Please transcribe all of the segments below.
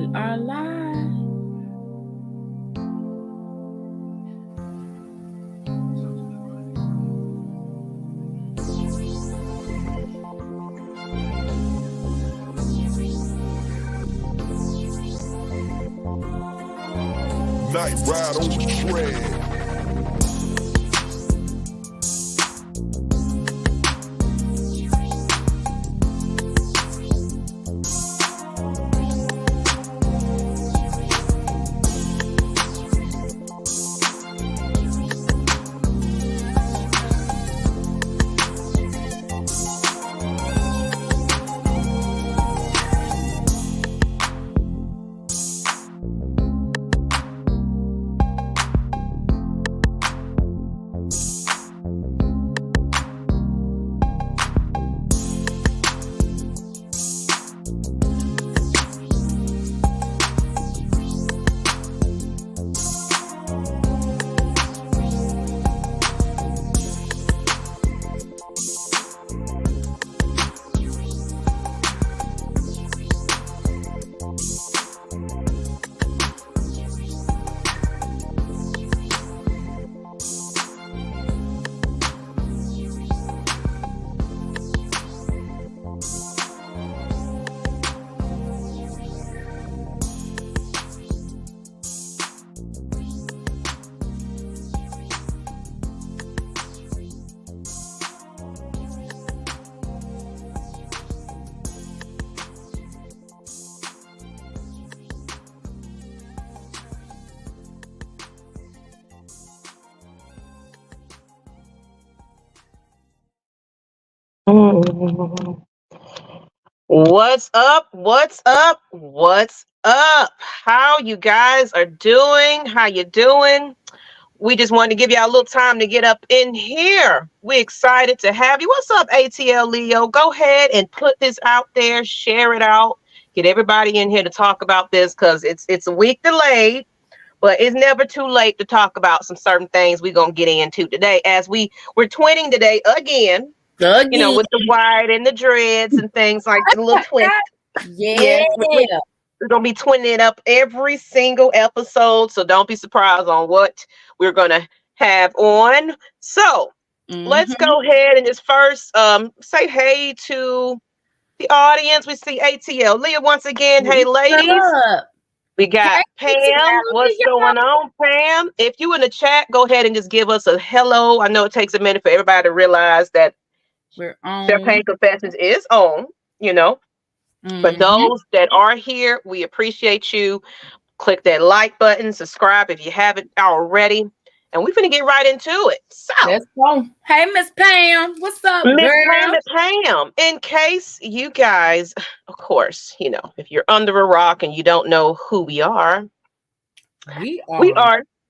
We are live. Nyght ride on the track. What's up? What's up? What's up? How you guys are doing? How you doing? We just wanted to give y'all a little time to get up in here. We're excited to have you. What's up, ATL Leo? Go ahead and put this out there, share it out, get everybody in here to talk about this because it's a week delayed, but it's never too late to talk about some certain things we're gonna get into today. As we're twinning today again. You know, with the white and the dreads and things like that, a little twist. Yeah. Yes, we're going to be twinning it up every single episode, so don't be surprised on what we're going to have on. So let's go ahead and just first say hey to the audience. We see ATL. Leah, once again, hey, ladies. We got Pam. What's going on, Pam? If you in the chat, go ahead and just give us a hello. I know it takes a minute for everybody to realize that we're on. Champagne Confessions is on, you know. For those that are here, we appreciate you. Click that like button, subscribe if you haven't already. And we're going to get right into it. So, let's go. Hey, Miss Pam. What's up, Miss Pam? In case you guys, of course, you know, if you're under a rock and you don't know who we are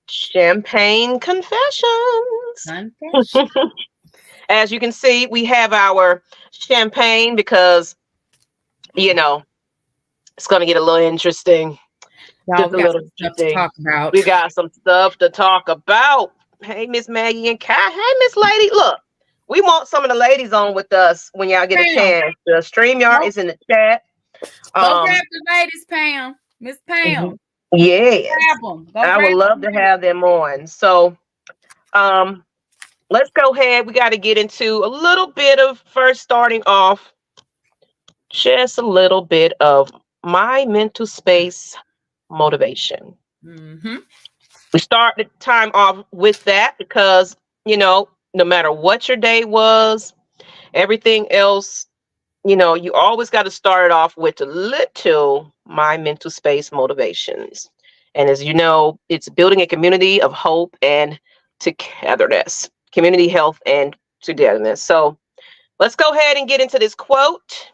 Champagne Confessions. As you can see, we have our champagne because, you know, it's going to get a little interesting. Just a little stuff to talk about. We got some stuff to talk about. Hey, Miss Maggie and Kai. Hey, Miss Lady. Look, we want some of the ladies on with us when y'all get a chance. The StreamYard is in the chat. Go grab the ladies, Pam. Miss Pam. Yes. I would love to have them on. So, let's go ahead. We got to get into a little bit of first starting off, just a little bit of my mental space motivation. We start the time off with that because, you know, no matter what your day was, everything else, you know, you always got to start it off with a little my mental space motivations. And as you know, it's building a community of hope and togetherness. Community health and togetherness. So let's go ahead and get into this quote.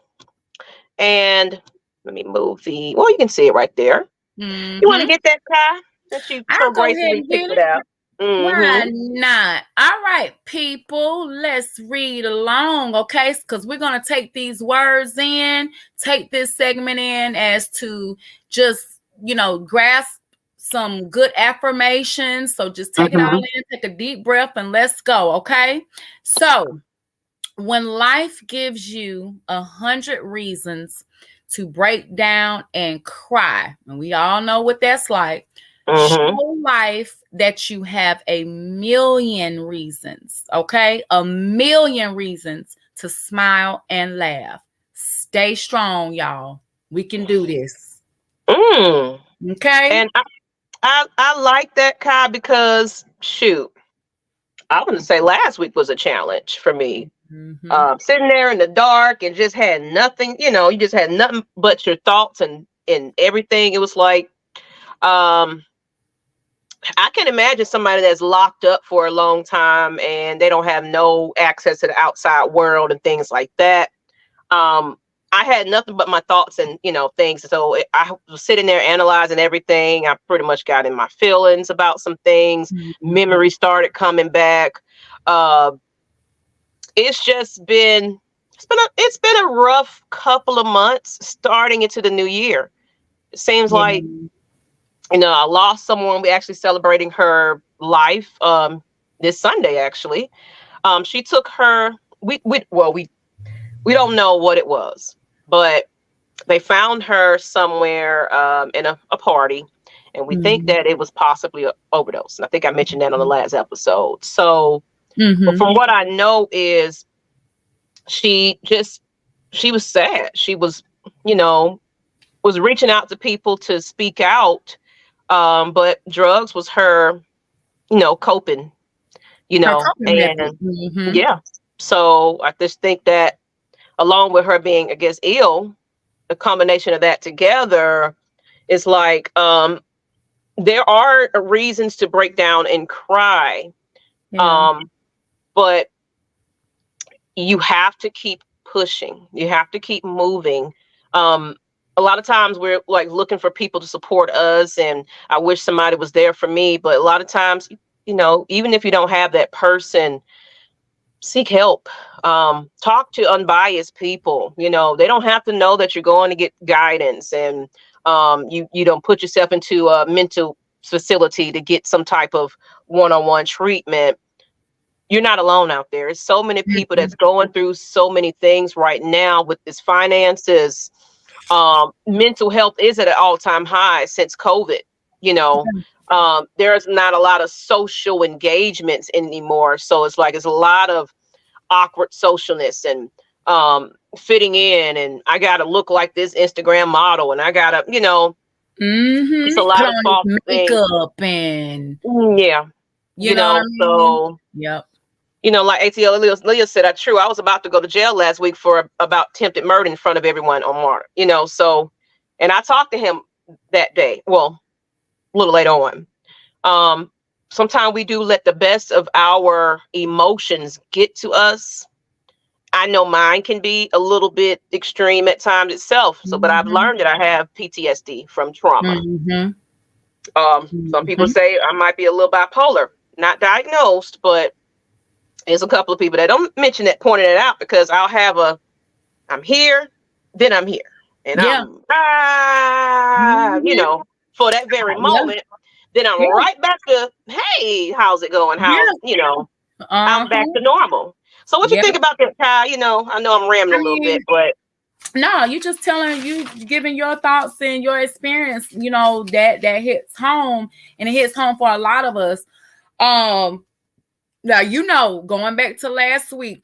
And let me move well, you can see it right there. You want to get that, Kai? That you so gracefully picked it out. Why not? All right, people, let's read along, okay? Because we're going to take these words in, take this segment in as to just, you know, grasp some good affirmations. So just take it all in, take a deep breath, and let's go, okay? So when life gives you 100 reasons to break down and cry. And we all know what that's like. Mm-hmm. Show life that you have a million reasons, okay? A million reasons to smile and laugh. Stay strong, y'all. We can do this. Mm. Okay? And I like that, Kai, because shoot, I want to say last week was a challenge for me. Mm-hmm. Sitting there in the dark and just had nothing, you just had nothing but your thoughts and everything. It was like, I can imagine somebody that's locked up for a long time and they don't have no access to the outside world and things like that. I had nothing but my thoughts and, things. So I was sitting there analyzing everything. I pretty much got in my feelings about some things. Mm-hmm. Memory started coming back. It's just been, it's been a rough couple of months starting into the new year. It seems like, I lost someone. We actually celebrating her life this Sunday, actually. She took her, we don't know what it was, but they found her somewhere in a party, and we think that it was possibly an overdose. And I think I mentioned that on the last episode. So, but from what I know is she was sad. She was, was reaching out to people to speak out. But drugs was her, coping, and yeah. So I just think that along with her being, I guess, ill, the combination of that together is like, there are reasons to break down and cry. But you have to keep pushing. You have to keep moving. A lot of times we're like looking for people to support us, and I wish somebody was there for me. But a lot of times, even if you don't have that person, seek help. Talk to unbiased people. They don't have to know that you're going to get guidance, and you don't put yourself into a mental facility to get some type of one-on-one treatment. You're not alone out there. There's so many people that's going through so many things right now with this finances. Mental health is at an all-time high since COVID. There's not a lot of social engagements anymore. So it's like, it's a lot of awkward socialness and fitting in, and I gotta look like this Instagram model, and I gotta, it's a lot of false makeup and yeah, you know what I mean? So yep. Like ATL Leah said, true. I was about to go to jail last week for about attempted murder in front of everyone on Mark. So, and I talked to him that day. Well, a little later on. Sometimes we do let the best of our emotions get to us. I know mine can be a little bit extreme at times itself. So, but I've learned that I have PTSD from trauma. Some people say I might be a little bipolar, not diagnosed, but there's a couple of people that don't mention that, pointing it out, because I'll have I'm here, then I'm here. And I'm, for that very moment. Then I'm right back to, hey, how's it going? I'm back to normal. So what you think about that, Kai? I know I'm rambling a little bit, but. No, you just giving your thoughts and your experience, that hits home, and it hits home for a lot of us. Now, going back to last week,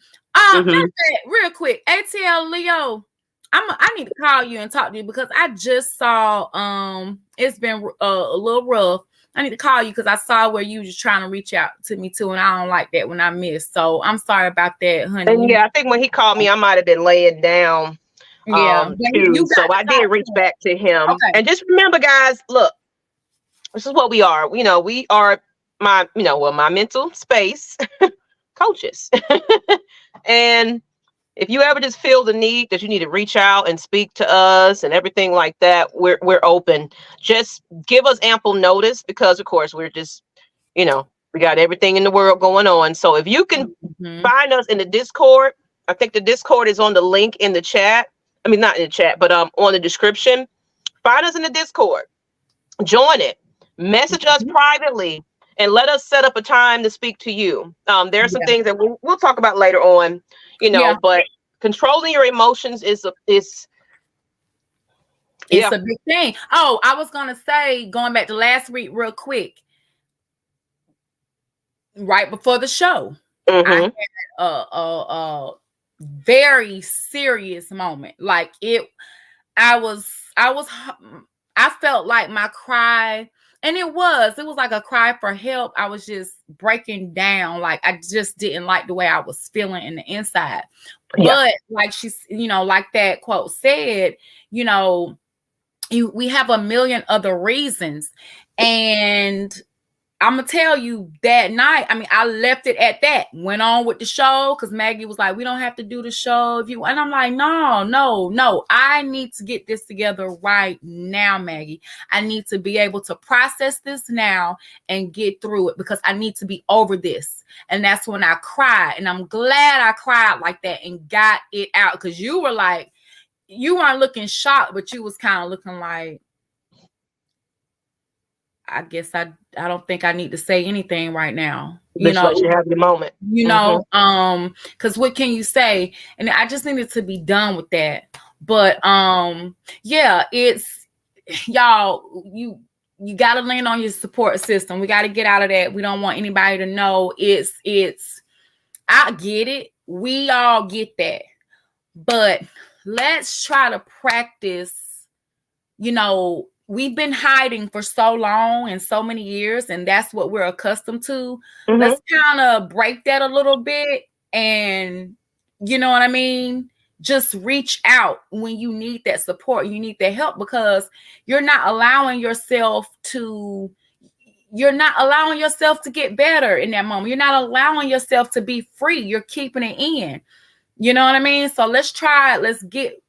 real quick, ATL Leo, I need to call you and talk to you, because I just saw, it's been a little rough. I need to call you because I saw where you was trying to reach out to me too, and I don't like that when I miss. So I'm sorry about that, honey. And I think when he called me, I might have been laying down. Too. So I did reach back to him. Okay. And just remember, guys, look, this is what we are. We are my mental space coaches. And if you ever just feel the need that you need to reach out and speak to us and everything like that, we're open. Just give us ample notice, because of course we're just, we got everything in the world going on. So if you can find us in the Discord, I think the Discord is on the link in the chat. I mean, not in the chat, but on the description. Find us in the Discord. Join it. Message us privately, and let us set up a time to speak to you. There are some things that we'll talk about later on, but controlling your emotions is It's a big thing. Oh, I was gonna say, going back to last week real quick, right before the show, I had a very serious moment. Like I felt like my cry, and it was like a cry for help. I was just breaking down. Like I just didn't like the way I was feeling in the inside. But like she's, like that quote said, we have a million other reasons. And I'm gonna tell you that night, I mean, I left it at that. Went on with the show because Maggie was like, we don't have to do the show if you. And I'm like, no. I need to get this together right now, Maggie. I need to be able to process this now and get through it because I need to be over this. And that's when I cried. And I'm glad I cried like that and got it out, because you were like, you weren't looking shocked, but you was kind of looking like, I guess I don't think I need to say anything right now. Just let you have your moment. Because what can you say? And I just needed to be done with that. But yeah, it's y'all, you gotta lean on your support system. We gotta get out of that. We don't want anybody to know it's I get it. We all get that. But let's try to practice, we've been hiding for so long and so many years, and that's what we're accustomed to. Let's kind of break that a little bit, and you know what I mean? Just reach out when you need that support, you need that help, because you're not allowing yourself to get better in that moment. You're not allowing yourself to be free. You're keeping it in. You know what I mean? So let's try it. Let's get,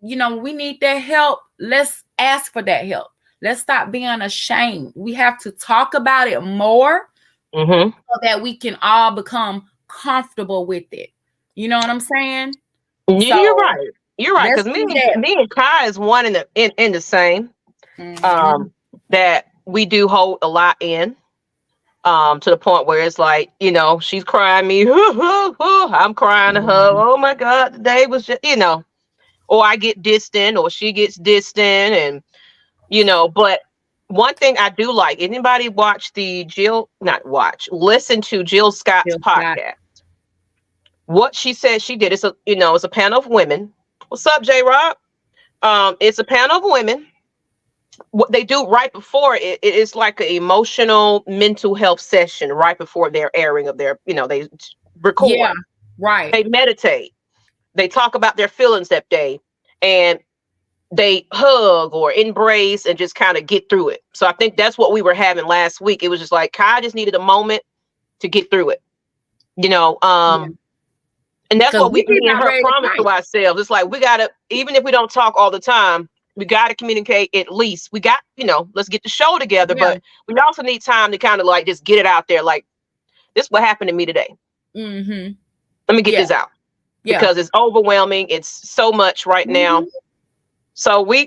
we need that help. Let's ask for that help. Let's stop being ashamed. We have to talk about it more so that we can all become comfortable with it. You know what I'm saying? You're right. You're right. Because me and Kai is one in the same. That we do hold a lot in. To the point where it's like, she's crying me. I'm crying to her. Oh my God, the day was just, or I get distant or she gets distant, and but one thing I do like, anybody listen to Jill Scott's podcast. What she said she did, it's a panel of women. What's up, J-Rob? It's a panel of women. What they do right before it is like an emotional mental health session right before their airing of their, they record. Yeah, right. They meditate. They talk about their feelings that day, and they hug or embrace and just kind of get through it. So I think that's what we were having last week. It was just like Kai just needed a moment to get through it, and that's what we and her promise to ourselves. It's like we gotta, even if we don't talk all the time, we got to communicate at least. We got, let's get the show together, but we also need time to kind of like just get it out there. Like, this is what happened to me today. Let me get this out because it's overwhelming. It's so much right now. So we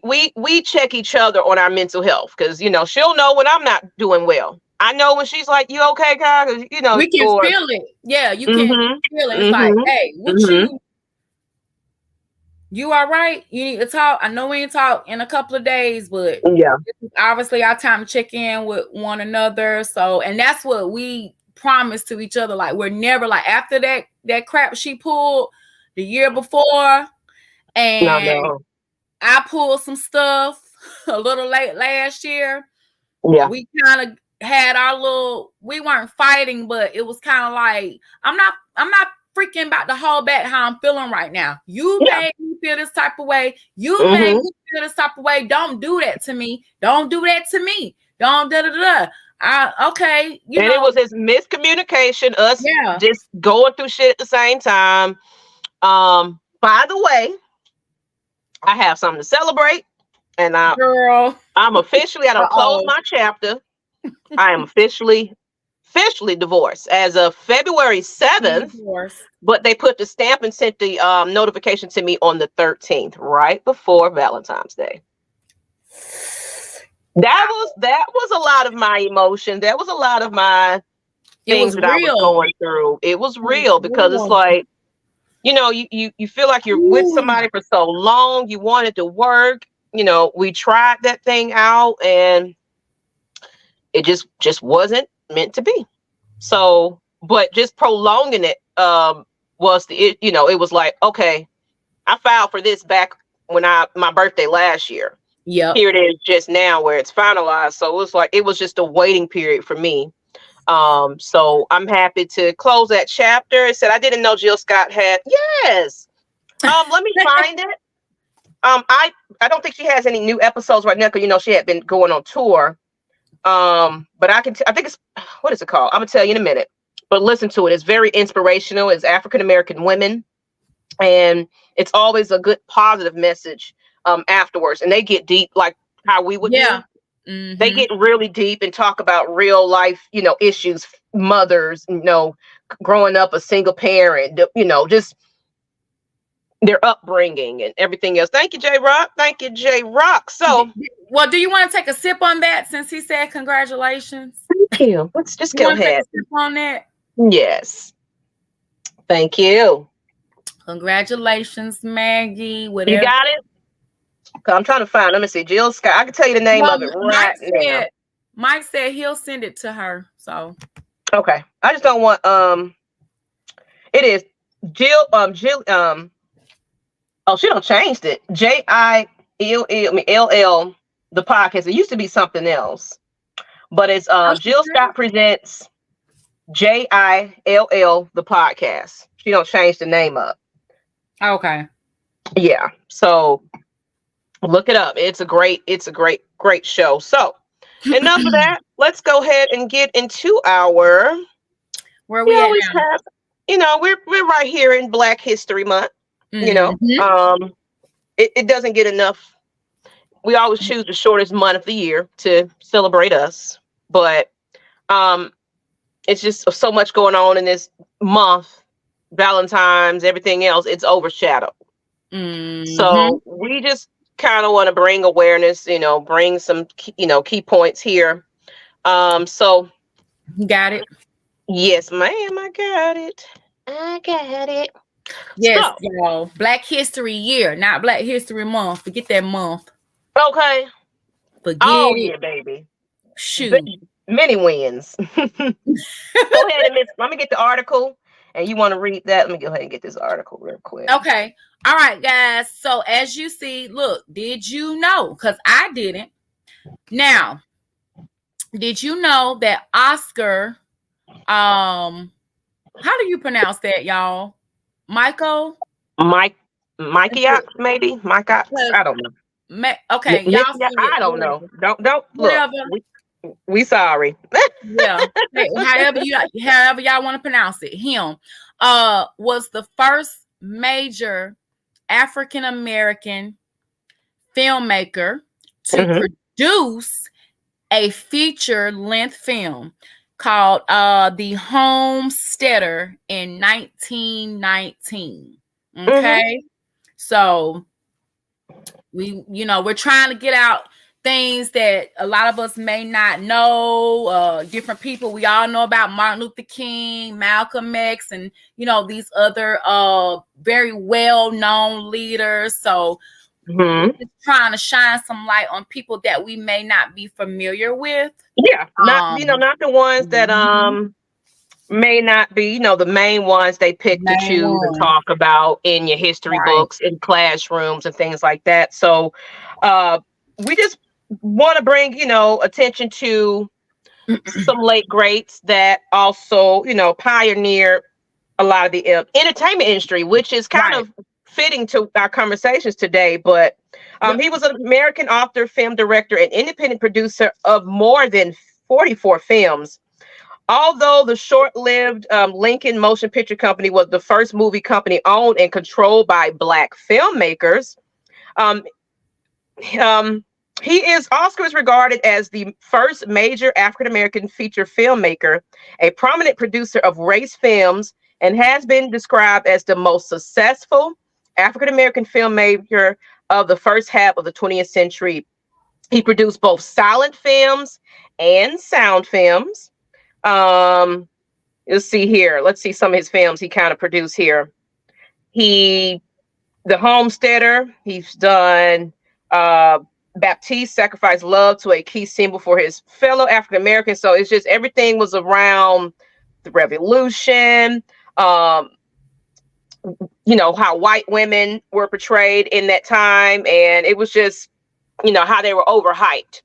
check each other on our mental health, because, she'll know when I'm not doing well. I know when she's like, you okay, Kai? We can feel it. Yeah, you can feel it. It's like, hey, what you all right? You need to talk. I know we ain't talk in a couple of days, but obviously our time to check in with one another. So, and that's what we promise to each other. Like, we're never like, after that crap she pulled the year before, and I pulled some stuff a little late last year. Yeah, we kind of had our little. We weren't fighting, but it was kind of like, I'm not freaking about to hold back how I'm feeling right now. You made me feel this type of way. You made me feel this type of way. Don't do that to me. Don't do that to me. Don't okay. And it was this miscommunication, us just going through shit at the same time. By the way, I have something to celebrate, and I'm officially, I don't close my chapter. I am officially divorced as of February 7th, but they put the stamp and sent the notification to me on the 13th, right before Valentine's Day. That was a lot of my emotion. That was a lot of my things that I was going through. It was real because it's like, you feel like you're with somebody for so long. You want it to work. we tried that thing out, and it just wasn't meant to be. So, but just prolonging it was it was like, okay, I filed for this back when my birthday last year. Yep. Here it is just now where it's finalized. So it was just a waiting period for me. So I'm happy to close that chapter. It said I didn't know Jill Scott had. Yes. Let me find it. I don't think she has any new episodes right now because she had been going on tour. But I think it's, what is it called? I'm gonna tell you in a minute. But listen to it. It's very inspirational. It's African American women, and it's always a good positive message afterwards. And they get deep, like how we would do. Mm-hmm. They get really deep and talk about real life, issues, mothers, growing up a single parent, just their upbringing and everything else. Thank you, J Rock. Thank you, J Rock. So, well, do you want to take a sip on that since he said congratulations? Thank you. Let's just go ahead. Take a sip on that? Yes. Thank you. Congratulations, Maggie. Whatever. You got it? I'm trying to find. Let me see. Jill Scott. I can tell you the name of it right now. Mike said he'll send it to her. So okay. I just don't want it is Jill oh, she don't changed it. JILL the podcast. It used to be something else. But it's Jill Scott presents JILL the podcast. She don't change the name up. Okay. Yeah. So look it up. It's a great show. So enough of that. Let's go ahead and get into our where we always have. We're right here in Black History Month. Mm-hmm. It doesn't get enough. We always choose the shortest month of the year to celebrate us, but it's just so much going on in this month. Valentine's, everything else, it's overshadowed. Mm-hmm. So we just kind of want to bring awareness, bring some, key points here. So got it. Yes, ma'am. I got it. Yes, so, y'all. Black History Year, not Black History Month. Forget that month. Okay. Forget yeah, baby. Shoot. Many wins. Go ahead and let me get the article. And you want to read that? Let me go ahead and get this article real quick. Okay. All right, guys. So as you see, look, did you know? Because I didn't. Now, did you know that Oscar, how do you pronounce that, y'all? Michael? Mikey Ox, maybe? Mike Ox? I don't know. Okay, y'all. I don't know. Don't look. We sorry. Yeah. However y'all want to pronounce it. Him was the first major African American filmmaker to produce a feature-length film called The Homesteader in 1919. Okay. So we're trying to get out things that a lot of us may not know, different people. We all know about Martin Luther King, Malcolm X, and these other very well-known leaders. So we're just trying to shine some light on people that we may not be familiar with. Yeah, not the ones that may not be, the main ones they pick to choose and talk about in your history books, in classrooms and things like that. So we just want to bring, attention to some late greats that also, pioneered a lot of the entertainment industry, which is kind of fitting to our conversations today. But he was an American author, film director, and independent producer of more than 44 films. Although the short-lived Lincoln Motion Picture Company was the first movie company owned and controlled by Black filmmakers, Oscar is regarded as the first major African-American feature filmmaker, a prominent producer of race films, and has been described as the most successful African-American filmmaker of the first half of the 20th century. He produced both silent films and sound films. Let's see here. Let's see some of his films he kind of produced here. The Homesteader. He's done Baptiste sacrificed love to a key symbol for his fellow African Americans. So it's just everything was around the revolution. You know, how white women were portrayed in that time, and it was just, you know, how they were overhyped.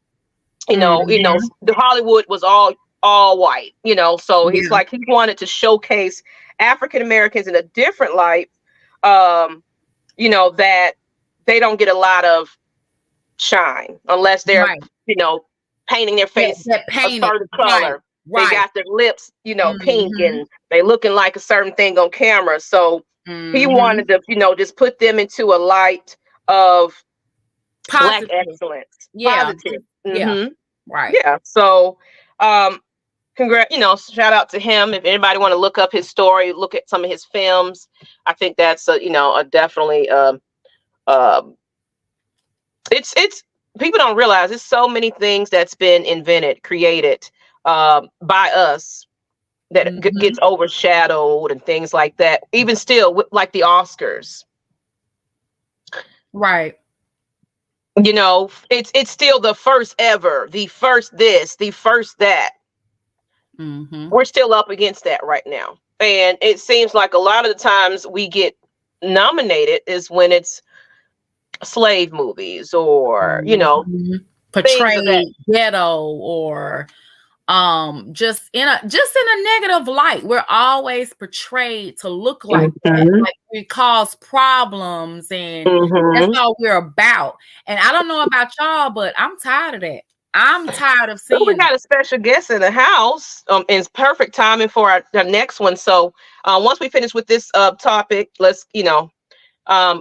You know, the Hollywood was all white, you know, so he's like, he wanted to showcase African Americans in a different light, you know, that they don't get a lot of shine unless they're, you know, painting their face a certain color. They got their lips, you know, pink, and they looking like a certain thing on camera. So he wanted to, you know, just put them into a light of positive. Black excellence. Positive. Yeah. So, you know, shout out to him. If anybody want to look up his story, look at some of his films. I think that's you know, a definitely it's people don't realize there's so many things that's been invented, created by us that gets overshadowed and things like that. Even still, like the Oscars. Right. You know, it's still the first ever, the first this, the first that. We're still up against that right now. And it seems like a lot of the times we get nominated is when it's slave movies or, you know, portrayed ghetto or just in a negative light. We're always portrayed to look like that, like we cause problems, and that's all we're about. And I don't know about y'all, but I'm tired of that. I'm tired of seeing. We got a special guest in the house. It's perfect timing for our next one. So once we finish with this topic, let's, you know,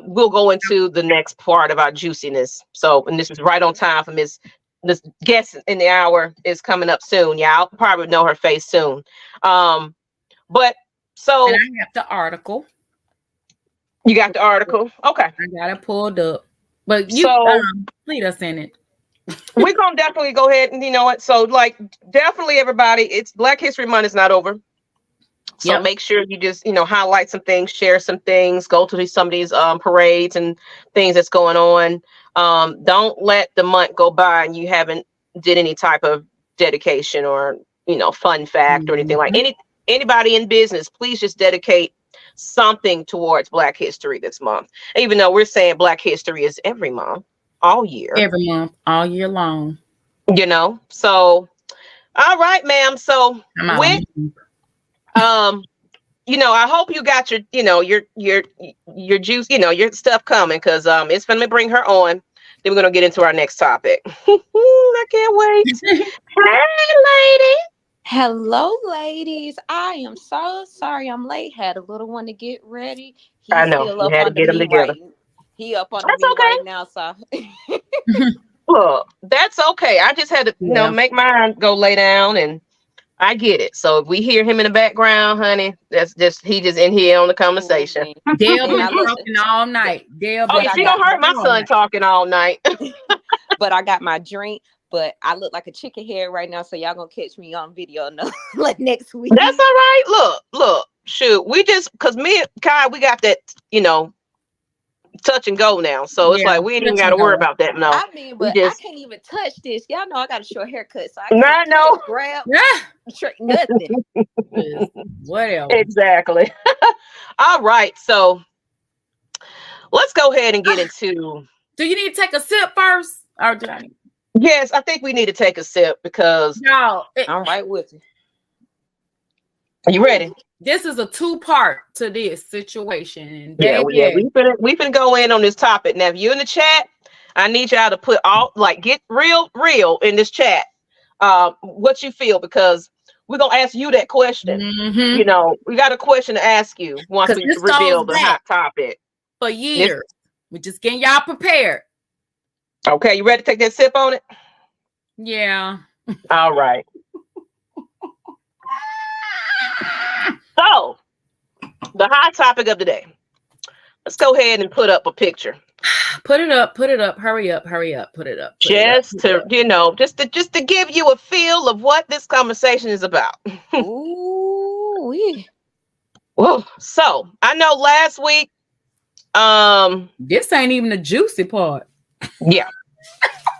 we'll go into the next part of our juiciness. So, and this is right on time for this guest in the hour is coming up soon. Yeah, I'll probably know her face soon. But so and I have the article. You got the article? Okay. I got it pulled up. But you lead us in it. We're gonna definitely go ahead and, you know what? So, like, definitely everybody, it's Black History Month is not over. So make sure you just, you know, highlight some things, share some things, go to some of these parades and things that's going on. Don't let the month go by and you haven't did any type of dedication or, you know, fun fact or anything like anybody in business. Please just dedicate something towards Black history this month. Even though we're saying Black history is every month, all year, every month, all year long. You know, so all right, ma'am. So with you know, I hope you got your, you know, your juice, you know, your stuff coming, because it's gonna bring her on. Then we're gonna get into our next topic. I can't wait. Hey, lady. Hello, ladies. I am so sorry I'm late. Had a little one to get ready. He's I know. Still up you had to get them together. He up on me right now, so. Look, that's okay. I just had to, you know, make mine go lay down, and I get it. So if we hear him in the background, honey, that's just he just in here on the conversation. Dale been talking all night. Dale, she don't hurt my son talking all night. But I got my drink. But I look like a chicken head right now, so y'all gonna catch me on video like next week. That's all right. Look, shoot. We just, cause me and Kai, we got that, you know, touch and go now. So it's like we ain't even gotta worry about that. No, I mean, but I can't even touch this. Y'all know I got a short haircut, so I can't grab nothing. Whatever. Exactly. All right, so let's go ahead and get into. Do you need to take a sip first, or do I? Yes, I think we need to take a sip because I'm right with you. Are you ready? This is a two-part to this situation. Yeah. We finna go in on this topic. Now, if you're in the chat, I need y'all to put get real in this chat. What you feel, because we're gonna ask you that question. You know, we got a question to ask you once we reveal the hot topic. For years, we're just getting y'all prepared. Okay, you ready to take that sip on it? Yeah. All right. So, the hot topic of the day. Let's go ahead and put up a picture. Put it up. Hurry up. Put it up. Just to give you a feel of what this conversation is about. Ooh. Well, so I know last week. This ain't even the juicy part. Yeah.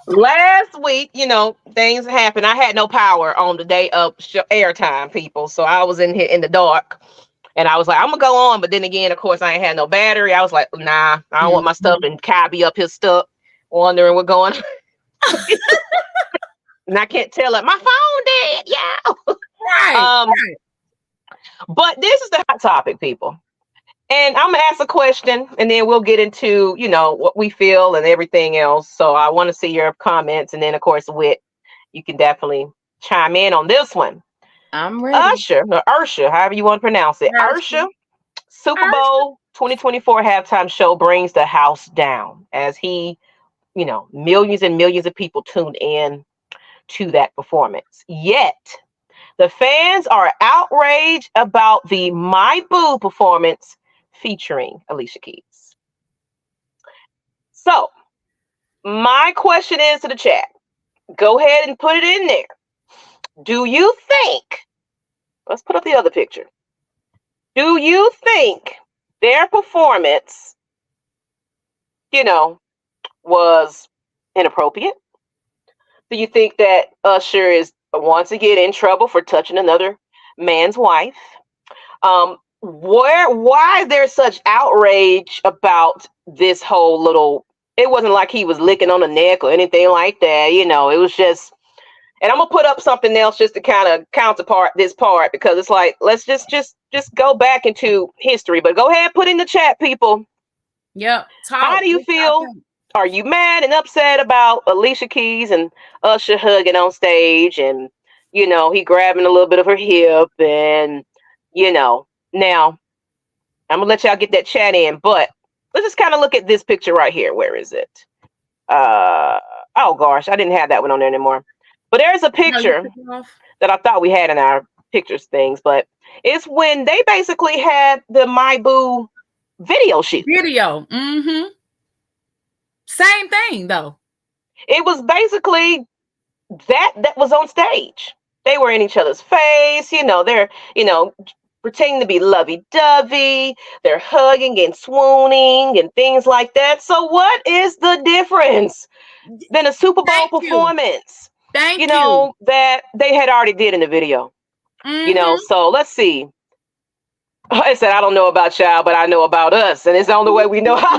Last week, things happened. I had no power on the day of airtime, people. So I was in here in the dark. And I was like, I'm gonna go on, but then again, of course, I ain't had no battery. I was like, nah, I don't want my stuff, and Kai be up here stuck, wondering what's going on. And I can't tell it. My phone dead, yeah. Right. But this is the hot topic, people. And I'm gonna ask a question, and then we'll get into, what we feel and everything else. So I want to see your comments, and then of course, you can definitely chime in on this one. I'm ready. Usher, however you want to pronounce it. Usher, Super Bowl 2024 halftime show brings the house down as he, millions and millions of people tuned in to that performance. Yet, the fans are outraged about the My Boo performance featuring Alicia Keys. So, my question is to the chat. Go ahead and put it in there. Do you think, let's put up the other picture. Do you think their performance, was inappropriate? Do you think that Usher is once again in trouble for touching another man's wife? Why is there such outrage about this whole little? It wasn't like he was licking on the neck or anything like that. It was just. And I'm gonna put up something else just to kind of counterpart this part, because it's like, let's just go back into history. But go ahead, put in the chat, people. Yep. How do you feel? Are you mad and upset about Alicia Keys and Usher hugging on stage, and he grabbing a little bit of her hip, and now I'm gonna let y'all get that chat in, but let's just kind of look at this picture right here. Where is it? Oh gosh, I didn't have that one on there anymore. But there's a picture that I thought we had in our pictures things, but it's when they basically had the My Boo video shoot. Mm-hmm. Same thing though. It was basically that was on stage. They were in each other's face, they're, pretending to be lovey-dovey, they're hugging and swooning and things like that. So what is the difference than a Super Bowl performance? Thank you. That they had already did in the video. So let's see. I said, I don't know about y'all, but I know about us, and it's the only way we know how.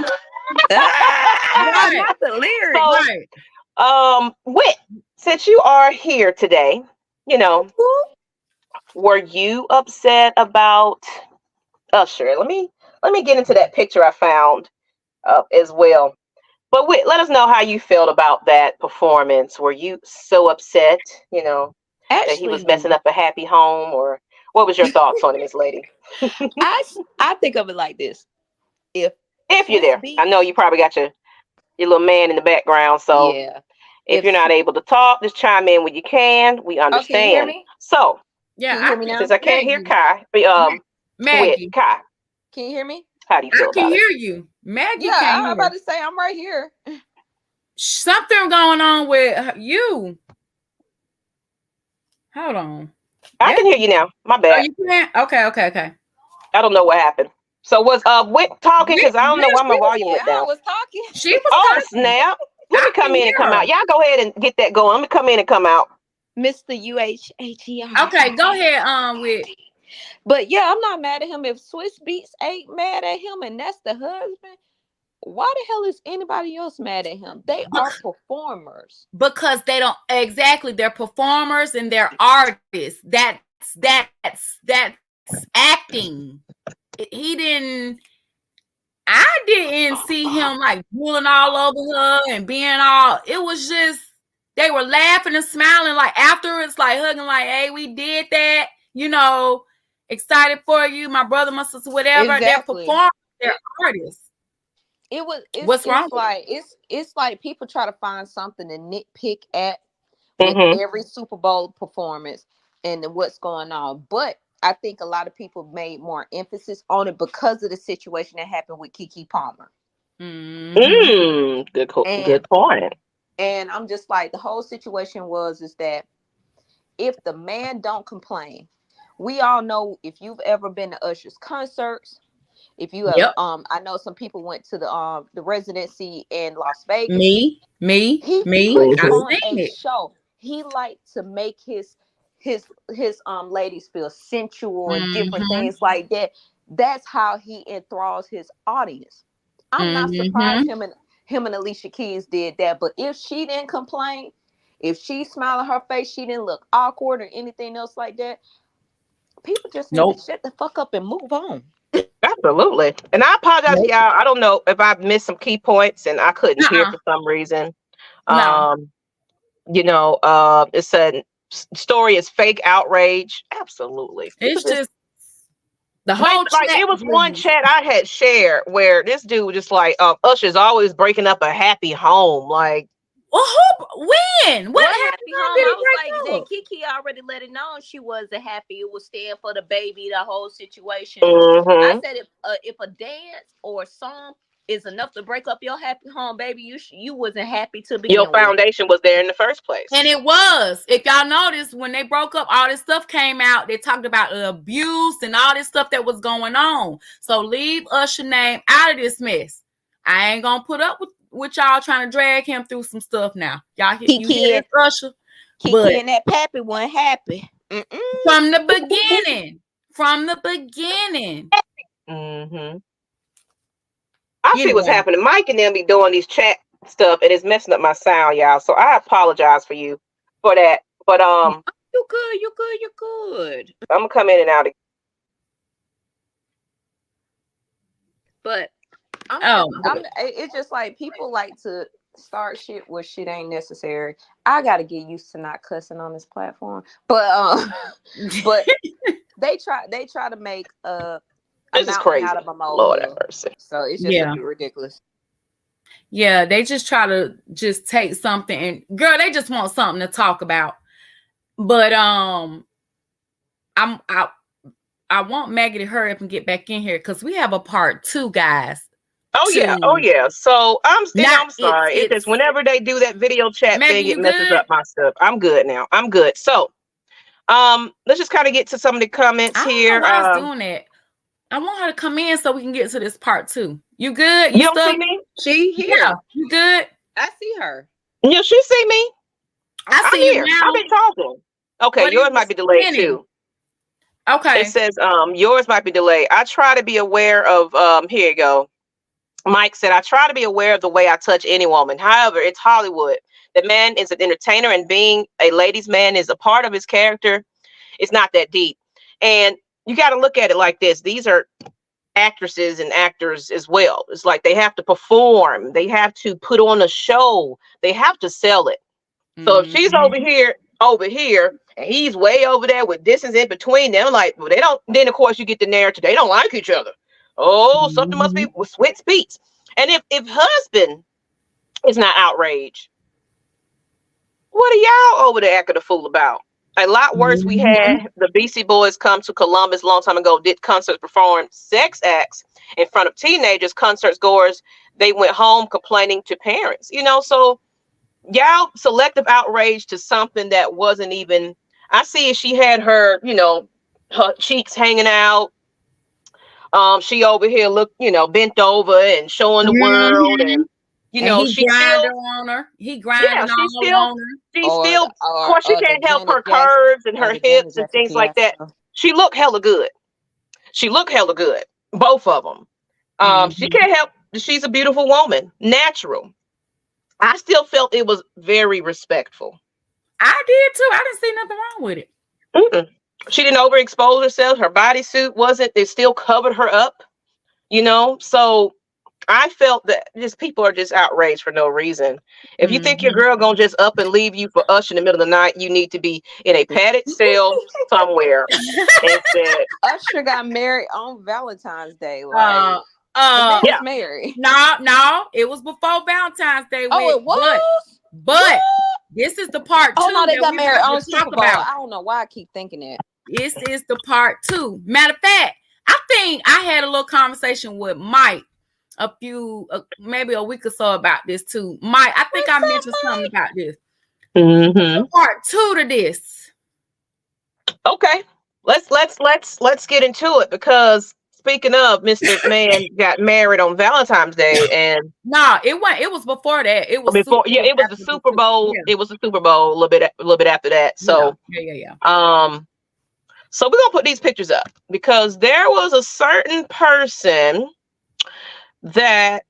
Not the lyrics. So, Whit, since you are here today, were you upset about Usher? Let me get into that picture I found as well. But let us know how you felt about that performance. Were you so upset, that he was messing up a happy home, or what was your thoughts on it, Miss Lady? I think of it like this. If you're there, I know you probably got your little man in the background. So yeah. If you're not able to talk, just chime in when you can. We understand. Okay, hear me? So yeah, can you hear me now? Since I can't hear Kai, Maggie, Kai, can you hear me? How do you feel I can hear you, Maggie. Yeah, I'm about to say I'm right here. Something going on with you. Hold on. I can hear you now. My bad. Oh, you can? Okay. I don't know what happened. So was Whit talking? Because I don't know why my volume went down. I was talking. She was talking. Snap. Let me come in and come out. Y'all go ahead and get that going. Let me come in and come out. Mr. UHHER. Okay, go ahead. With. But yeah, I'm not mad at him. If Swiss Beats ain't mad at him, and that's the husband, why the hell is anybody else mad at him? They are performers. Because they don't exactly. They're performers and they're artists. That's acting. I didn't see him like drooling all over her and being all. It was just they were laughing and smiling like afterwards, like hugging, like, "Hey, we did that." Excited for you, my brother, my sister, whatever. Exactly. They're performers. They're artists. What's wrong? It's like people try to find something to nitpick at with every Super Bowl performance and what's going on. But I think a lot of people made more emphasis on it because of the situation that happened with Keke Palmer. Good point. And I'm just like, the whole situation is that if the man don't complain, we all know if you've ever been to Usher's concerts, If you have, I know some people went to the residency in Las Vegas. Me. He put on a show. He liked to make his ladies feel sensual and different things like that. That's how he enthralls his audience. I'm not surprised him and Alicia Keys did that. But if she didn't complain, if she smiled on her face, she didn't look awkward or anything else like that, people just need to shut the fuck up and move on. Absolutely. And I apologize, y'all. I don't know if I missed some key points and I couldn't hear for some reason. You know, it said story is fake outrage. Absolutely. It's just the whole like it was one chat I had shared where this dude was just like, Usher's always breaking up a happy home. Like, when? What happy home? I was like, then Kiki already let it know she wasn't happy. It was staying for the baby, the whole situation. I said, if a dance or a song is enough to break up your happy home, baby, you wasn't happy to begin with. Your foundation was there in the first place. And it was. If y'all noticed, when they broke up, all this stuff came out. They talked about abuse and all this stuff that was going on. So leave Usher name out of this mess. I ain't gonna put up with y'all trying to drag him through some stuff now. Y'all hear Usher. Kiki and that pappy wasn't happy. From the beginning. I see what's happening. Mike and them be doing these chat stuff and it's messing up my sound, y'all. So I apologize for you for that. But you good. I'm gonna come in and out again. But it's just like people like to start shit where shit ain't necessary. I gotta get used to not cussing on this platform. But they try to make this is crazy out of a molehill. Lord have mercy. So it's just ridiculous. Yeah, they just try to just take something and girl, they just want something to talk about. But I want Maggie to hurry up and get back in here because we have a part 2, guys. Oh yeah. So I'm sorry. It's just whenever they do that video chat Maggie, thing, it messes up my stuff. I'm good now. I'm good. So let's just kind of get to some of the comments here. I was doing it. I want her to come in so we can get to this part 2. You good? You don't see me? She here. Yeah. You good? I see her. Yeah, she see me. I see you now. I've been talking. Okay, yours might be delayed too. Okay. It says yours might be delayed. I try to be aware of here you go. Mike said, I try to be aware of the way I touch any woman. However, it's Hollywood. The man is an entertainer and being a ladies' man is a part of his character. It's not that deep. And you got to look at it like this. These are actresses and actors as well. It's like they have to perform. They have to put on a show. They have to sell it. So if she's over here, and he's way over there with distance in between them, like, well, they don't, then of course you get the narrative. They don't like each other. Oh, something must be with sweat speaks. And if husband is not outraged, what are y'all over there acting a fool about? A lot worse. We had the BC Boys come to Columbus a long time ago, did concerts, performed sex acts in front of teenagers, concerts goers. They went home complaining to parents, you know, so y'all selective outrage to something that wasn't even, I see she had her, you know, her cheeks hanging out. She over here look, you know, bent over and showing the world, and you know, she still on her. He grinded on her. She's still, of course, she can't help her curves and her hips and things like that. She look hella good. Both of them. She can't help. She's a beautiful woman, natural. I still felt it was very respectful. I did too. I didn't see nothing wrong with it. She didn't overexpose herself. Her bodysuit wasn't. They still covered her up, you know. So I felt that just people are just outraged for no reason. If you think your girl gonna just up and leave you for Usher in the middle of the night, you need to be in a padded cell somewhere. Instead, Usher got married on Valentine's Day. Like, yeah, married. No, it was before Valentine's Day. Oh, it was. But this is the part 2. Oh no, they got married on Superbowl. I don't know why I keep thinking that. This is the part 2. Matter of fact, I think I had a little conversation with Mike maybe a week or so about this too. Mike, I think I mentioned something about this. Part 2 to this. Okay, let's get into it because speaking of, Mr. Man got married on Valentine's Day, and no, it was before that. It was before, it was the Super Bowl. Yeah. It was the Super Bowl a little bit after that. So yeah. So we're gonna put these pictures up because there was a certain person that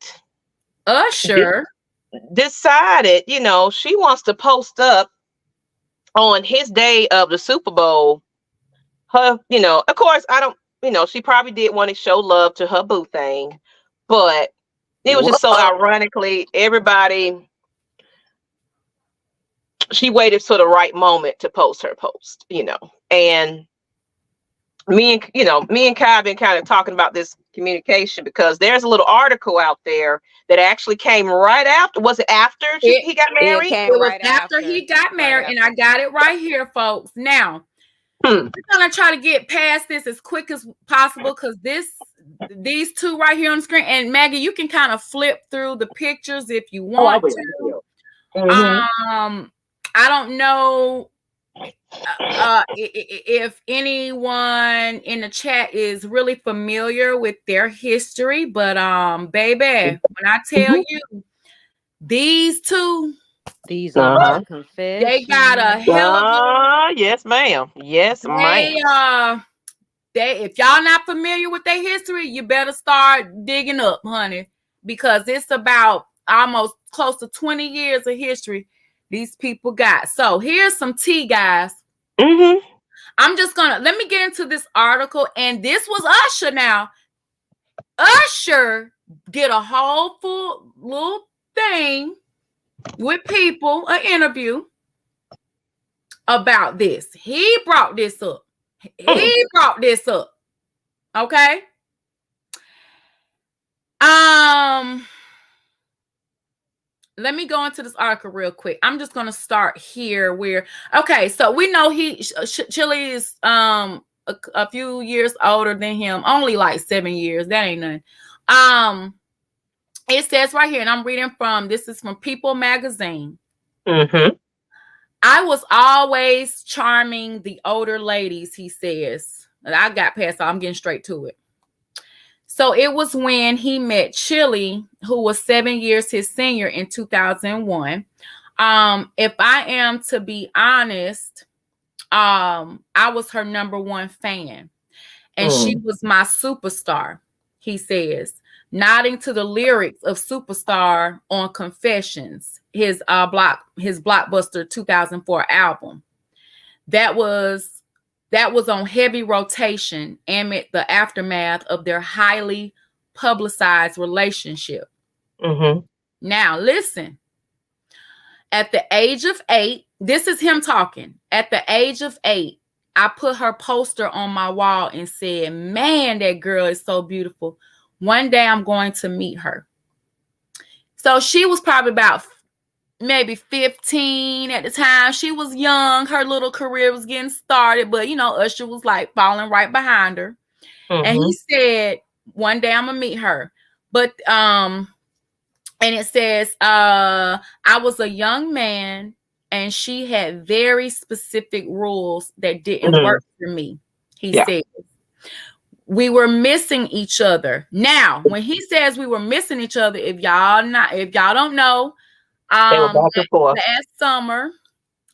Usher decided, she wants to post up on his day of the Super Bowl. Her, of course, I don't, she probably did want to show love to her boo thing, but it was just so ironically, she waited for the right moment to post her post, and me and Kai have been kind of talking about this communication because there's a little article out there that actually came right after. Was it after he got married? It was right after he got married, and I got it right here, folks. Now, we're gonna try to get past this as quick as possible because these two right here on the screen, and Maggie, you can kind of flip through the pictures if you want to. Mm-hmm. I don't know if anyone in the chat is really familiar with their history, but baby, when I tell you these two, these are confessions. They got a hell of a yes, ma'am. Yes, ma'am. If y'all not familiar with their history, you better start digging up, honey, because it's about almost close to 20 years of history these people got. So here's some tea, guys. Mm-hmm. I'm just gonna let me get into this article, and this was Usher. Now, Usher did a whole full little thing with people, an interview about this. He brought this up. Okay. Let me go into this article real quick. I'm just going to start here so we know Chili is a few years older than him, only like 7 years. That ain't nothing. It says right here, and I'm reading this is from People magazine. Mm-hmm. I was always charming the older ladies, he says. I got past I'm getting straight to it. So it was when he met Chili, who was 7 years his senior in 2001. If I am to be honest, I was her number one fan, and she was my superstar, he says, nodding to the lyrics of Superstar on Confessions, his blockbuster 2004 album. That was on heavy rotation amid the aftermath of their highly publicized relationship. Mm-hmm. Now, listen. At the age of 8, this is him talking. At the age of 8, I put her poster on my wall and said, man, that girl is so beautiful. One day I'm going to meet her. So she was probably about maybe 15 at the time. She was young. Her little career was getting started, but Usher was like falling right behind her. Mm-hmm. And he said, one day I'm gonna meet her. But and it says, I was a young man and she had very specific rules that didn't work for me. He said, we were missing each other. Now, when he says we were missing each other, if y'all don't know,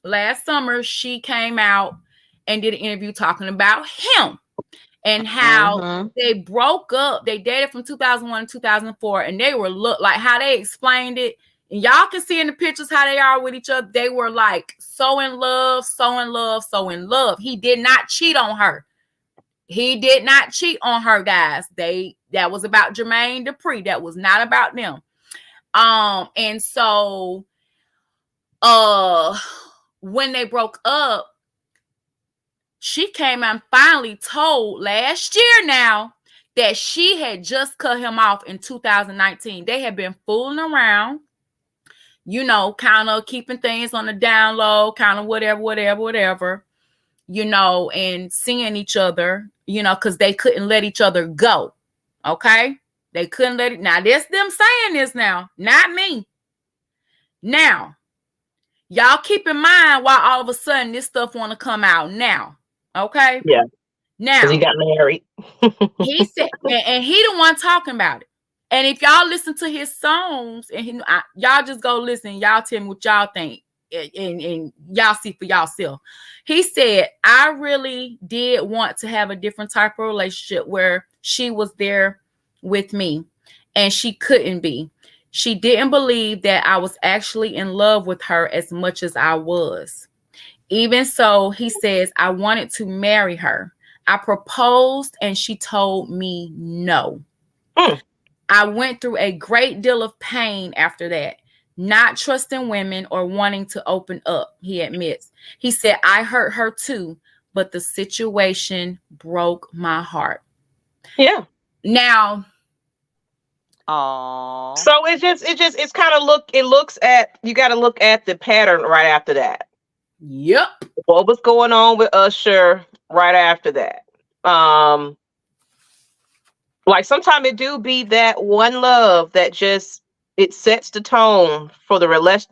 last summer she came out and did an interview talking about him and how they broke up. They dated from 2001 to 2004, and they were like how they explained it. And y'all can see in the pictures how they are with each other. They were like so in love. He did not cheat on her. Guys. That was about Jermaine Dupri. That was not about them. And so when they broke up, she came and finally told last year now that she had just cut him off in 2019. They had been fooling around, kind of keeping things on the down low, kind of whatever, and seeing each other, because they couldn't let each other go. Okay. They couldn't let it. Now, that's them saying this now, not me. Now, y'all keep in mind why all of a sudden this stuff want to come out now. Okay? Yeah. Now, because he got married. He said, and he the one talking about it. And if y'all listen to his songs, and y'all just go listen, y'all tell me what y'all think, and y'all see for yourself. He said, I really did want to have a different type of relationship where she was there with me, and she couldn't be. She didn't believe that I was actually in love with her as much as I was. Even so, he says, I wanted to marry her. I proposed and she told me no. I went through a great deal of pain after that, not trusting women or wanting to open up, he admits. He said, I hurt her too, but the situation broke my heart. Yeah. Now, so it's kind of you got to look at the pattern right after that. Yep. What was going on with Usher right after that? Like sometimes it do be that one love that just it sets the tone for the rest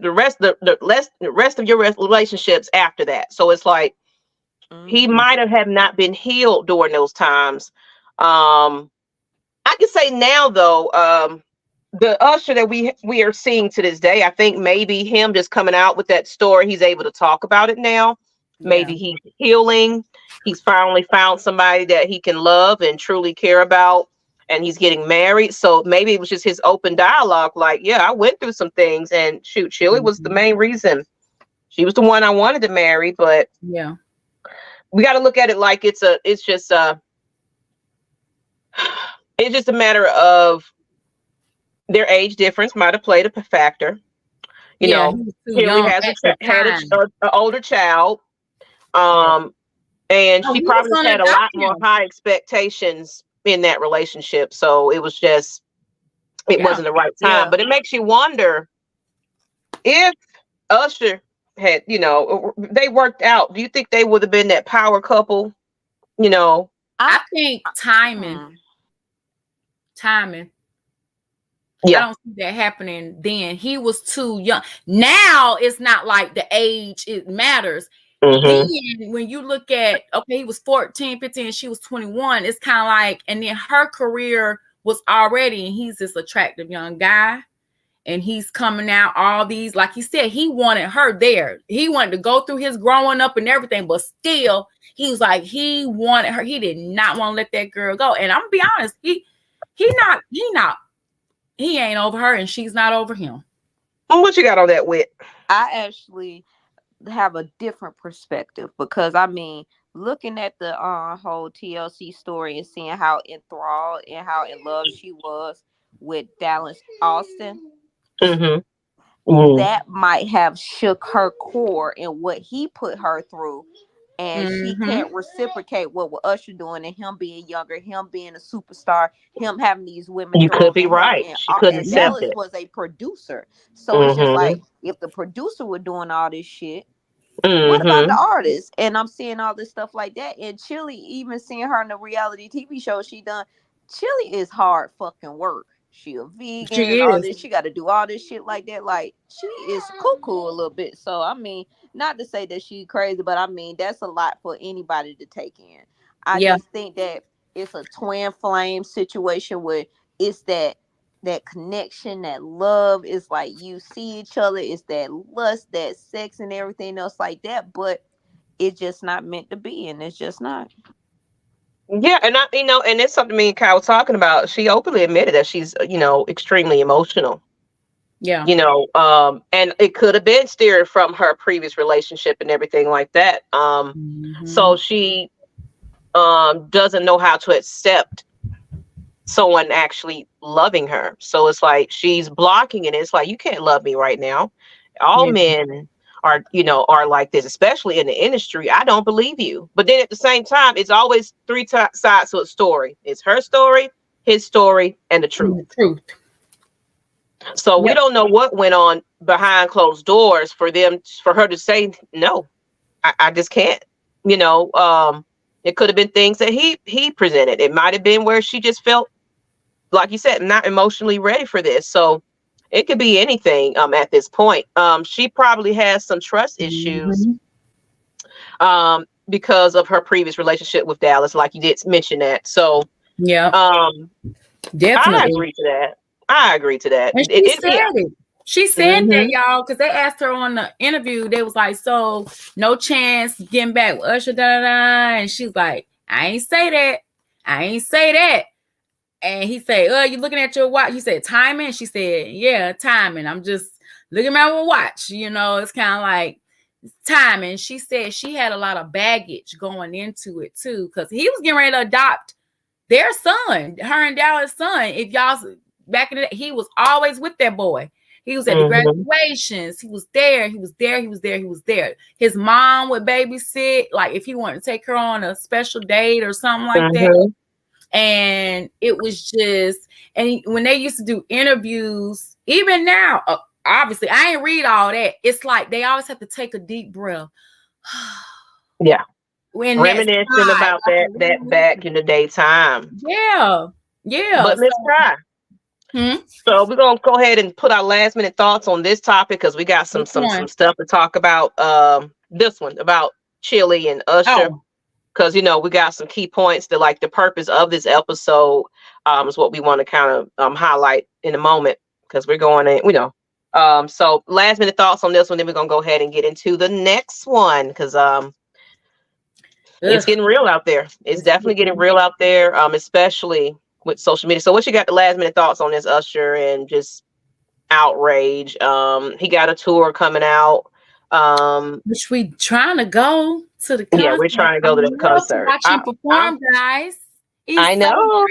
of your relationships after that. So it's like he might have not been healed during those times. I can say now though, the Usher that we are seeing to this day, I think maybe him just coming out with that story, he's able to talk about it now. Yeah. Maybe he's healing. He's finally found somebody that he can love and truly care about, and he's getting married. So maybe it was just his open dialogue. Like, yeah, I went through some things, and shoot, Chili was the main reason. She was the one I wanted to marry, but yeah, we got to look at it like it's just a matter of their age difference might have played a factor. You know, Kielyn has an older child. And she probably had a lot more high expectations in that relationship. So it was just, it wasn't the right time. Yeah. But it makes you wonder if Usher had, they worked out. Do you think they would have been that power couple? I think timing. Yeah. I don't see that happening then. He was too young. Now it's not like the age, it matters. Then when you look at, okay, he was 14, 15, and she was 21, it's kind of like, and then her career was already, and he's this attractive young guy, and he's coming out all these, like he said, he wanted her there. He wanted to go through his growing up and everything, but still, he was like, he wanted her. He did not want to let that girl go. And I'm gonna be honest, he ain't over her, and she's not over him. What you got on that, Wit? I actually have a different perspective, because I mean, looking at the whole TLC story and seeing how enthralled and how in love she was with Dallas Austin, that might have shook her core in what he put her through. And she can't reciprocate what Usher doing, and him being younger, him being a superstar, him having these women. You could be right. She couldn't accept Dallas was a producer. So it's just like, if the producer were doing all this shit, what about the artist? And I'm seeing all this stuff like that. And Chili, even seeing her in the reality TV show she done, Chili is hard fucking work. She a vegan and all this. She got to do all this shit like that. Like, she is cuckoo a little bit. So, I mean, not to say that she's crazy, but I mean, that's a lot for anybody to take in. I just think that it's a twin flame situation where it's that connection, that love. Is like, you see each other. It's that lust, that sex, and everything else like that. But it's just not meant to be, and it's just not. Yeah, and and it's something me and Kyle were talking about. She openly admitted that she's, extremely emotional. Yeah. And it could have been steered from her previous relationship and everything like that. So she doesn't know how to accept someone actually loving her. So it's like she's blocking it. It's like, you can't love me right now. All men are like this, especially in the industry. I don't believe you. But then at the same time, it's always three sides to a story. It's her story, his story, and the truth. So we don't know what went on behind closed doors for her to say, no, I just can't. It could have been things that he presented. It might have been where she just felt, like you said, not emotionally ready for this. So it could be anything at this point. She probably has some trust issues because of her previous relationship with Dallas, like you did mention that. So yeah, definitely. I agree to that. I agree to that. And she said it. She said that, y'all, because they asked her on the interview. They was like, "So no chance getting back with Usher, da da da," and she's like, "I ain't say that. I ain't say that." And he said, "Oh, you looking at your watch?" He said, "Timing." She said, "Yeah, timing. I'm just looking at my watch. You know, it's kind of like timing." She said she had a lot of baggage going into it too, because he was getting ready to adopt their son, her and Dallas' son. If y'all back in the day, he was always with that boy. He was at the graduations. He was there. He was there. He was there. He was there. His mom would babysit, like if he wanted to take her on a special date or something like that. And it was just, and when they used to do interviews, even now, obviously, I ain't read all that. It's like they always have to take a deep breath. Yeah. When reminiscing about that back in the daytime. Yeah. But Miss Fry. So we're gonna go ahead and put our last minute thoughts on this topic because we got some stuff to talk about. This one about Chili and Usher. Because we got some key points that, like, the purpose of this episode is what we want to kind of highlight in a moment, because we're going in, so last minute thoughts on this one, then we're gonna go ahead and get into the next one, because it's getting real out there. It's definitely getting real out there, especially with social media. So what you got the last minute thoughts on this Usher and just outrage? He got a tour coming out. Which we trying to go to the concert. Yeah, we're trying to go to the concert. Watch him perform, guys. I know.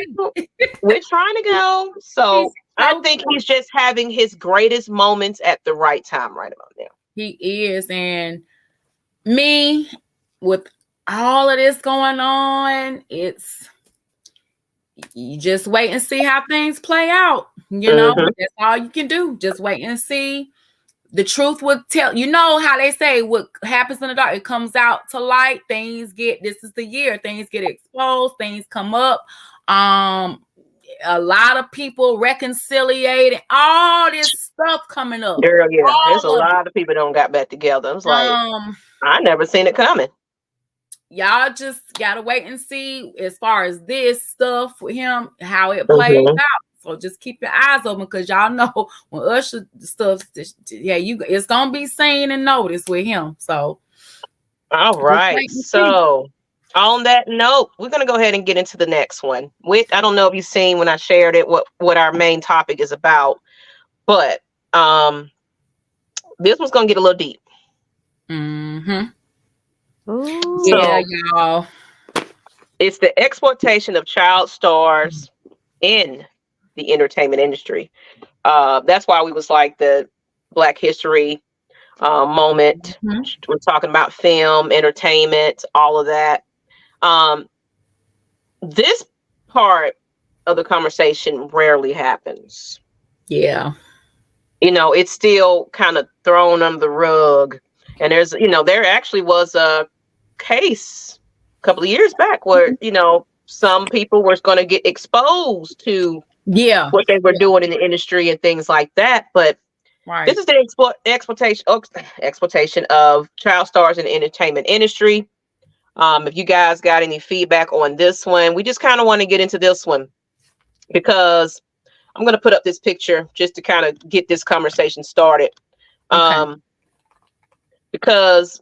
We're trying to go. So I think he's just having his greatest moments at the right time right about now. He is. And me, with all of this going on, you just wait and see how things play out. That's all you can do. Just wait and see. The truth will tell. You know how they say what happens in the dark, it comes out to light. This is the year. Things get exposed. Things come up. A lot of people reconciliating. All this stuff coming up. Girl, yeah. There's a lot of people don't got back together. It's like, I never seen it coming. Y'all just gotta wait and see as far as this stuff with him, how it plays out. So just keep your eyes open, because y'all know when Usher stuff, it's gonna be seen and noticed with him. So, all right. So, on that note, we're gonna go ahead and get into the next one. I don't know if you've seen when I shared it what our main topic is about, but this one's gonna get a little deep. Yeah, y'all. It's the exploitation of child stars in the entertainment industry. That's why we was like the Black History moment. We're talking about film, entertainment, all of that. This part of the conversation rarely happens. Yeah. It's still kind of thrown under the rug. And there actually was a case a couple of years back where, some people were going to get exposed to what they were doing in the industry and things like that. But this is the exploitation of child stars in the entertainment industry. If you guys got any feedback on this one, we just kind of want to get into this one because I'm going to put up this picture just to kind of get this conversation started. Because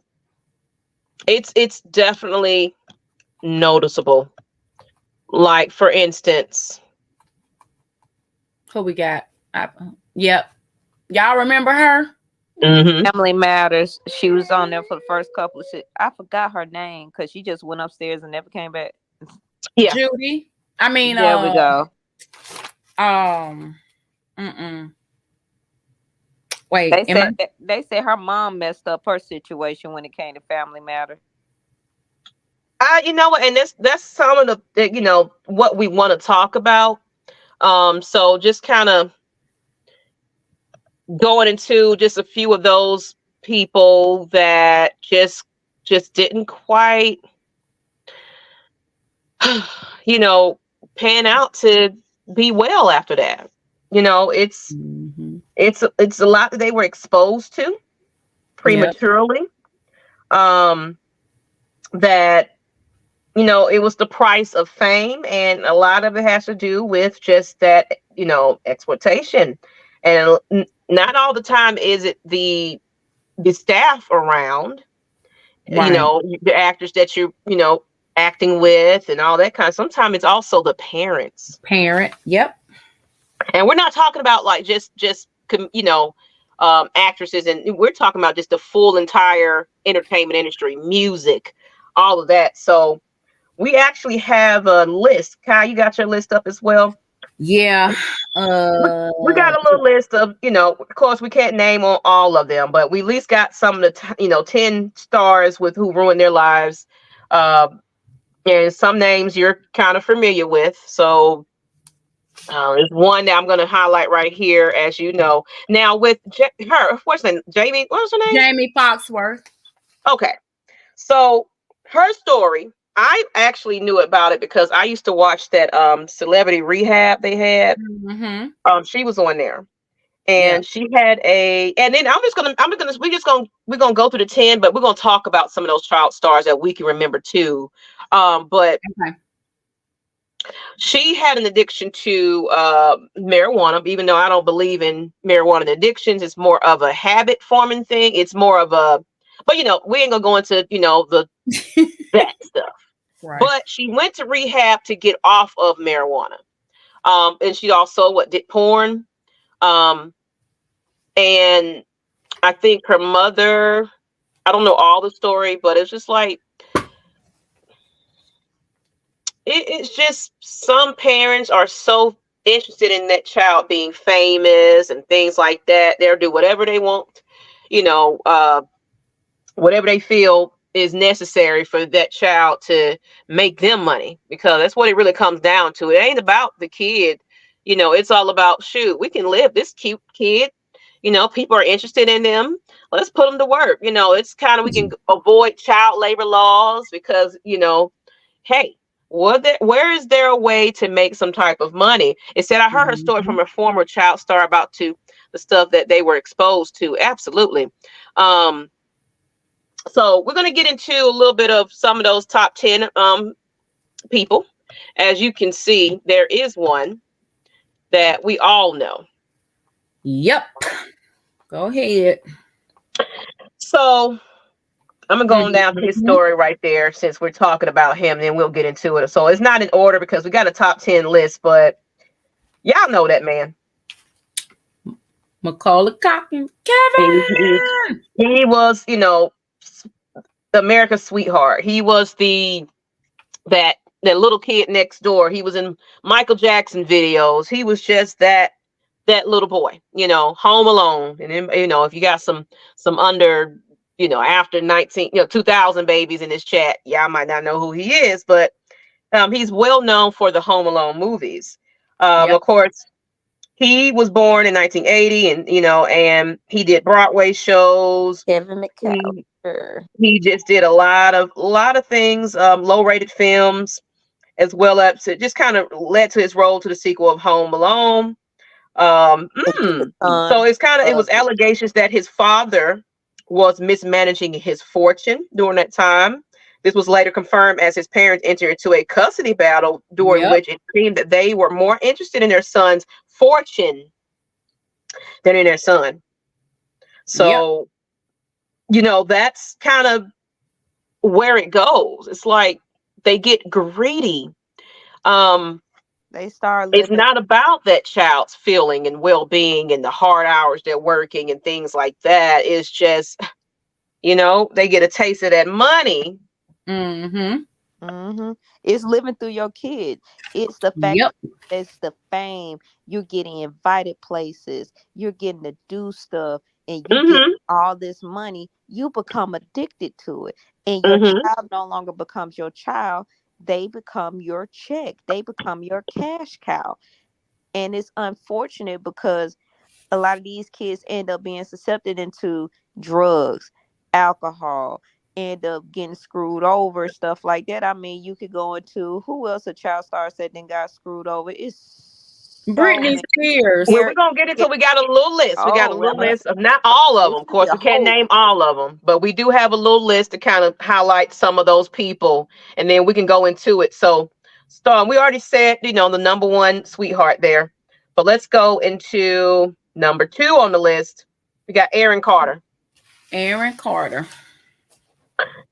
it's definitely noticeable. Like, for instance, who we got? Yep. Y'all remember her? Family Matters. She was on there for the first couple of shit. I forgot her name because she just went upstairs and never came back. Yeah. Judy. I mean, there we go. Wait, they said her mom messed up her situation when it came to Family Matter. You know what, and that's some of the what we want to talk about. So just kind of going into just a few of those people that just didn't quite pan out to be well after that. It's a lot that they were exposed to prematurely. that, it was the price of fame, and a lot of it has to do with just that, exploitation. And not all the time is it the staff around, Right. the actors that you're acting with and all that kind of. Sometimes it's also the parents. Parent. Yep. And we're not talking about like actresses, and we're talking about just the full entire entertainment industry, music, all of that. So we actually have a list. Kyle, you got your list up as well? Yeah. We got a little list of, of course we can't name on all of them, but we at least got some of the 10 stars with who ruined their lives. And some names you're kind of familiar with. So there's one that I'm going to highlight right here, as you know. Now with what's her name? Jamie, what was her name? Jamie Foxworth. Okay. So her story, I actually knew about it because I used to watch that Celebrity Rehab they had. Mm-hmm. She was on there. And she had and then we're gonna go through the 10, but we're gonna talk about some of those child stars that we can remember too. But okay. She had an addiction to marijuana, even though I don't believe in marijuana addictions. It's more of a habit forming thing. It's more of a, but we ain't gonna go into that stuff. Right. But she went to rehab to get off of marijuana. And she also did porn. And I think her mother, I don't know all the story, but it's just like, it's just some parents are so interested in that child being famous and things like that. They'll do whatever they want, whatever they feel is necessary for that child to make them money, because that's what it really comes down to. It ain't about the kid. It's all about, shoot, we can live this cute kid. People are interested in them. Let's put them to work. It's kind of, we can avoid child labor laws because, hey, where is there a way to make some type of money? It said, I heard her story from a former child star about the stuff that they were exposed to. Absolutely. So we're going to get into a little bit of some of those top 10 people. As you can see, there is one that we all know. Yep. Go ahead. So I'm going to go on down to his story right there, since we're talking about him, then we'll get into it. So it's not in order because we got a top 10 list, but y'all know that man. Macaulay Culkin. Kevin! He was, America's sweetheart. He was that little kid next door. He was in Michael Jackson videos. He was just that little boy, Home Alone. And then, if you got some under, after 2000 babies in this chat, y'all might not know who he is, but he's well known for the Home Alone movies. Of course, he was born in 1980, and and he did Broadway shows. Kevin McAllister. He just did a lot of things, low-rated films, as well as it just kind of led to his role to the sequel of Home Alone. So it was allegations that his father was mismanaging his fortune during that time. This was later confirmed as his parents entered into a custody battle, during which it seemed that they were more interested in their son's fortune than in their son. So, that's kind of where it goes. It's like they get greedy. They start. It's not about that child's feeling and well-being and the hard hours they're working and things like that. It's just, they get a taste of that money. It's living through your kid. It's the fact that it's the fame. You're getting invited places. You're getting to do stuff, and you get all this money. You become addicted to it, and your child no longer becomes your child. They become your check. They become your cash cow. And it's unfortunate because a lot of these kids end up being susceptible into drugs, alcohol, end up getting screwed over, stuff like that. I mean, you could go into who else a child star said then got screwed over. It's Britney Spears. Well, we're gonna get into. We got a little list. We got a little list of not all of them. Of course, we can't name all of them, but we do have a little list to kind of highlight some of those people, and then we can go into it. So, we already said, the number one sweetheart there, but let's go into number 2 on the list. We got Aaron Carter. Aaron Carter.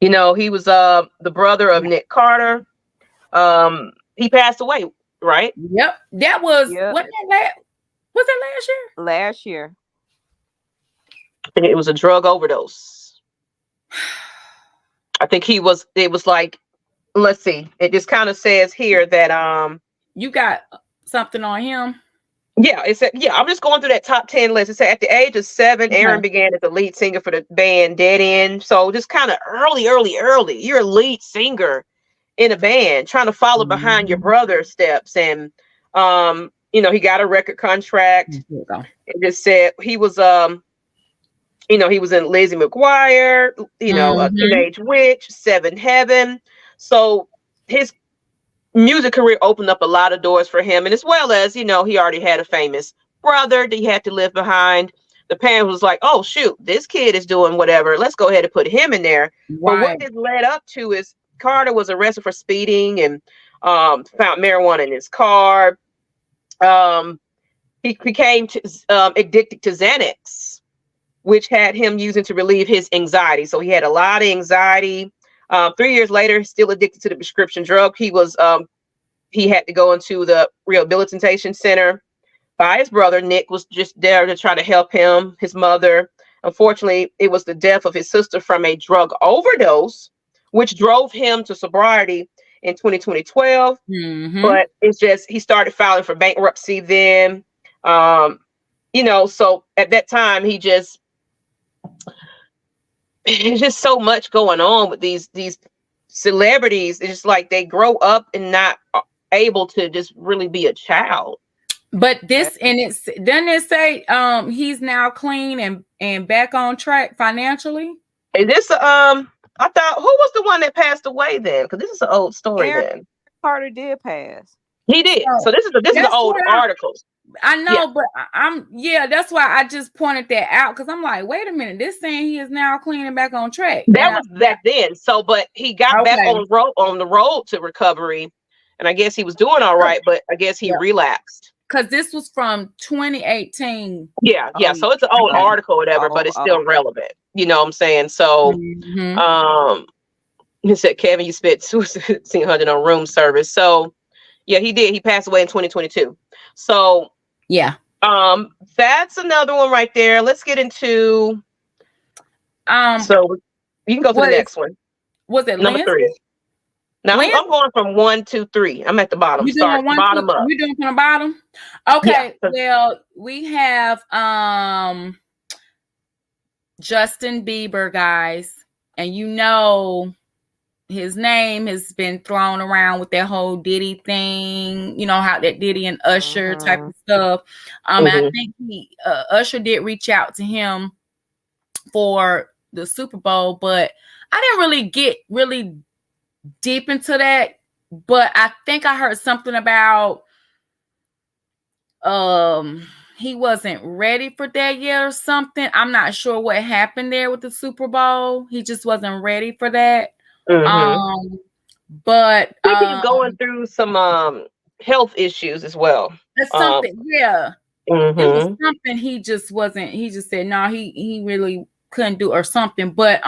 He was the brother of Nick Carter. He passed away, right? Yep. That was was it last year? Last year. It was a drug overdose. I think it was like, let's see. It just kind of says here that you got something on him. Yeah, it said, I'm just going through that top 10 list. It said at the age of 7, Aaron began as a lead singer for the band Dead End. So just kind of early. You're a lead singer in a band trying to follow behind your brother's steps. And, he got a record contract. It just said he was, he was in Lizzie McGuire, a Teenage Witch, Seven Heaven. So his music career opened up a lot of doors for him, and as well as he already had a famous brother that he had to live behind. The parents was like, oh shoot, this kid is doing whatever, let's go ahead and put him in there. Right. But what this led up to is Carter was arrested for speeding and found marijuana in his car. He became addicted to Xanax, which had him using to relieve his anxiety. So he had a lot of anxiety. 3 years later, still addicted to the prescription drug. He had to go into the rehabilitation center by his brother. Nick was just there to try to help him. His mother, unfortunately, it was the death of his sister from a drug overdose, which drove him to sobriety in 2012. But it's just, he started filing for bankruptcy then. So at that time, there's just so much going on with these celebrities. It's just like they grow up and not able to just really be a child. But this, and doesn't it say he's now clean and back on track financially? Is this I thought, who was the one that passed away then? Because this is an old story. Then Carter did pass. He did. So this is the old articles. I know, but that's why I just pointed that out, because I'm like, wait a minute, this saying he is now clean and back on track. That was back then. So, but he got back on the road to recovery, and I guess he was doing all right, but I guess he relapsed. Because this was from 2018. Yeah. So it's an old article, or whatever, but it's still relevant. You know what I'm saying? So, he said, Kevin, you spent $1,600 on room service. So, yeah, he did. He passed away in 2022. So, that's another one right there. Let's get into. So you can go to the next one. Was it number 3? Now I'm going from 1 to 3. I'm at the bottom. Start bottom up. You're doing from the bottom. Okay. Yeah. Well, we have Justin Bieber, guys, and his name has been thrown around with that whole Diddy thing, how that Diddy and Usher type of stuff. I think Usher did reach out to him for the Super Bowl, but I didn't really get really deep into that. But I think I heard something about he wasn't ready for that yet or something. I'm not sure what happened there with the Super Bowl. He just wasn't ready for that. But I think he's going through some health issues as well. That's something, It was something he just wasn't. He just said no. He really couldn't do or something. But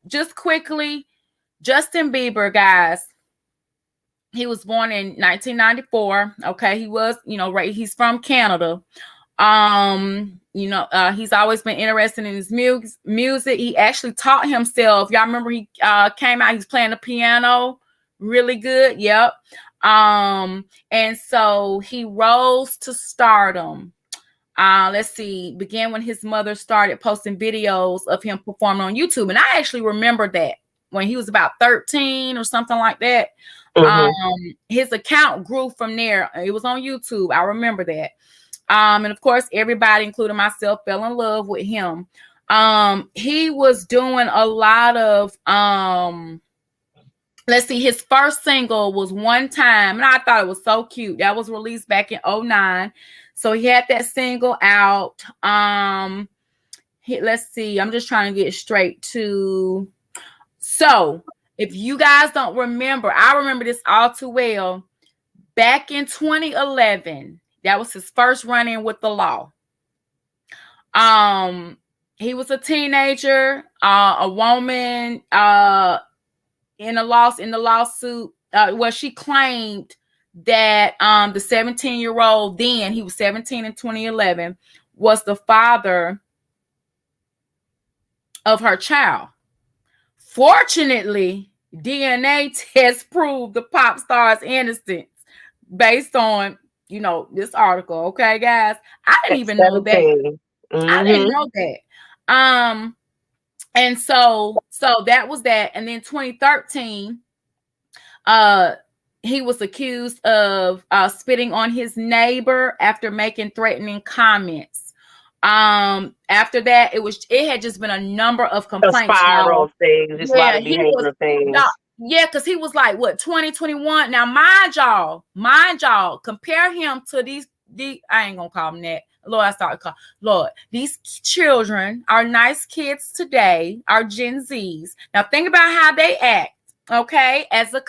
just quickly, Justin Bieber, guys. He was born in 1994. Okay, he was, right. He's from Canada. He's always been interested in his music. He actually taught himself. Y'all remember he came out, he's playing the piano really good. Yep. And so he rose to stardom. Let's see, began when his mother started posting videos of him performing on YouTube. And I actually remember that when he was about 13 or something like that. His account grew from there. It was on YouTube. I remember that. And of course, everybody, including myself, fell in love with him. He was doing a lot of let's see, his first single was One Time, and I thought it was so cute. That was released back in 2009. So he had that single out. Let's see, I'm just trying to get straight to. So if you guys don't remember, I remember this all too well. Back in 2011, that was his first run-in with the law. He was a teenager, a woman, in the lawsuit, well, she claimed that the 17-year-old, then he was 17 in 2011, was the father of her child. Fortunately, DNA test proved the pop star's innocence based on, this article. Okay, guys, I didn't even know that. Mm-hmm. I didn't know that. And so that was that. And then 2013, he was accused of spitting on his neighbor after making threatening comments. After that, it had just been a number of complaints. A spiral things, just a lot of behavioral things. Yeah, because he was like, what, 2021? Now, mind y'all, compare him to these, I ain't gonna call them that. Lord, I started calling. Lord, these children are nice kids today, are Gen Zs. Now, think about how they act, okay, as a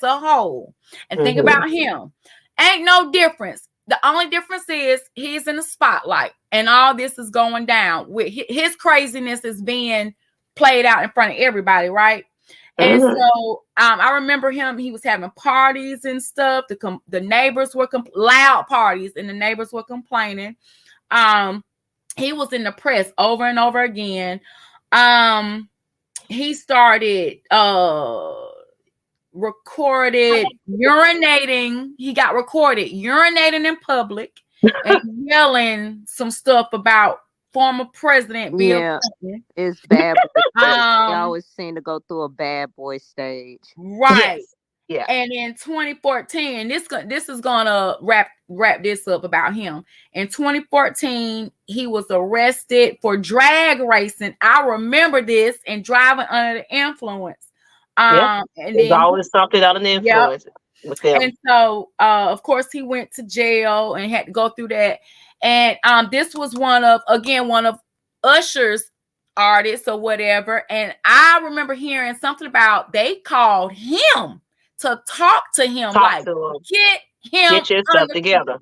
whole. And think about him. Ain't no difference. The only difference is he's in the spotlight and all this is going down. With his craziness is being played out in front of everybody, right? And so I remember him, he was having parties and stuff. The neighbors were loud parties and the neighbors were complaining. He was in the press over and over again. He started recorded urinating. He got recorded urinating in public and yelling some stuff about former president Bill Clinton. It's bad. He always seem to go through a bad boy stage, right? Yes. Yeah. And in 2014, this is gonna wrap this up about him. In 2014, he was arrested for drag racing. I remember this, and driving under the influence. And there's always something under the influence with him. And so, of course, he went to jail and had to go through that. And this was one of Usher's artists or whatever. And I remember hearing something about they called him to talk to him, get your stuff together.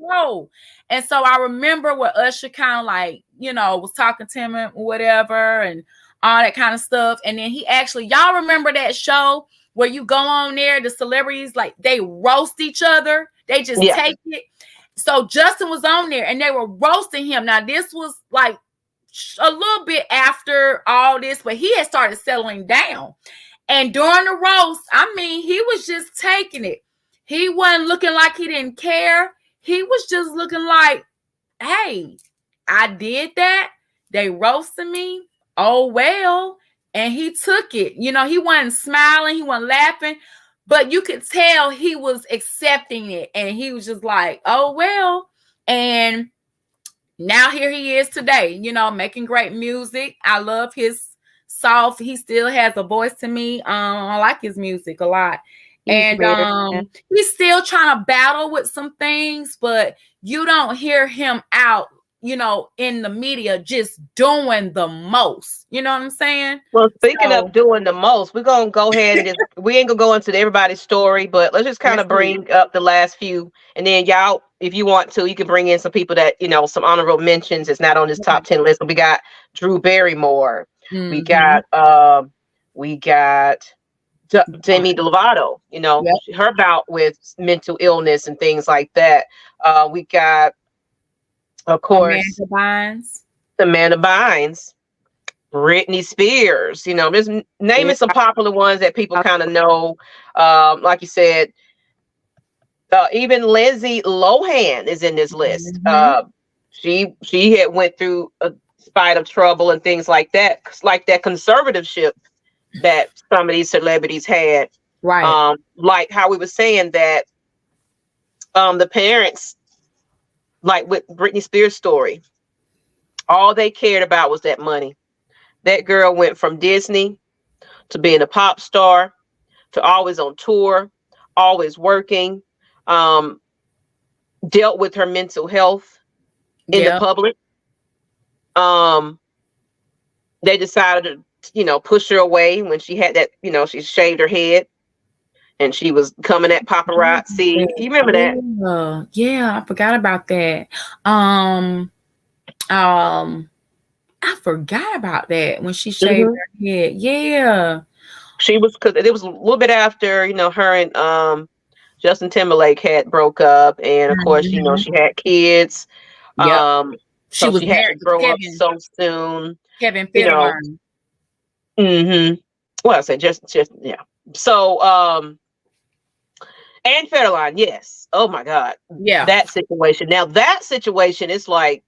And so I remember what Usher kind of was talking to him or whatever and all that kind of stuff. And then he actually, y'all remember that show where you go on there, the celebrities, they roast each other. They just take it. So Justin was on there and they were roasting him. Now, this was a little bit after all this, but he had started settling down. And during the roast, he was just taking it. He wasn't looking like he didn't care. He was just looking like, hey, I did that. They roasted me. Oh, well. And he took it. He wasn't smiling. He wasn't laughing. But you could tell he was accepting it. And he was just like, oh, well. And now here he is today, making great music. I love his soft. He still has a voice to me. I like his music a lot. And he's still trying to battle with some things, but you don't hear him out, in the media just doing the most. You know what I'm saying? Well, speaking of doing the most, we're going to go ahead and we ain't going to go into everybody's story, but let's just kind of bring up the last few. And then y'all, if you want to, you can bring in some people that, some honorable mentions. It's not on this top 10 list, but we got Drew Barrymore. We got Demi Lovato, her bout with mental illness and things like that. We got, of course, Amanda Bynes, Britney Spears, just naming some popular ones that people kind of know. Like you said, even Lindsay Lohan is in this list. She had went through a spite of trouble and things like that conservatorship that some of these celebrities had. Right. Like how we were saying that the parents, like with Britney Spears' story, all they cared about was that money. That girl went from Disney to being a pop star to always on tour, always working, dealt with her mental health in the public. They decided to, push her away when she had that, she shaved her head and she was coming at paparazzi. You remember that? Yeah, I forgot about that. I forgot about that when she shaved her head. Yeah. She was, because it was a little bit after, her and Justin Timberlake had broke up, and of course, she had kids. She so was she had to grow up Kevin. so soon. Kevin Federline. Well, I said just yeah. So and Federline, yes. Oh my God. Yeah. That situation. Now that situation is like,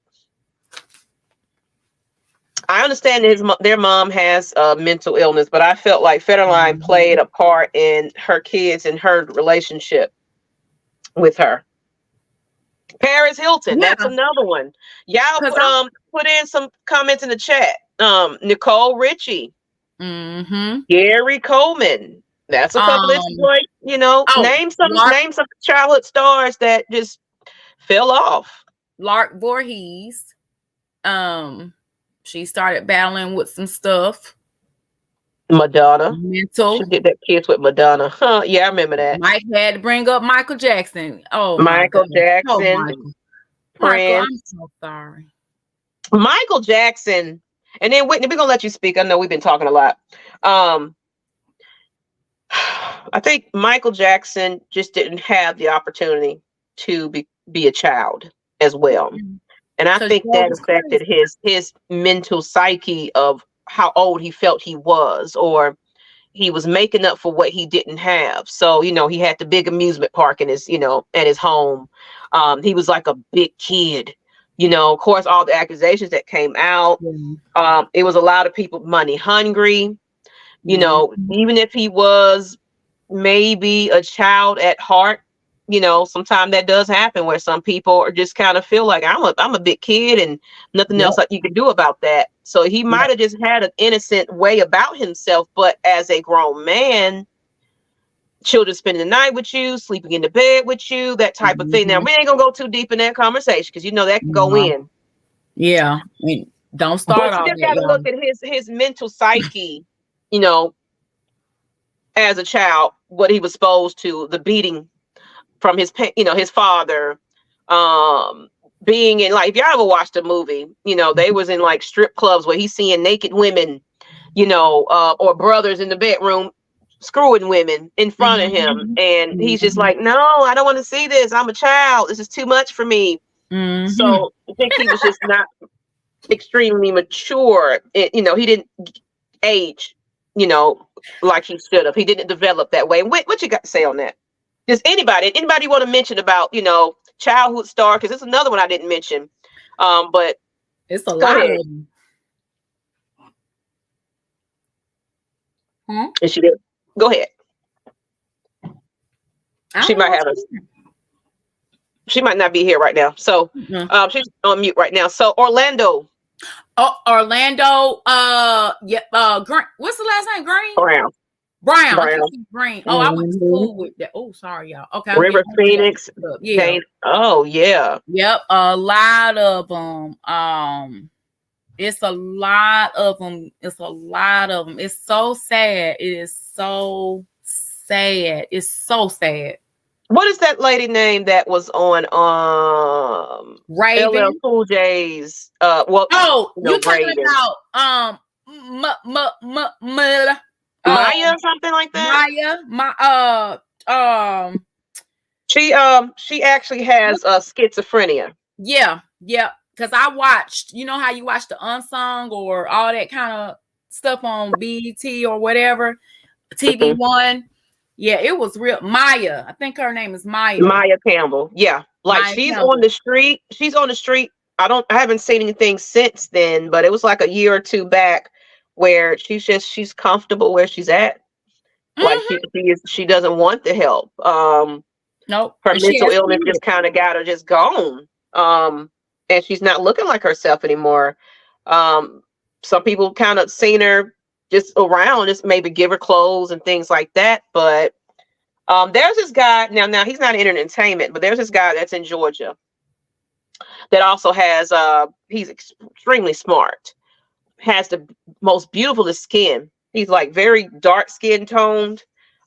I understand their mom has mental illness, but I felt like Federline played a part in her kids and her relationship with her. Paris Hilton, that's another one. Y'all put in some comments in the chat. Nicole Richie, Gary Coleman. That's a couple of name some childhood stars that just fell off. Lark Voorhees. She started battling with some stuff. Madonna. Mental. She did that kiss with Madonna. Huh? Yeah, I remember that. Mike had to bring up Michael Jackson. Oh, Michael Jackson. Michael, I'm so sorry. Michael Jackson. And then Whitney, we're gonna let you speak. I know we've been talking a lot. I think Michael Jackson just didn't have the opportunity to be a child as well. And I think that affected his mental psyche of how old he felt he was, or he was making up for what he didn't have. So, he had the big amusement park in his, at his home. He was like a big kid, of course, all the accusations that came out. It was a lot of people money hungry, even if he was maybe a child at heart, sometimes that does happen where some people are just kind of feel like I'm a big kid and nothing else that you can do about that. So he might have just had an innocent way about himself, but as a grown man, children spending the night with you, sleeping in the bed with you, that type of thing. Now we ain't gonna go too deep in that conversation because that can go in. Yeah, don't start. But you just gotta look at his mental psyche, as a child, what he was exposed to, the beating from his father, being in, like, if y'all ever watched a movie, they was in like strip clubs where he's seeing naked women, or brothers in the bedroom screwing women in front of him, and he's just like, no, I don't want to see this. I'm a child. This is too much for me. So I think he was just not extremely mature. He didn't age, like he should have. He didn't develop that way. What you got to say on that? Does anybody want to mention about, childhood star? Because it's another one I didn't mention. But it's a lot of them. And she did. Go ahead. She might have she might not be here right now. So she's on mute right now. So Orlando. Oh, Orlando. Green. What's the last name? Green? Brown. Green. Oh, I went to school with that. Oh, sorry, y'all. Okay. River Phoenix. Yeah. Oh, yeah. Yep. A lot of them. It's a lot of them. It's so sad. It is so sad. It's so sad. What is that lady name that was on Raven? LL Cool J's? You're talking about Maya or something like that? Maya. She actually has schizophrenia. Yeah. Because I watched, how you watch the Unsung or all that kind of stuff on BET or whatever, TV One. Yeah, it was real. Maya, I think her name is Maya. Maya Campbell. Yeah, like Maya Campbell. On the street. She's on the street. I haven't seen anything since then, but it was like a year or two back where she's comfortable where she's at. Like she doesn't want the help. Nope. Her mental illness just kind of got her just gone. And she's not looking like herself anymore. Some people kind of seen her just around, just maybe give her clothes and things like that. But there's this guy now he's not in entertainment, but there's this guy that's in Georgia that also has he's extremely smart, has the most beautiful skin. He's like very dark skin toned,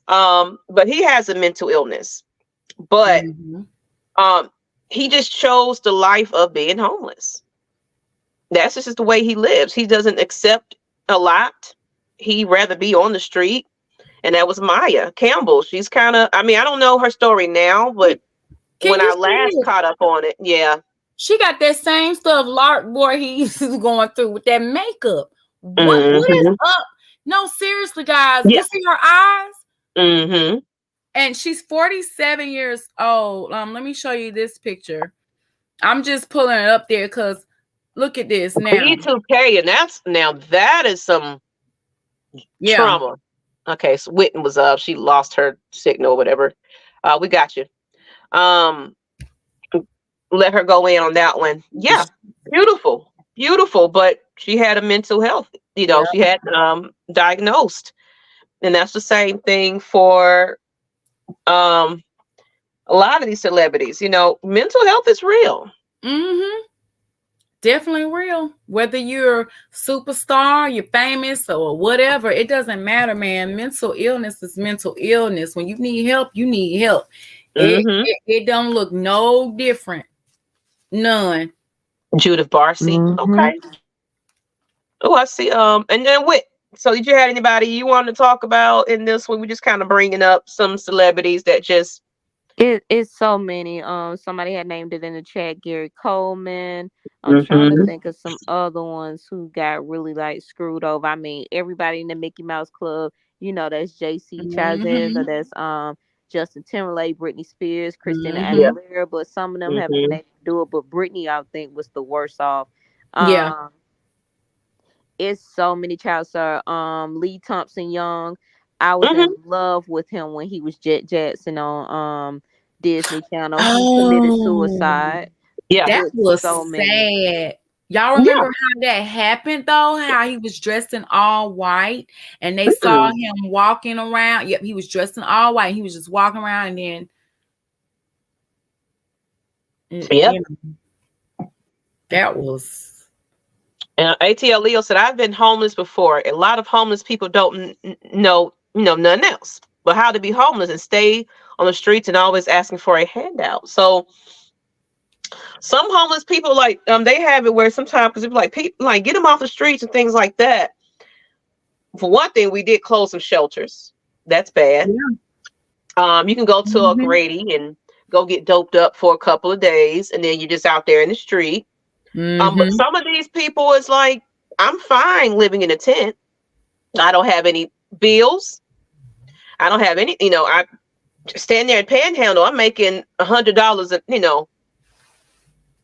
but he has a mental illness. But he just chose the life of being homeless. That's just the way he lives. He doesn't accept a lot. He'd rather be on the street. And that was Maya Campbell. She's kind of, I mean, I don't know her story now, but when I last caught up on it, yeah. She got that same stuff Lark boy he's going through with that makeup. What is up? No, seriously, guys. You see her eyes? And she's 47 years old. Let me show you this picture. I'm just pulling it up there because look at this now. B2K, and that is some trauma. Okay, so Witten was up. She lost her signal or whatever. We got you. Let her go in on that one. Yeah, beautiful. But she had a mental health. She had diagnosed, and that's the same thing for a lot of these celebrities. Mental health is real. Definitely real. Whether you're superstar, you're famous, or whatever, it doesn't matter, man. Mental illness is mental illness. When you need help, you need help. It don't look no different. None. Judith Barcy. Okay. Oh, I see. And then so did you have anybody you wanted to talk about in this one? We just kind of bringing up some celebrities that just. It's so many. Somebody had named it in the chat. Gary Coleman. I'm trying to think of some other ones who got really like screwed over. I mean, everybody in the Mickey Mouse Club. That's J.C. Chazez, or that's Justin Timberlake, Britney Spears, Christina Aguilera. But some of them haven't been able to do it. But Britney, I think, was the worst off. It's so many child stars. Lee Thompson Young. I was in love with him when he was Jet Jackson on Disney Channel. He committed suicide. Yeah, that was so sad. Y'all remember how that happened though? How he was dressed in all white and they saw him walking around. Yep, he was dressed in all white. He was just walking around and then that was. And ATL Leo said, I've been homeless before. A lot of homeless people don't know nothing else but how to be homeless and stay on the streets and always asking for a handout. So some homeless people they have it where sometimes because people like get them off the streets and things like that. For one thing, we did close some shelters. That's bad. You can go to a Grady and go get doped up for a couple of days, and then you're just out there in the street. But some of these people, it's like, I'm fine living in a tent. I don't have any bills. I don't have any, I stand there and panhandle. I'm making $100,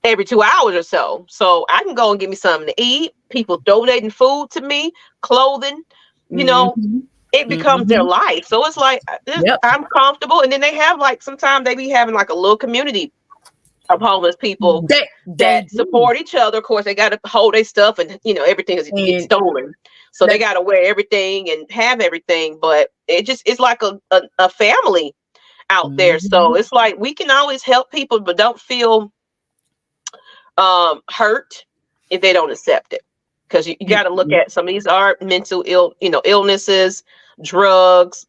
every 2 hours or so. So I can go and get me something to eat. People donating food to me, clothing, it becomes their life. So it's like, I'm comfortable. And then they have sometimes they be having a little community of homeless people that support each other. Of course, they got to hold their stuff and, everything is get stolen. So they got to wear everything and have everything. But it's like a family out there. So it's like we can always help people, but don't feel hurt if they don't accept it. Because you got to look at some of these are mental illnesses, drugs,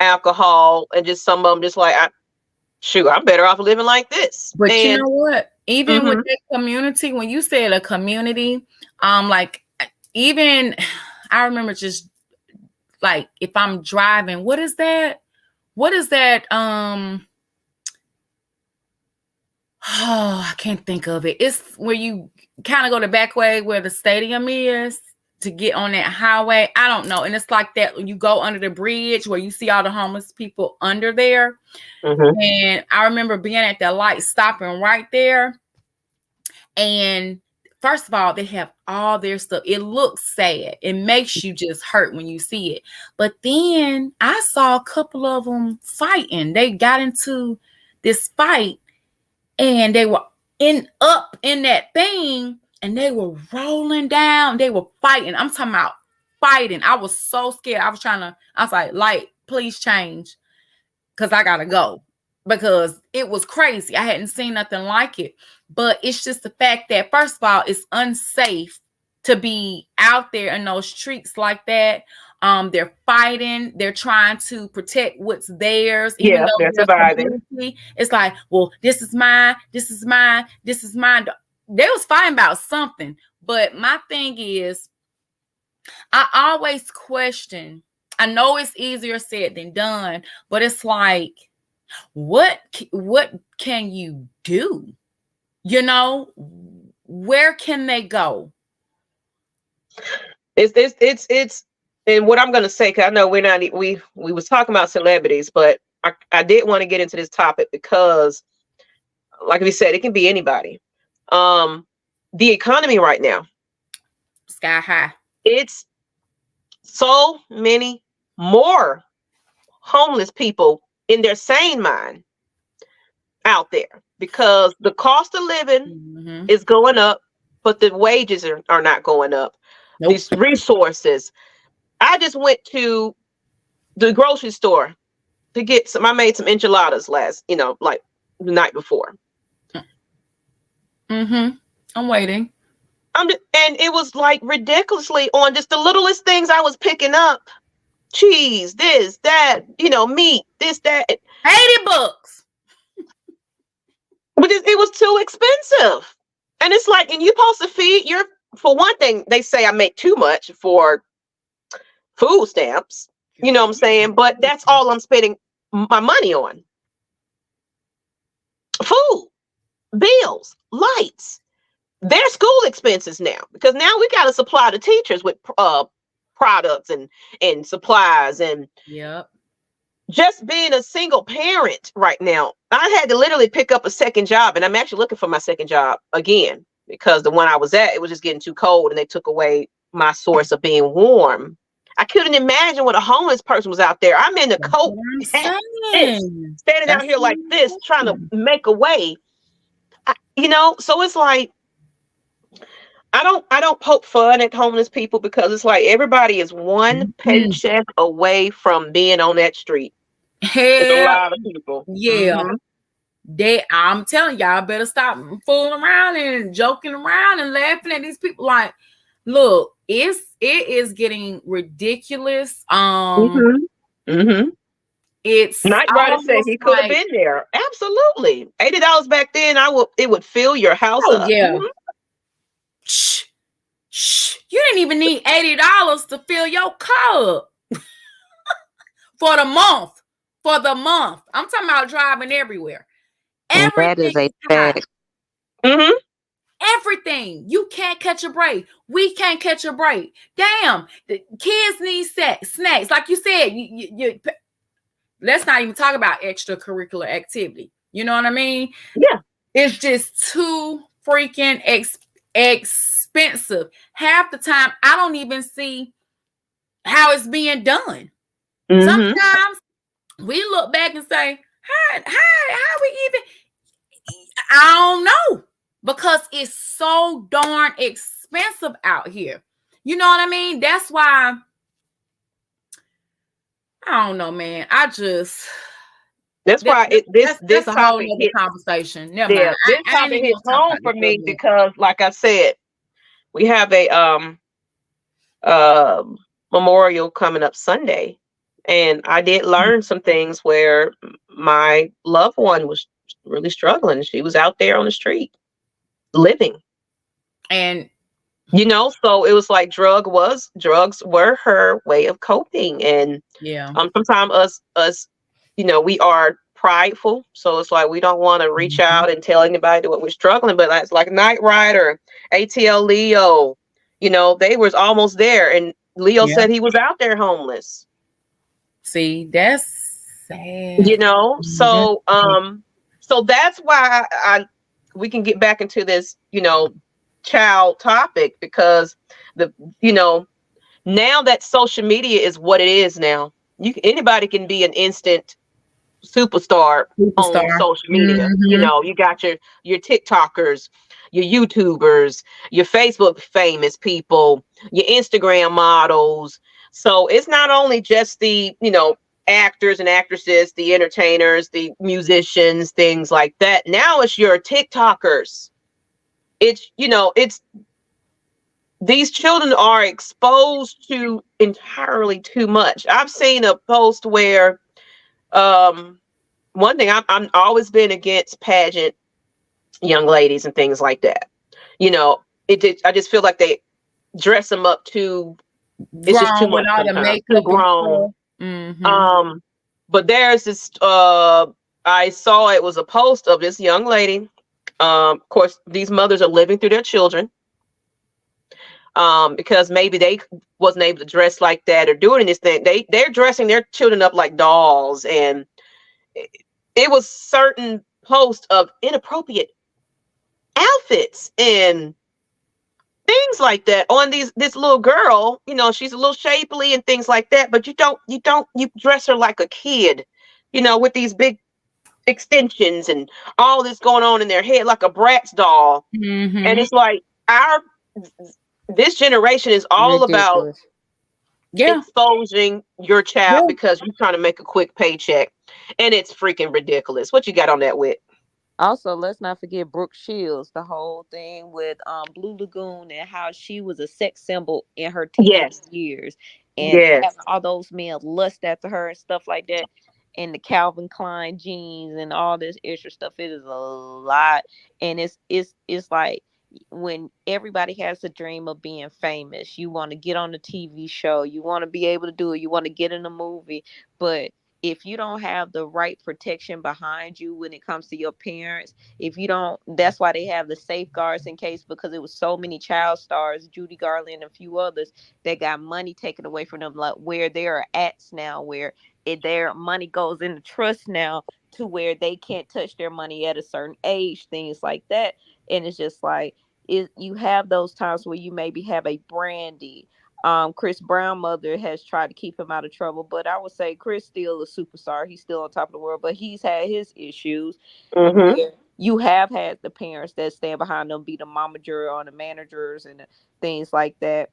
alcohol, and just some of them just like, I'm better off living like this. But you know what? Even with that community, when you said a community, even I remember just if I'm driving, what is that? I can't think of it. It's where you kind of go the back way where the stadium is to get on that highway. I don't know. And it's like that when you go under the bridge where you see all the homeless people under there. And I remember being at that light, stopping right there. And first of all, they have all their stuff. It looks sad. It makes you just hurt when you see it. But then I saw a couple of them fighting. They got into this fight and they were up in that thing and they were rolling down. They were fighting. I'm talking about fighting. I was so scared. I was like, Light, please change. Because I gotta go. Because it was crazy. I hadn't seen nothing like it. But it's just the fact that, first of all, it's unsafe to be out there in those streets like that. They're fighting. They're trying to protect what's theirs. Even though they're surviving. It's like, well, this is mine. This is mine. This is mine. They was fighting about something. But my thing is, I always question. I know it's easier said than done, but it's like, what can you do? You know, where can they go? It's and what I'm gonna say, because I know we was talking about celebrities, but I did want to get into this topic because, like we said, it can be anybody. The economy right now, sky high. It's so many more homeless people in their sane mind out there because the cost of living is going up, but the wages are not going up. Nope. These resources. I just went to the grocery store to get some. I made some enchiladas like the night before. I'm waiting. And it was like ridiculously on just the littlest things I was picking up. Cheese, this, that, meat, this, that. $80. But it was too expensive. And it's like, and you're supposed to feed for one thing, they say I make too much for food stamps. You know what I'm saying? But that's all I'm spending my money on. Food, bills, lights. Their school expenses now, because now we got to supply the teachers with products and supplies and just being a single parent right now. I had to literally pick up a second job, and I'm actually looking for my second job again because the one I was at, it was just getting too cold and they took away my source of being warm. I couldn't imagine what a homeless person was out there. I'm in the coat, standing out here like this, trying to make a way. So it's like, I don't poke fun at homeless people because it's like everybody is one paycheck away from being on that street. It's a lot of people. Yeah. I'm telling y'all, better stop fooling around and joking around and laughing at these people. Like, look, it is getting ridiculous. It's Nyght Ryder said he could have been there. Absolutely. $80 back then, it would fill your house up. Yeah. Shh. You didn't even need $80 to fill your cup for the month. I'm talking about driving everywhere. Everything. That is a fact. Everything. You can't catch a break. We can't catch a break. Damn. The kids need snacks. Like you said, you let's not even talk about extracurricular activity. You know what I mean? Yeah. It's just too freaking expensive. Half the time, I don't even see how it's being done. Sometimes we look back and say, how we even? I don't know, because it's so darn expensive out here. You know what I mean? That's why I don't know, man. That's why this a whole other conversation. Never mind. This topic hits home for me because, like I said, we have a memorial coming up Sunday, and I did learn some things where my loved one was really struggling. She was out there on the street living, and so it was like drugs were her way of coping, and sometimes us we are prideful, so it's like we don't want to reach out and tell anybody what we're struggling. But it's like Nyght Ryder, ATL Leo, they was almost there, and Leo said he was out there homeless. See, that's sad. So that's why we can get back into this, child topic, because now that social media is what it is now, anybody can be an instant superstar on social media. You know, you got your TikTokers, your YouTubers, your Facebook famous people, your Instagram models. So it's not only just the, you know, actors and actresses, the entertainers, the musicians, things like that. Now it's your TikTokers. It's, you know, it's these children are exposed to entirely too much. I've seen a post where one thing I'm always been against pageant young ladies and things like that. You know, I just feel like they dress them up too. It's just too much sometimes. Too grown. But there's this. I saw it was a post of this young lady. Of course, these mothers are living through their children. Because maybe they wasn't able to dress like that or doing this thing. They're dressing their children up like dolls, and it was certain posts of inappropriate outfits and things like that on this little girl. You know, she's a little shapely and things like that, but you dress her like a kid, you know, with these big extensions and all this going on in their head like a Bratz doll. And it's like this generation is all ridiculous. About exposing your child because you're trying to make a quick paycheck, and it's freaking ridiculous. What you got on that, Wit? Also, let's not forget Brooke Shields, the whole thing with Blue Lagoon and how she was a sex symbol in her teenage years, and having all those men lust after her and stuff like that, and the Calvin Klein jeans and all this extra stuff. It is a lot, and it's like, when everybody has a dream of being famous, you want to get on a TV show, you want to be able to do it, you want to get in a movie, but if you don't have the right protection behind you when it comes to your parents, if you don't, that's why they have the safeguards in case, because it was so many child stars, Judy Garland and a few others, that got money taken away from them, like where there are acts now where their money goes into trust now to where they can't touch their money at a certain age, things like that. And it's just like, you have those times where you maybe have a Brandy. Chris Brown mother has tried to keep him out of trouble, but I would say Chris still a superstar. He's still on top of the world, but he's had his issues. Where you have had the parents that stand behind them, be the momager or the managers and things like that.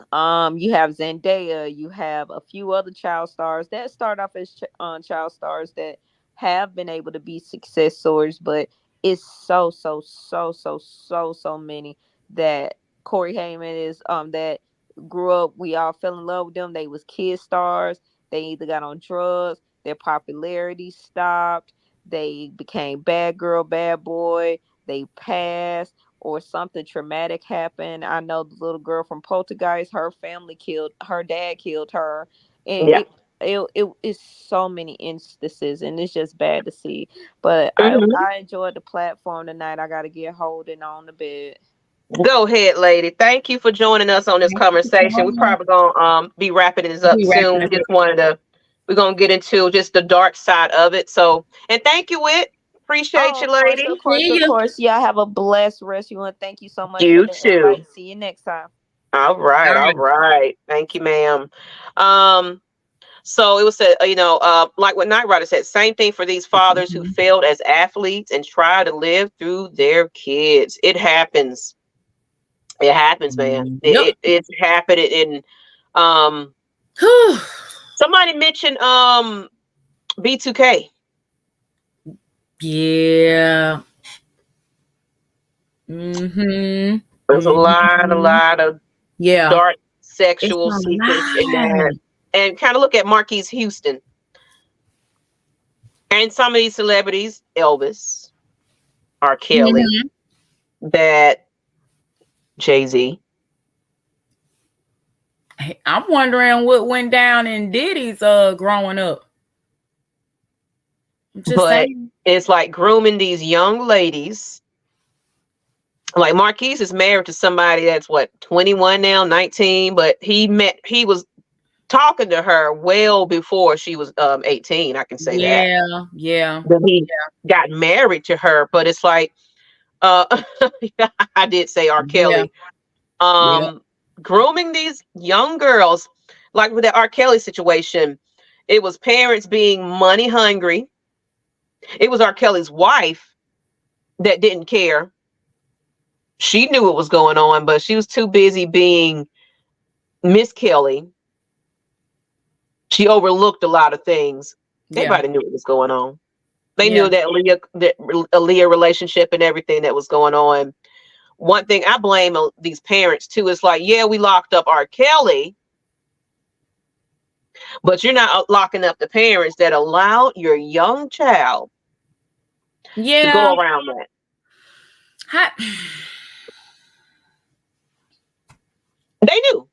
You have Zendaya, you have a few other child stars that start off as child stars that have been able to be success stories, but it's so many that Corey Haim is that grew up. We all fell in love with them. They was kid stars. They either got on drugs, their popularity stopped, they became bad girl, bad boy, they passed, or something traumatic happened. I know the little girl from Poltergeist, her dad killed her. And it is so many instances, and it's just bad to see. But I enjoyed the platform tonight. I got to get holding on a bit. Go ahead, lady. Thank you for joining us on this conversation. We're probably gonna be wrapping this up soon. We're gonna get into just the dark side of it. So, and thank you, Wit. Appreciate you, lady. Of course. Y'all have a blessed rest. You want thank you so much. You too. See you next time. All right. Thank you, ma'am. So it was said, like what Ryder said, same thing for these fathers who failed as athletes and try to live through their kids. It happens. It happens, man. It's happening. And somebody mentioned B2K. Yeah. There's a lot of dark sexual secrets in there. And kind of look at Marquise Houston. And some of these celebrities, Elvis, R. Kelly, that Jay-Z. I'm wondering what went down in Diddy's growing up. It's like grooming these young ladies. Like Marquise is married to somebody that's 21 now, 19, but he was talking to her well before she was 18. I can say that. Yeah. But he got married to her, but it's like I did say R. Kelly. Grooming these young girls, like with the R. Kelly situation, it was parents being money hungry It was R. Kelly's wife that didn't care. She knew what was going on, but she was too busy being Miss Kelly. She overlooked a lot of things. Everybody knew what was going on. They knew that Aaliyah relationship and everything that was going on. One thing I blame these parents too is like, yeah, we locked up R. Kelly, but you're not locking up the parents that allowed your young child to go around that. They knew.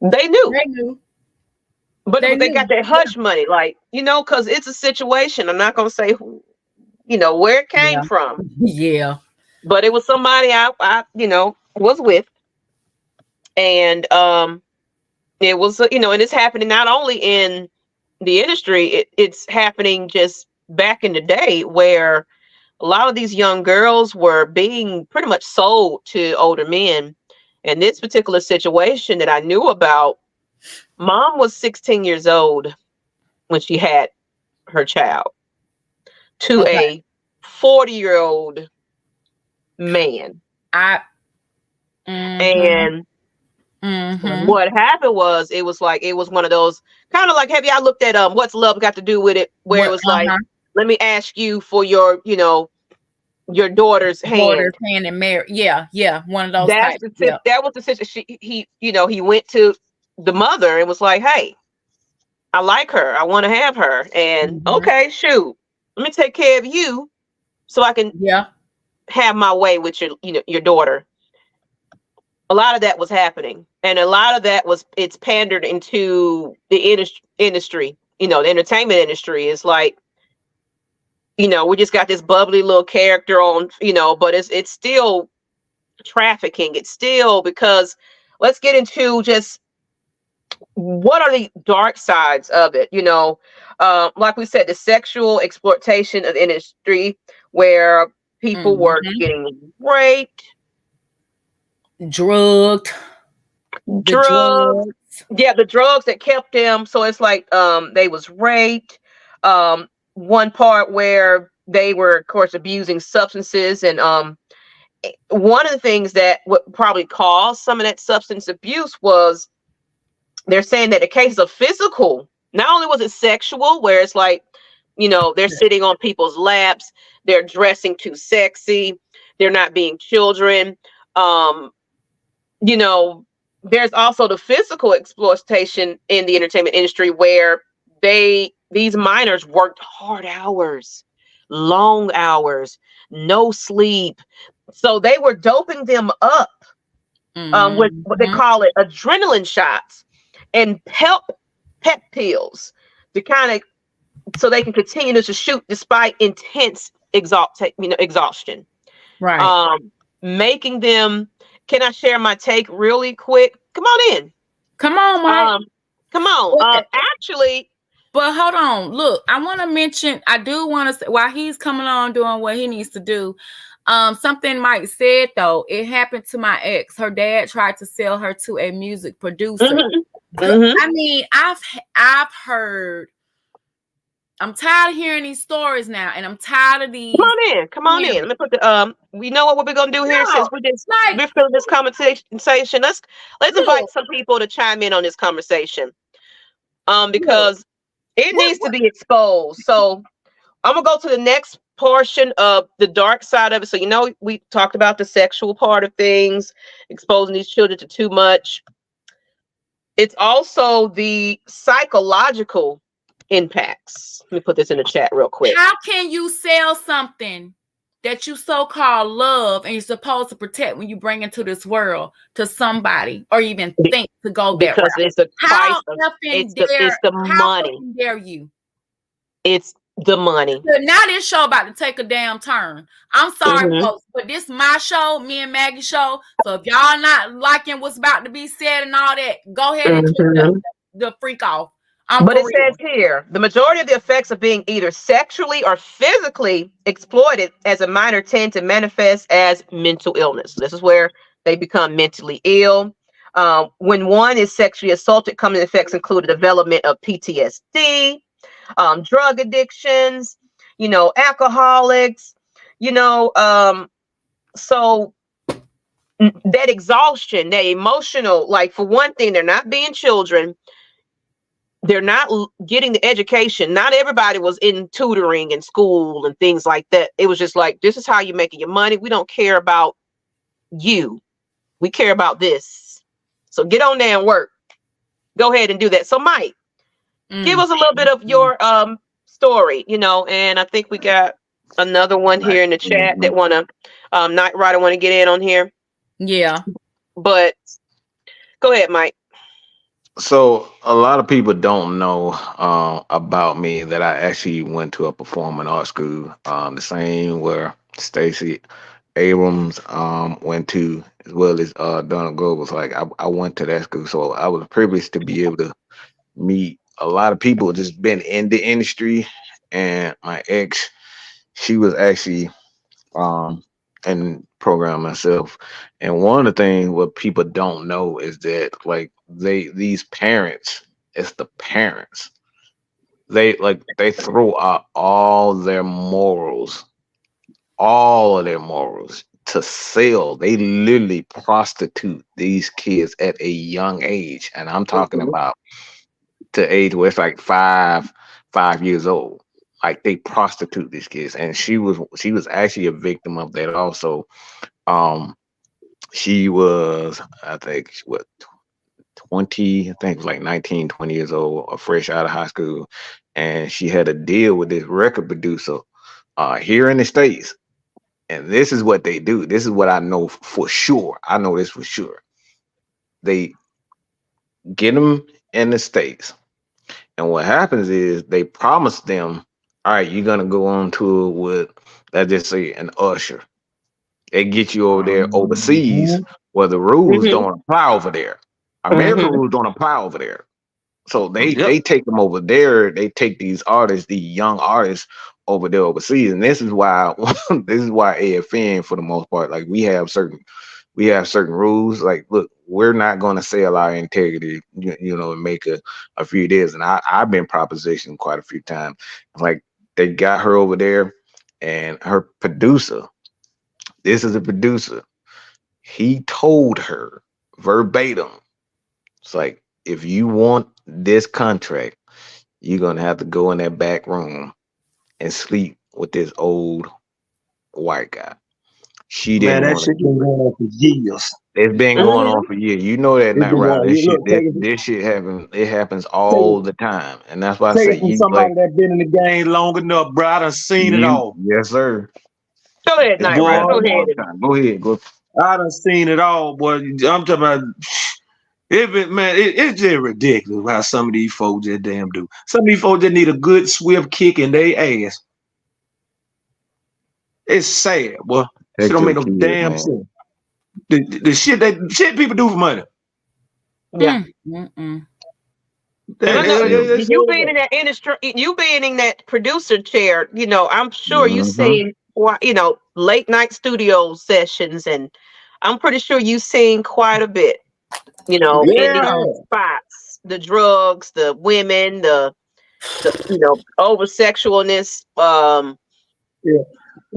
They knew. But they got that hush money, like, you know, because it's a situation. I'm not going to say who, you know, where it came from. Yeah. But it was somebody I you know, was with. And it was, you know, and it's happening not only in the industry, it's happening just back in the day where a lot of these young girls were being pretty much sold to older men. And this particular situation that I knew about, mom was 16 years old when she had her child to a 40-year-old man. And what happened was, it was one of those kind of like, have y'all looked at What's Love Got to Do with It, where it was like, let me ask you for your, you know, your daughter's hand and marry. Yeah, one of those. That's the tip. That was the situation. He, you know, he went to the mother and was like, "Hey, I like her. I want to have her." And okay, shoot, let me take care of you, so I can have my way with your, you know, your daughter. A lot of that was happening, and a lot of that was it's pandered into the industry. You know, the entertainment industry is like, you know, we just got this bubbly little character on, you know, but it's still trafficking. It's still, because let's get into just what are the dark sides of it, you know, like we said, the sexual exploitation of the industry where people were getting raped, drugged. Yeah, the drugs that kept them. So it's like they was raped. One part where they were, of course, abusing substances, and one of the things that would probably cause some of that substance abuse was, they're saying that the case of physical, not only was it sexual, where it's like, you know, they're sitting on people's laps, they're dressing too sexy, they're not being children. You know, there's also the physical exploitation in the entertainment industry where these minors worked hard hours, long hours, no sleep. So they were doping them up with what they call it adrenaline shots and pep pills to kind of, so they can continue to shoot despite intense exhaustion. Right. Making them. Can I share my take really quick? Come on in. Come on, Mike. Come on. Actually. But hold on. Look, I want to mention, I do want to say, while he's coming on doing what he needs to do, something Mike said, though, it happened to my ex. Her dad tried to sell her to a music producer. I mean, I've heard, I'm tired of hearing these stories now, and I'm tired of these. Come on in. Let me put the we know what we're gonna do here, since we're feeling this conversation. Let's invite some people to chime in on this conversation. Because it needs to be exposed. So I'm gonna go to the next portion of the dark side of it. So, you know, we talked about the sexual part of things, exposing these children to too much. It's also the psychological impacts. Let me put this in the chat real quick. How can you sell something that you so-called love and you're supposed to protect when you bring into this world to somebody, or even think to go there? Because it's the price it's the money. How dare you? It's the money. So now this show about to take a damn turn. I'm sorry, folks, but this is my show, me and Maggie show. So if y'all not liking what's about to be said and all that, go ahead and keep the freak off. But it says here, the majority of the effects of being either sexually or physically exploited as a minor tend to manifest as mental illness. This is where they become mentally ill. When one is sexually assaulted, common effects include the development of PTSD, drug addictions, alcoholics, so that exhaustion, that emotional, like for one thing, they're not being children. They're not getting the education. Not everybody was in tutoring and school and things like that. It was just like, this is how you're making your money. We don't care about you. We care about this. So get on there and work. Go ahead and do that. So Mike, give us a little bit of your story, and I think we got another one here in the chat that Nyght Ryder want to get in on here. Yeah. But go ahead, Mike. So a lot of people don't know about me that I actually went to a performing arts school, the same where Stacey Abrams went to, as well as Donald Glover. Was like I went to that school, so I was privileged to be able to meet a lot of people just been in the industry. And my ex, she was actually in program myself. And one of the things what people don't know is that like these parents, it's the parents. They throw out all of their morals to sell. They literally prostitute these kids at a young age. And I'm talking about the age where it's like 5 years old. Like they prostitute these kids. And she was actually a victim of that also. She was, I think, 20, I think it was like 19, 20 years old, fresh out of high school. And she had a deal with this record producer here in the States. And this is what they do. This is what I know for sure. I know this for sure. They get them in the States. And what happens is they promise them, all right, you're going to go on tour with, let's just say, an Usher. They get you over there overseas where the rules don't apply over there. American rules don't apply over there. So they take them over there. They take these artists, these young artists over there overseas. And this is why AFN, for the most part, like we have certain rules. Like, look, we're not going to sell our integrity, and make a few deals. And I've been propositioned quite a few times. Like they got her over there and her producer, this is a producer. He told her verbatim, it's like, if you want this contract, you're going to have to go in that back room and sleep with this old white guy. She didn't. Man, that shit been going on for years. It's been going on for years. You know that, not right? This shit happens. It happens all the time, and that's why I say you. Somebody that been in the game long enough, bro. I done seen it all. Yes, sir. Go ahead, Nyght Ryder. Go ahead. Go. I done seen it all, boy. I'm talking about. It's just ridiculous how some of these folks just damn do. Some of these folks just need a good swift kick in their ass. It's sad, boy. It don't make no damn sense. The shit people do for money. Yeah. You being in that industry, you being in that producer chair, I'm sure you've seen, late night studio sessions, and I'm pretty sure you've seen quite a bit, in these spots, the drugs, the women, the over sexualness,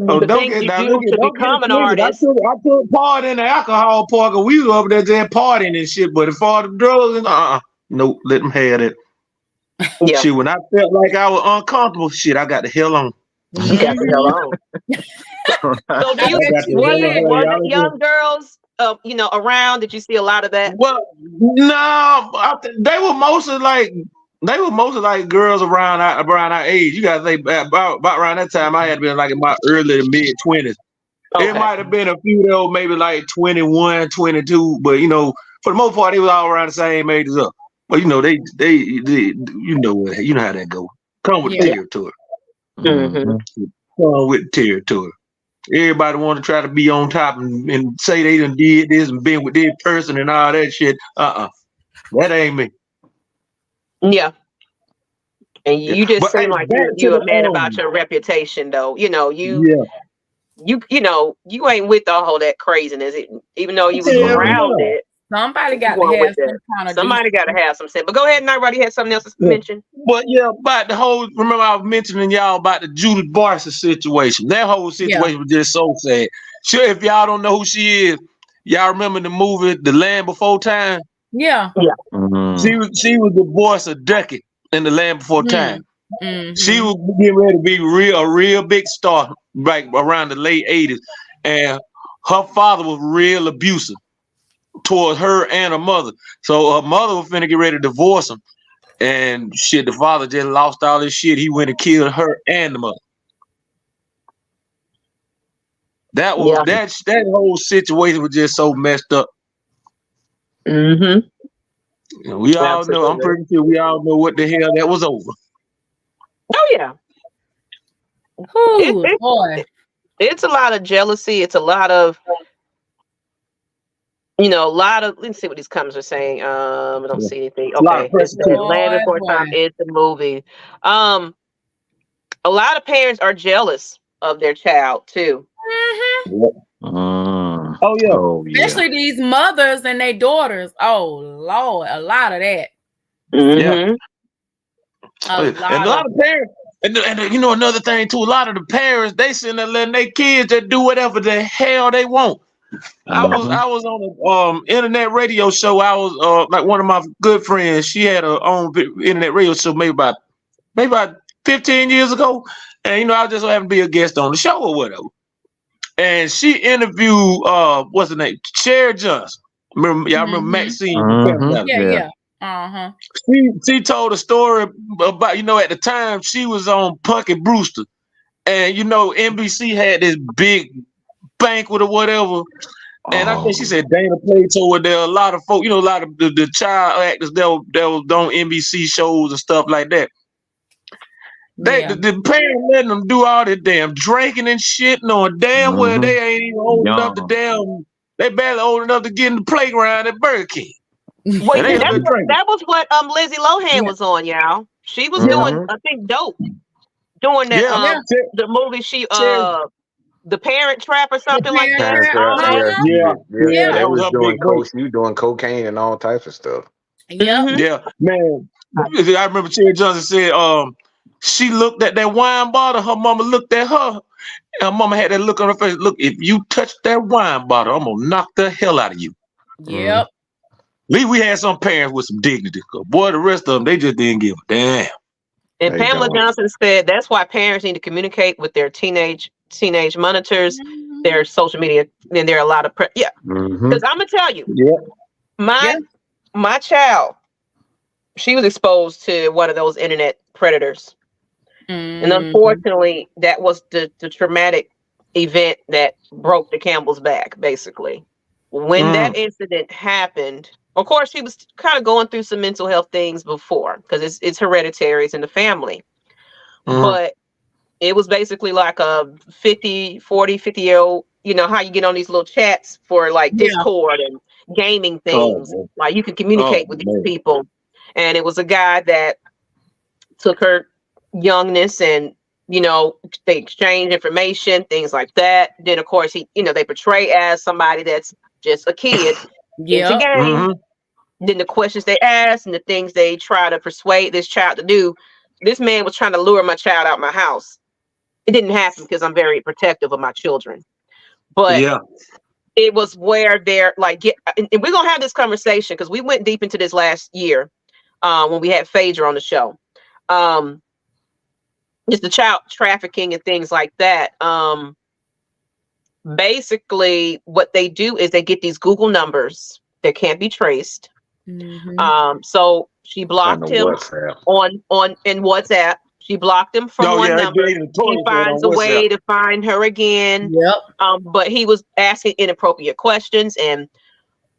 Oh, don't get to become an artist. I took part in the alcohol park, and we were over there just partying and shit. But as far as the drugs, nope, let them have it. Yeah. Shit, when I felt like I was uncomfortable, shit, I got the hell on. You got the hell on. So do were the young girls, around? Did you see a lot of that? Well, no, they were mostly like girls around our age. You gotta think about around that time. I had been like in my early to mid 20s. Okay. It might have been a few though, maybe like 21, 22. But for the most part, they was all around the same age as us. But they you know how that go. Come with the territory. Mm-hmm. Come with the territory. Everybody want to try to be on top and say they done did this and been with this person and all that shit. That ain't me. Yeah. And you just seem like you're a man about your reputation, though. You ain't with all that craziness, even though you was around it. Somebody got to have some kind of Somebody got to have some sense. But go ahead, Nyght. You had something else to mention. But yeah, about the whole. Remember, I was mentioning y'all about the Judith Barca situation. That whole situation was just so sad. Sure, if y'all don't know who she is, y'all remember the movie The Land Before Time? Yeah. She was the voice of Duckett in The Land Before Time. She was getting ready to be a real big star right around the late 80s. And her father was real abusive towards her and her mother. So her mother was finna get ready to divorce him. And shit, the father just lost all his shit. He went and killed her and the mother. That was that whole situation was just so messed up. We all know, I'm pretty sure we all know what the hell that was over. Oh yeah. Boy. It's a lot of jealousy. It's a lot of, let's see what these comments are saying. I don't see anything. Okay. Land Before Time is the movie. A lot of parents are jealous of their child too. Oh yeah. Especially these mothers and their daughters. Oh Lord, a lot of that. Yeah. A lot of parents. And another thing too, a lot of the parents, they sitting there letting their kids just do whatever the hell they want. I was on an internet radio show. I was like one of my good friends. She had her own internet radio show maybe about 15 years ago. And I was just having to be a guest on the show or whatever. And she interviewed what's her name? Cher Johnson. Remember Maxine? Yeah. She told a story about, at the time she was on Punky Brewster. And NBC had this big banquet or whatever. And I think she said Dana Plato were there. A lot of folk, a lot of the child actors that was on NBC shows and stuff like that. The parents letting them do all that damn drinking and shit, knowing damn well they ain't even old enough to they barely old enough to get in the playground at Burger King. Well, that was what Lizzie Lohan was on, y'all. She was doing, I think, Dope. Doing that the movie The Parent Trap or something like that. They was doing doing cocaine and all types of stuff. Yeah, man. I remember Cherry Johnson said she looked at that wine bottle, her mama looked at her, and her mama had that look on her face. Look, if you touch that wine bottle, I'm gonna knock the hell out of you. Yep. We had some parents with some dignity. Boy, the rest of them, they just didn't give a damn. And Pamela Johnson said that's why parents need to communicate with their teenage monitors, their social media, and there are a lot of because I'm gonna tell you, my child, she was exposed to one of those internet predators, and unfortunately, that was the traumatic event that broke the Campbell's back. Basically, when that incident happened. Of course, she was kind of going through some mental health things before because it's hereditary, it's in the family. But it was basically like a 50-year-old, how you get on these little chats for like Discord and gaming things. Like you can communicate with these people. And it was a guy that took her youngness and, they exchange information, things like that. Then, of course, they portray as somebody that's just a kid. Then the questions they ask and the things they try to persuade this child to do. This man was trying to lure my child out my house. It didn't happen because I'm very protective of my children. But it was where they're like, and we're going to have this conversation because we went deep into this last year when we had Phaedra on the show. Just the child trafficking and things like that. Basically, what they do is they get these Google numbers that can't be traced. So she blocked him on WhatsApp. She blocked him from one number. He finds a way to find her again. But he was asking inappropriate questions, and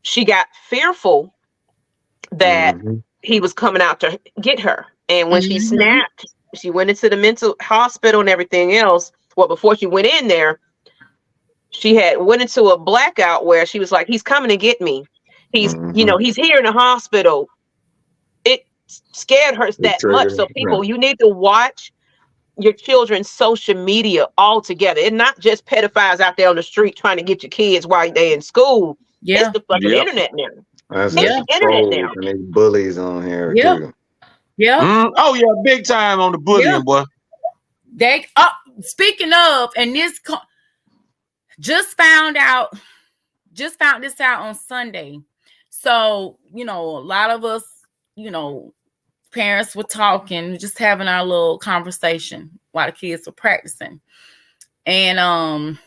she got fearful that he was coming out to get her. And when she snapped, she went into the mental hospital and everything else. Well, before she went in there, she went into a blackout where she was like, "He's coming to get me. He's, he's here in the hospital." It scared her that much. So people, you need to watch your children's social media altogether. It's not just pedophiles out there on the street trying to get your kids while they're in school. It's the fucking internet now. That's It's Yeah. the internet now. trolls and these bullies on here Yeah. too. Yeah. Oh yeah, big time on the bullying, boy. They speaking of, and this just found this out on Sunday. So, a lot of us, parents were talking, just having our little conversation while the kids were practicing. And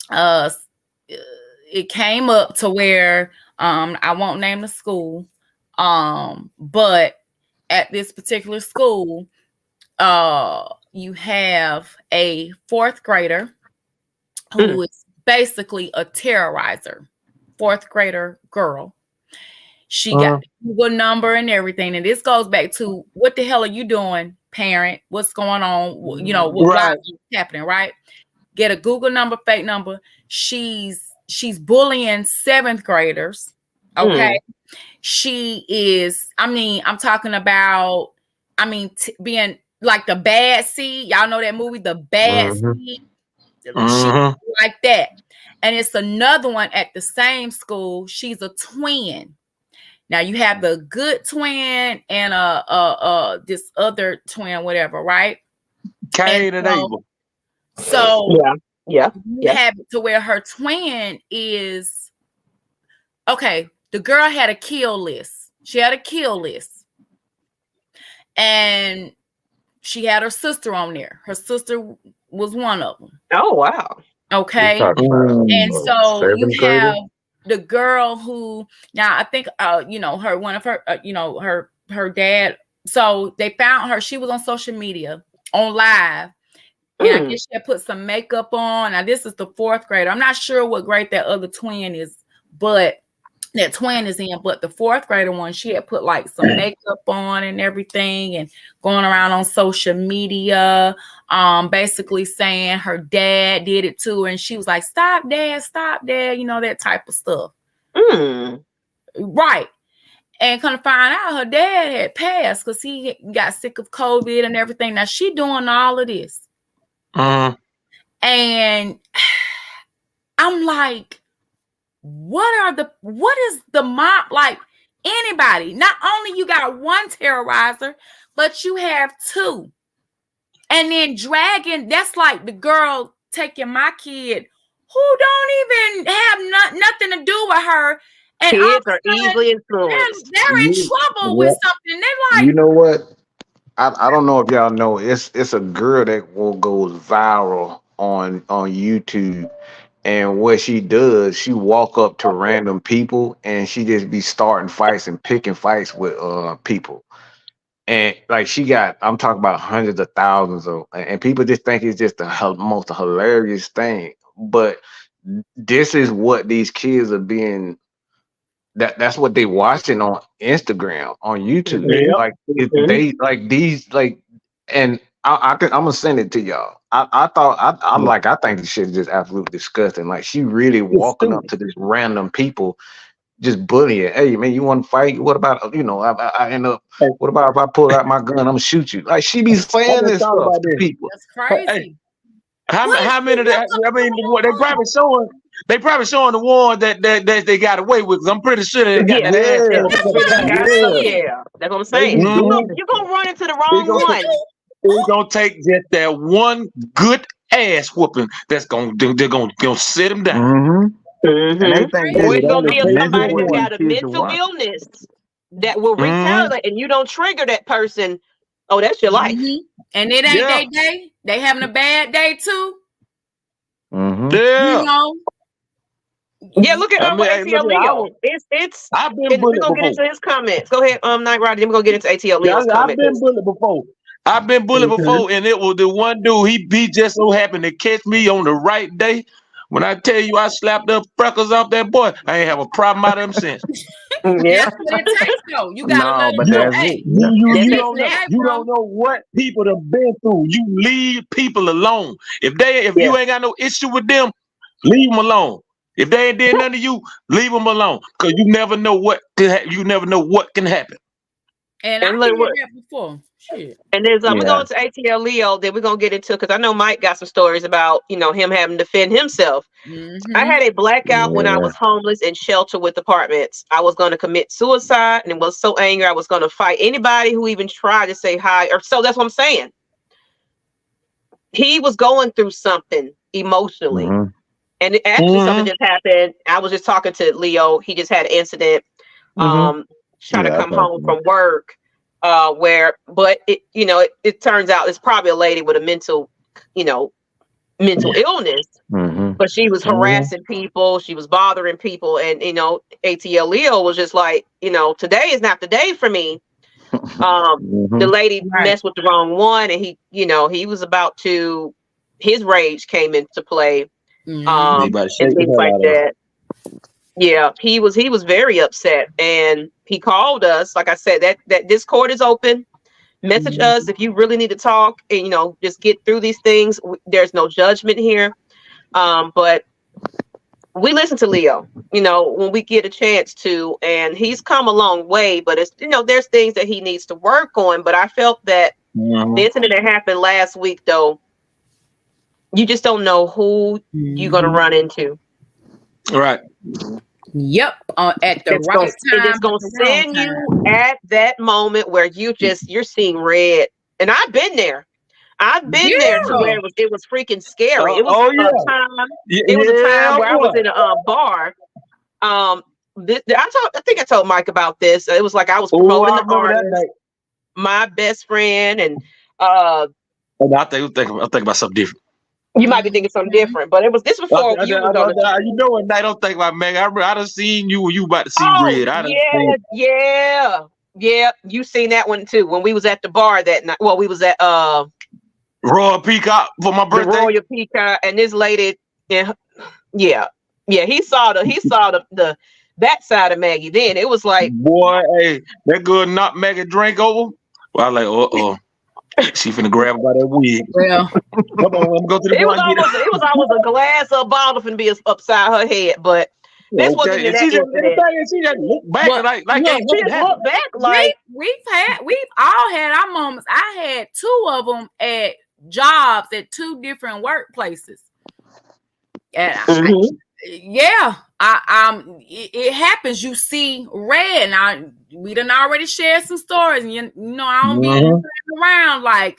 it came up to where I won't name the school, but at this particular school, you have a 4th grader who is basically a terrorizer. 4th grader girl. She got the Google number and everything. And this goes back to, what the hell are you doing, parent? What's going on? What's happening, right? Get a Google number, fake number. She's bullying 7th graders. Okay. She is, I'm talking about, being like the bad seed. Y'all know that movie, The Bad Seed? She's like that. And it's another one at the same school. She's a twin. Now you have the good twin and this other twin, whatever, right? Cain and Abel. So you have it to where her twin is okay. The girl had a kill list. She had a kill list, and she had her sister on there. Her sister was one of them. Oh wow. Okay. And so you have the girl who, now I think her, one of her her dad, so they found her, she was on social media on live, and I guess she had put some makeup on. Now this is the 4th grader. I'm not sure what grade that other twin is, but that twin is in, but the 4th grader one, she had put like some makeup on and everything, and going around on social media, basically saying her dad did it to her, and she was like, stop dad, that type of stuff. Right. And kind of find out her dad had passed because he got sick of COVID and everything. Now she doing all of this. And I'm like, what is the mob, like, anybody? Not only you got one terrorizer, but you have 2. And then dragging, that's like the girl taking my kid who don't even have nothing to do with her. And kids are easily influenced. They're in trouble with something. They're like, you know what? I don't know if y'all know, it's a girl that goes viral on YouTube. And what she does, she walk up to random people and she just be starting fights and picking fights with people. And like I'm talking about hundreds of thousands of, and people just think it's just the most hilarious thing. But this is what these kids are being, that's what they watching on Instagram, on YouTube. Like they like these, like, and I'm gonna send it to y'all. I think this shit is just absolutely disgusting. Like, she really walking up to these random people, just bullying. Hey man, you want to fight? What about I end up? What about if I pull out my gun? I'm gonna shoot you. Like, she be saying this stuff to people. That's crazy. How many of that? I mean, they probably showing the one that they got away with. I'm pretty sure they got That's what I'm saying. You're gonna run into the wrong one. It's gonna take just that one good ass whooping they're gonna sit them down. And they think Or it's gonna be somebody who got a mental illness that will retaliate, and you don't trigger that person. Oh, that's your life. And it ain't their day. They having a bad day too. Yeah. Yeah, look at ATL Leo. It's I've been bullied before. We're gonna get into his comments. Go ahead, Nyght Ryder. Then we're gonna get into ATL Leo's comments. I've been bullied before, and it was the one dude. He just so happened to catch me on the right day. When I tell you I slapped the freckles off that boy, I ain't have a problem out of him since. That's what it takes, though. You gotta let them know. Hey, you don't know what people have been through. You leave people alone. If you ain't got no issue with them, leave them alone. If they ain't did nothing to you, leave them alone. Because you never know what can happen. And I did that before. Shit. And there's we're going to ATL Leo, then we're gonna get into, because I know Mike got some stories about, you know, him having to defend himself. I had a blackout when I was homeless in shelter with apartments. I was going to commit suicide and was so angry I was going to fight anybody who even tried to say hi. Or so that's what I'm saying. He was going through something emotionally. And actually something just happened. I was just talking to Leo. He just had an incident. Trying to come home from work. But it turns out it's probably a lady with a mental illness, but she was harassing people, she was bothering people, and ATL Leo was just like, today is not the day for me. The lady messed with the wrong one, and he was about to, his rage came into play, and things like that. Yeah, he was very upset, and he called us. Like I said, that Discord is open. Message us if you really need to talk, and just get through these things. There's no judgment here, but we listen to Leo, when we get a chance to, and he's come a long way. But it's there's things that he needs to work on. But I felt that the incident that happened last week, though, you just don't know who you're gonna run into. Right. Yep. At the right time. It's gonna send you at that moment where you're seeing red. And I've been there. I've been there to where it was freaking scary. It was a time. It was a time where I was in a bar. I think I told Mike about this. It was like I was promoting the artist, my best friend, and I think about something different. You might be thinking something different, but this was before you was on the. You know what? I don't think about Maggie. I done seen you when you about to see red. Yeah. You seen that one too when we was at the bar that night. Well, we was at Royal Peacock for my birthday. The Royal Peacock, and this lady, he saw the that side of Maggie. Then it was like, boy, hey, that girl knocked Maggie drink over. Well, I was like, she finna grab by that wig. Well, come on, I'm go to the it was almost a glass of a bottle finna be upside her head, but this wasn't that incident. She just look back look back like we've all had our moments. I had 2 of them at jobs at 2 different workplaces. And it happens. You see red, and we done already shared some stories, and I don't be around like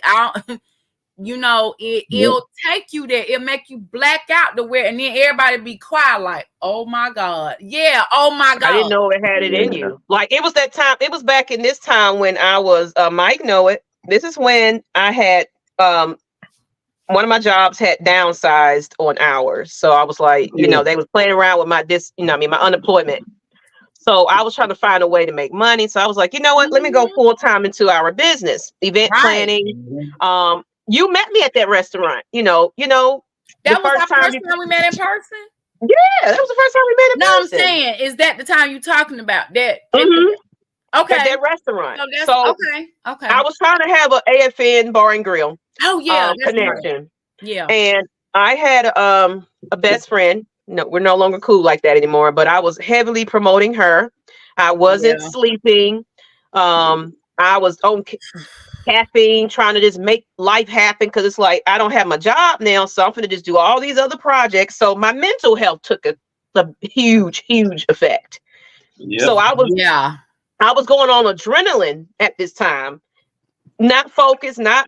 it'll take you there. It'll make you black out to where, and then everybody be quiet like, oh my God. Yeah, oh my God. I didn't know it had it in you. Like it was that time, it was back in this time when I was Mike know it. This is when I had one of my jobs had downsized on hours. So I was like, they was playing around with my my unemployment. So I was trying to find a way to make money. So I was like, you know what? Let me go full time into our business, event planning. You met me at that restaurant. That was the first time we met in person. Yeah, that was the first time we met in person. No, I'm saying, is that the time you're talking about? That okay, at that restaurant. So okay. I was trying to have an AFN bar and grill. Oh yeah, connection. Right. Yeah, and I had a best friend. No, we're no longer cool like that anymore. But I was heavily promoting her. I wasn't sleeping. I was on caffeine, trying to just make life happen because it's like I don't have my job now, so I'm gonna just do all these other projects. So my mental health took a huge effect. Yep. So I was going on adrenaline at this time, not focused, not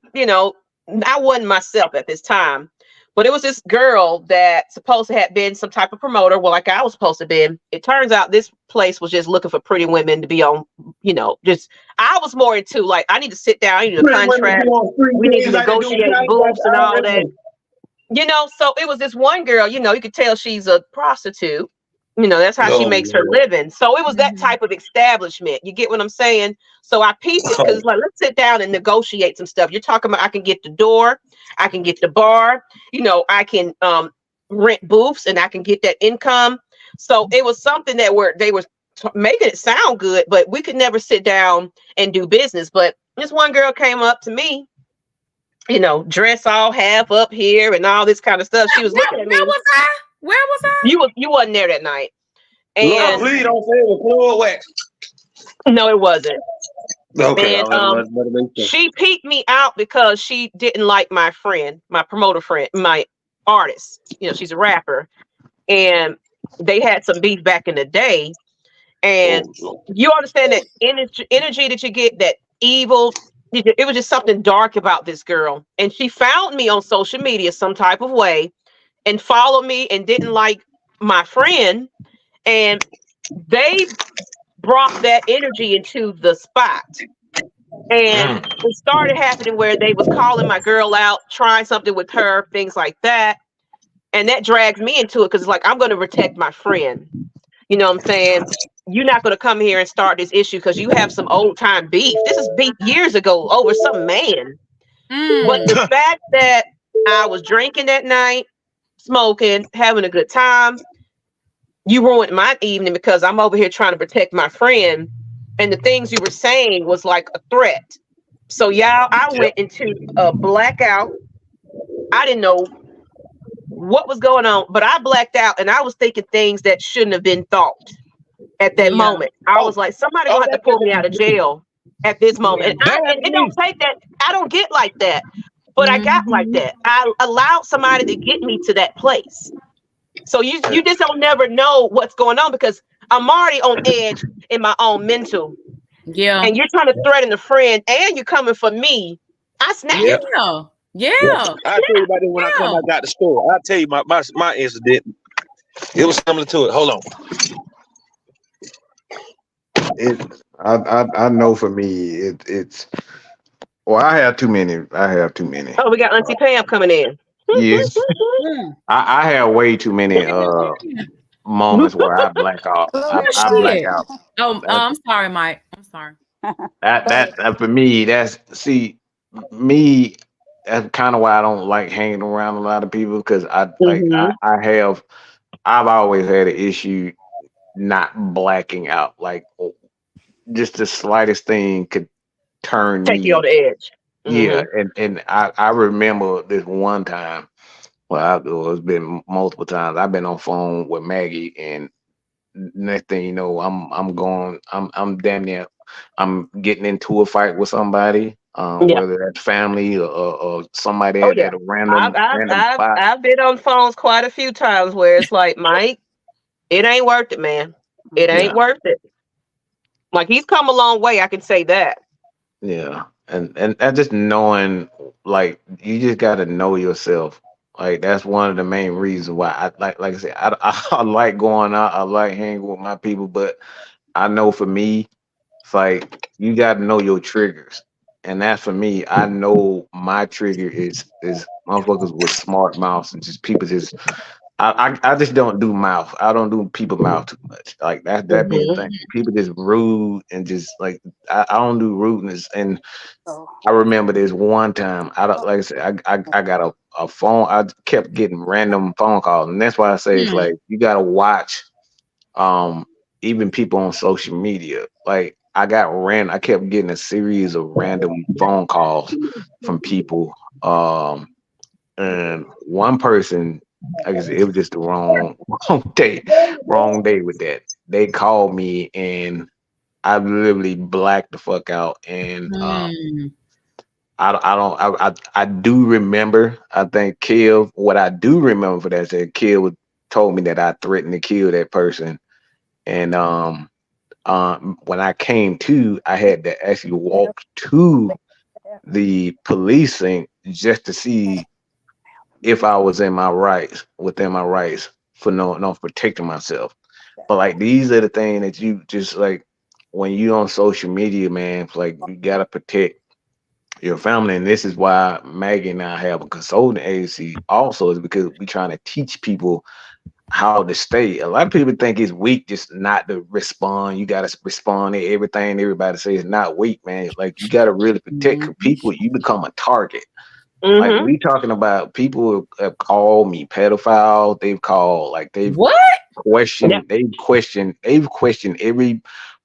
I wasn't myself at this time. But it was this girl that supposed to have been some type of promoter. Well, like I was supposed to be. It turns out this place was just looking for pretty women to be on, I was more into like, I need to sit down, I need a contract. We need to negotiate booths and all that. So it was this one girl, you could tell she's a prostitute. That's how she makes her living. So it was that type of establishment. You get what I'm saying? So I pieced it because it's like, let's sit down and negotiate some stuff. You're talking about I can get the door, I can get the bar, I can rent booths and I can get that income. So it was something that they were making it sound good, but we could never sit down and do business. But this one girl came up to me, dress all half up here and all this kind of stuff. She was looking at me. Where was I? You wasn't there that night. And Lord, please don't say it was floor wax. No, it wasn't. Okay, And she peeked me out because she didn't like my friend, my promoter friend, my artist. You know, she's a rapper, and they had some beef back in the day. And you understand that energy that you get, that evil. It was just something dark about this girl, and she found me on social media some type of way, and followed me, and didn't like my friend, and they brought that energy into the spot. And it started happening where they was calling my girl out, trying something with her, things like that. And that drags me into it because it's like, I'm going to protect my friend. You know what I'm saying? You're not going to come here and start this issue because you have some old time beef. This is beef years ago over some man. But the fact that I was drinking that night, smoking, having a good time, you ruined my evening because I'm over here trying to protect my friend. And the things you were saying was like a threat. So y'all, I went into a blackout. I didn't know what was going on, but I blacked out, and I was thinking things that shouldn't have been thought at that moment. I was like, somebody gonna have to pull me out of jail at this moment. And it don't take that. I don't get like that, but I got like that. I allowed somebody to get me to that place. So you just don't never know what's going on because I'm already on edge in my own mental. Yeah. And you're trying to threaten a friend and you're coming for me. I snapped. Yeah. I'll tell you about it when I come back out the store. I'll tell you my incident. It was similar to it. Hold on. I know for me it's well, I have too many. Oh, we got Auntie Pam coming in. Yes. I have way too many moments where I black out. I black out. Oh, I'm sorry, Mike. I'm sorry. That for me, that's me. That's kind of why I don't like hanging around a lot of people because I've always had an issue not blacking out. Like just the slightest thing could take you on the edge. Yeah, and I remember this one time. Well, it's been multiple times. I've been on phone with Maggie, and next thing you know, I'm damn near, I'm getting into a fight with somebody, whether that's family or somebody at a random spot. I've been on phones quite a few times where it's like, Mike, it ain't worth it, man. It ain't worth it. Like he's come a long way, I can say that. Yeah, and just knowing, like you just got to know yourself. Like that's one of the main reasons why I like I said, I like going out, I like hanging with my people, but I know for me, it's like you got to know your triggers, and that's for me. I know my trigger is motherfuckers with smart mouths and just people just. I just don't do mouth. I don't do people mouth too much. Like that be the thing. People just rude and just like I don't do rudeness. And I remember this one time. I don't like I said. I got a phone. I kept getting random phone calls, and that's why I say it's like you gotta watch. Even people on social media. Like I kept getting a series of random phone calls from people. And one person. Like I said, it was just the wrong day with that. They called me and I literally blacked the fuck out. And I do remember. I think what I do remember for that said Kiel told me that I threatened to kill that person. And when I came to, I had to actually walk to the policing just to see if I was within my rights for protecting myself. But like these are the things that you just like when you on social media, man, it's like you gotta protect your family. And this is why Maggie and I have a consulting agency also, is because we're trying to teach people how to stay. A lot of people think it's weak just not to respond. You gotta respond to everything everybody says. It's not weak, man. Like you gotta really protect people. You become a target. Like we talking about people have called me pedophile. They've called they've questioned every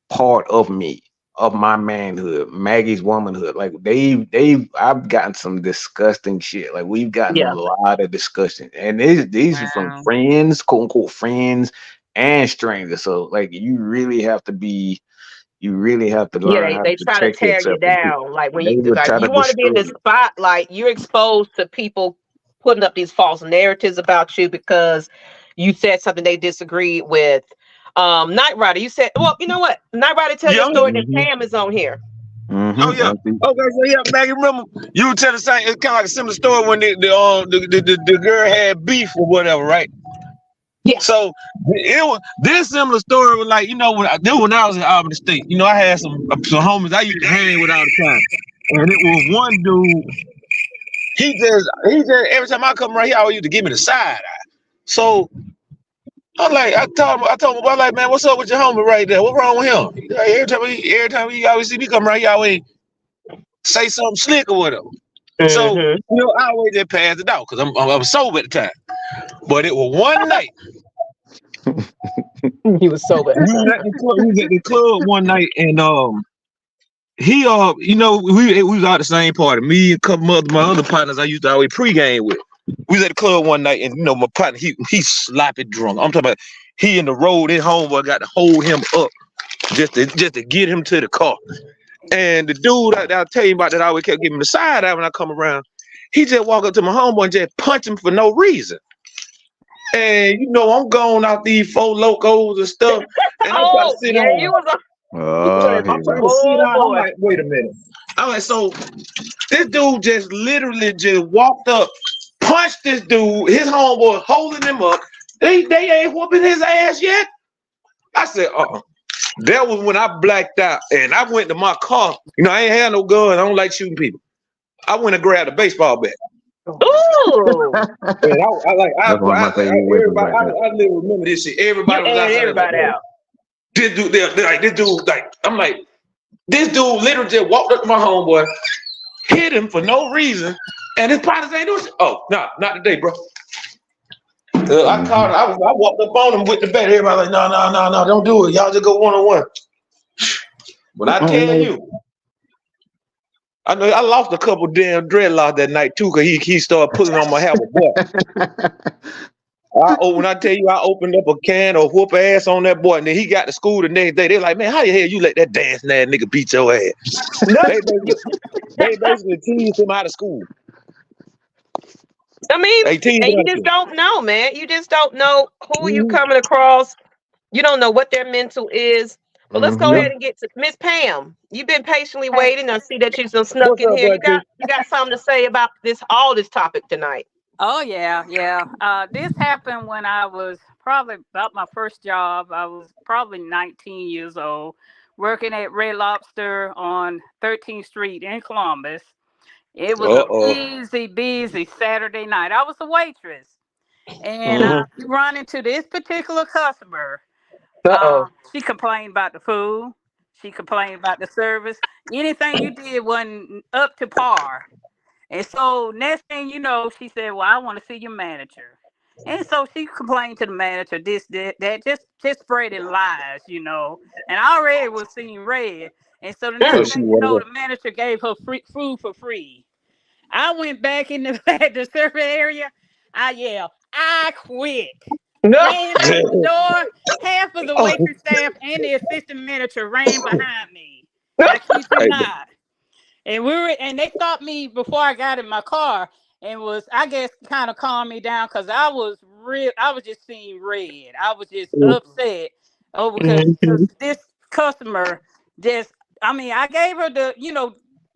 part of me, of my manhood, Maggie's womanhood. Like I've gotten some disgusting shit. Like we've gotten a lot of discussion, and these are from friends, quote unquote friends, and strangers. So like you really have to be you really have to Yeah, learn how they to try to protect tear you yourself from people. down. Like when They you will like try to you want to be in destroy the you. spotlight, you're exposed to people putting up these false narratives about you because you said something they disagreed with. Night Rider, you said, well, you know what? Night Rider, tell your Yeah. story that Mm-hmm. Pam is on here. Oh Mm-hmm. yeah. Okay, so yeah, Maggie, remember you were telling the same. It's kind of like a similar story when the girl had beef or whatever, right? Yeah. So it was this similar story was like, when I was in Albany State, I had some homies I used to hang with all the time. And it was one dude, he just every time I come around here, I always used to give me the side eye. So I told him, I like, man, what's up with your homie right there? What's wrong with him? Like, every time he always see me come around, he always say something slick or whatever. So, Mm-hmm. I always just pass it out because I'm sober at the time. But it was one night. He was sober. We was at the club one night, and he we was out the same party. Me and a couple of my other partners I used to always pregame with. We was at the club one night, and my partner he sloppy drunk. I'm talking about he in the road. His homeboy got to hold him up just to get him to the car. And the dude I'll tell you about that always kept giving me the side eye when I come around. He just walk up to my homeboy and just punch him for no reason. And I'm going out these four locos and stuff. And I'm trying to sit yeah, down. you was Oh, I'm trying to sit down. I'm like, wait a minute. I'm like, so this dude just literally just walked up, punched this dude, his homeboy holding him up. They ain't whooping his ass yet. I said, That was when I blacked out and I went to my car. I ain't had no gun. I don't like shooting people. I went and grabbed a baseball bat. Ooh. And I That's one of my favorite weapons right there. I literally remember this shit. Everybody was outside. Everybody out. This dude, I'm like, this dude literally just walked up to my homeboy, hit him for no reason, and his partners ain't doing shit. Oh, no, not today, bro. I called him. I walked up on him with the bat. Everybody like, no, don't do it. Y'all just go one-on-one. But I tell you, I know I lost a couple damn dreadlocks that night too, cause he started pulling on my hair. When I tell you, I opened up a can of whoop ass on that boy, and then he got to school the next day. They're like, man, how the hell you let that dancing ass nigga beat your ass? they basically teased him out of school. I mean, and you just don't know, man. You just don't know who you coming across. You don't know what their mental is. But let's go ahead and get to Miss Pam. You've been patiently waiting. I see that you've snuck in here. You got something to say about all this topic tonight. Oh yeah. This happened when I was probably about my first job. I was probably 19 years old, working at Red Lobster on 13th Street in Columbus. It was a busy Saturday night. I was a waitress, and we run into this particular customer. She complained about the food. She complained about the service. Anything you did wasn't up to par. And so next thing you know, she said, well, I want to see your manager. And so she complained to the manager, this, that, just spreading lies, And I already was seeing red. And so the next thing you know, the manager gave her free food for free. I went back in the service area. I yelled, I quit. Ran out the door. Half of the waitress staff and the assistant manager ran behind me. I kid you not. And they stopped me before I got in my car and was, I guess, kind of calmed me down because I was just seeing red. I was just upset because this customer I gave her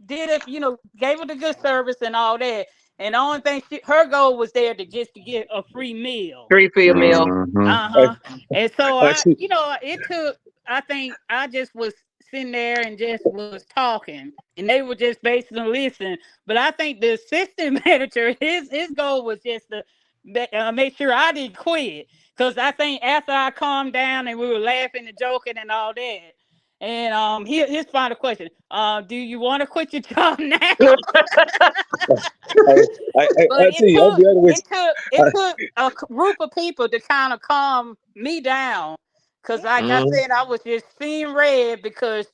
gave her the good service and all that. And the only thing her goal was there to get a free meal. Free meal. And so I think I just was sitting there and just was talking, and they were just basically listening. But I think the assistant manager, his goal was just to make sure I didn't quit, because I think after I calmed down and we were laughing and joking and all that, and his final question: do you want to quit your job now? It took a group of people to kind of calm me down. Because like I said, I was just seeing red because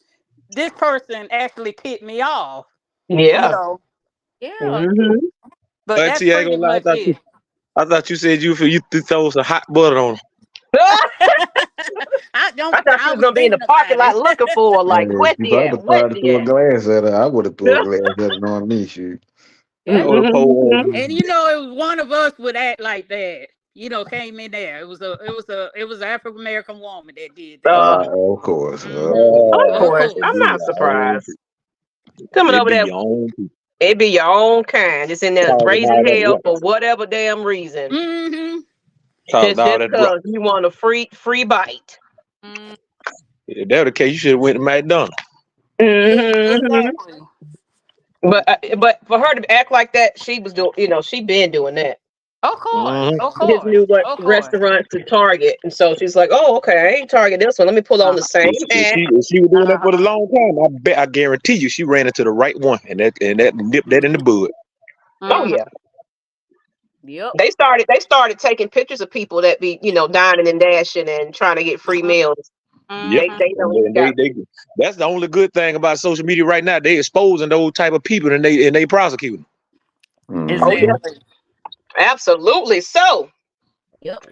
this person actually tipped me off. Yeah. But that's pretty much it. I thought you said you throw some hot butter on them. I don't. I thought she I was was gonna be in the thinking parking about lot looking for her, like, If where I she would at? have Where tried to she throw a at? glass at her, I would have thrown a glass at her on me. Shoot. I would have pulled. Mm-hmm. And it was one of us would act like that. Came in there. It was an African American woman that did that. Of course. Of Of course. course. I'm not surprised. Coming It over be there, your own people. it be your own kind. Just in there Causing raising all that hell for ruckus. whatever damn reason. Mm-hmm. Causing all Just that because ruckus. you want a free bite. Mm-hmm. If that was the case, you should have went to McDonald's. Mm-hmm. Exactly. But for her to act like that, she was doing, she been doing that. Of course. Mhm. Of She just course. knew what Of course. restaurants to target, and so she's like, "Oh, okay, I ain't target this one. Let me pull on the same ad." If she was doing that for a Uh-huh. long time, I guarantee you, she ran into the right one, and that nipped that in the bud. Oh Mhm. yeah, Yep. they started taking pictures of people that be, dining and dashing and trying to get free meals. Yep. Mhm. They don't even And got. that's the only good thing about social media right now. They exposing those type of people, and they prosecuting. Oh yeah, Exactly. absolutely. So Yep.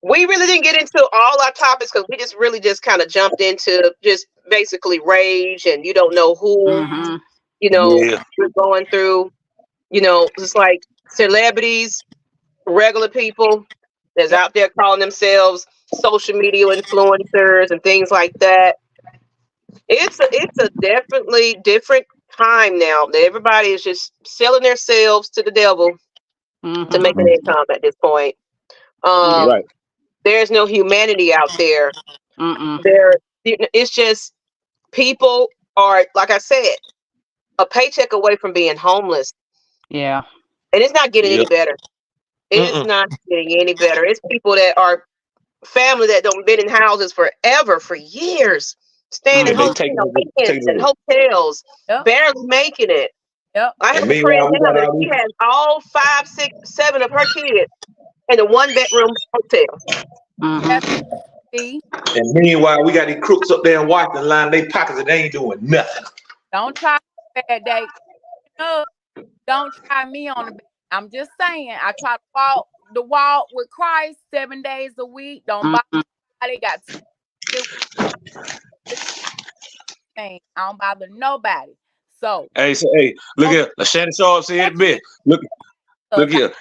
we really didn't get into all our topics because we just really just kind of jumped into just basically rage, and you don't know who Mhm. Yeah. we're going through. It's like celebrities, regular people that's Yep. out there calling themselves social media influencers and things like that. It's a definitely different time now. That everybody is just selling themselves to the devil to make Mhm. an income at this point. Yeah. Um, Right. there's no humanity out there. Mm-mm. It's just people are, like I said, a paycheck away from being homeless, Yeah. and it's not getting any Yep. better. It's Mm-mm. not getting any better. It's people that are family that don't been in houses forever, for years, staying in And they Mhm. taking over. inns and hotels, Yep. barely making it. Yep. I have And a friend meanwhile, we now got that all she these. has all 5, 6, 7 of her kids in a 1-bedroom hotel. Mhm. See, And meanwhile, we got these crooks up there in Washington lining their pockets, and they ain't doing nothing. don't try bad day. No, don't try me on the bed. I'm just saying. I try to walk with Christ 7 days a week. Don't bother nobody. Got thing. I don't bother nobody. So Hey, look here. Shannon Sharp said it best. Look here.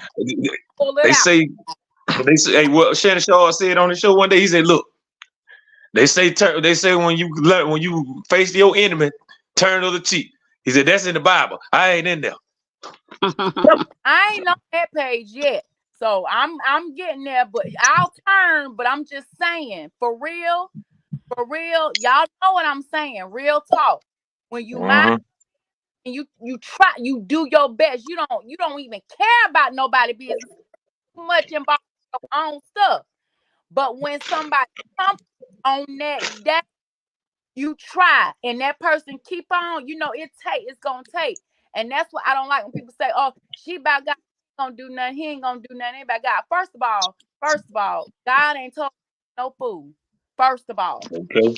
pull it They out. say, hey, well, Shannon Sharp said on the show one day. He said, "Look, they say when you face your enemy, turn the other cheek." He said, "That's in the Bible. I ain't in there." I ain't on that page yet. So I'm getting there, but I'll turn. But I'm just saying, for real, y'all know what I'm saying. Real talk. When you mind and you try, you do your best. You don't even care about nobody business too much involved in your own stuff. But when somebody comes on that day, you try, and that person keep on. It's gonna take, and that's what I don't like when people say, "Oh, she about God, he gonna do nothing. He ain't gonna do nothing about God." First of all, God ain't told no fool. First of all, Okay.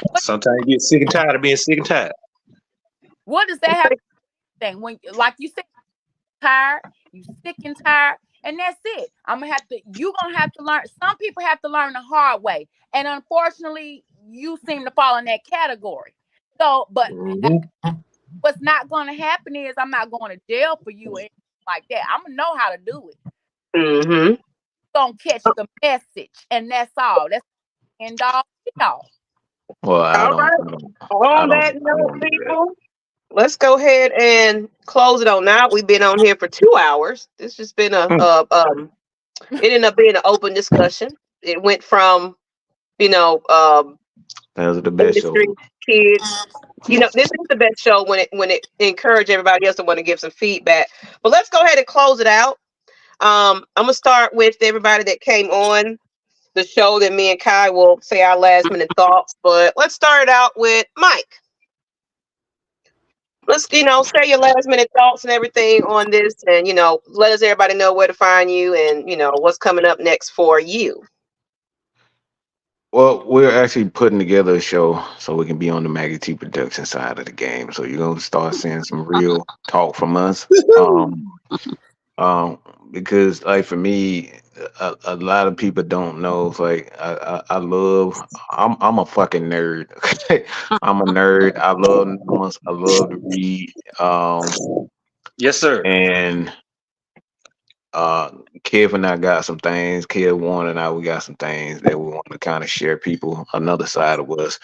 what, Sometimes you get sick and tired of being sick and tired. what does that have to do? When, like you said, tired, you sick and tired, and that's it. You gonna have to learn. Some people have to learn the hard way, and unfortunately, you seem to fall in that category. So, but what's not gonna happen is I'm not going to jail for you or anything like that. I'm gonna know how to do it. Mm-hmm. Gonna catch the message, and that's all. That's the end all, be all. Well, All right. On that I note, don't do that. people, let's go ahead and close it on now. We've been on here for 2 hours. This just been it ended up being an open discussion. It went from, That was the best show. industry, kids. This is the best show when it encourage everybody else to want to give some feedback. But let's go ahead and close it out. I'm gonna start with everybody that came on the show. That me and Kai will say our last minute thoughts. But let's start it out with Mike. Let's say your last minute thoughts and everything on this, and let us everybody know where to find you and what's coming up next for you. Well, we're actually putting together a show so we can be on the Maggie T production side of the game. So you're gonna start seeing some real talk from us. Um, because like for me, a lot of people don't know. It's like I love. I'm a fucking nerd. Okay? I'm a nerd. I love numbers. I love to read. Yes, sir. And Kev and I got some things. Kev Warren and I, we got some things that we want to kind of share people another side of us.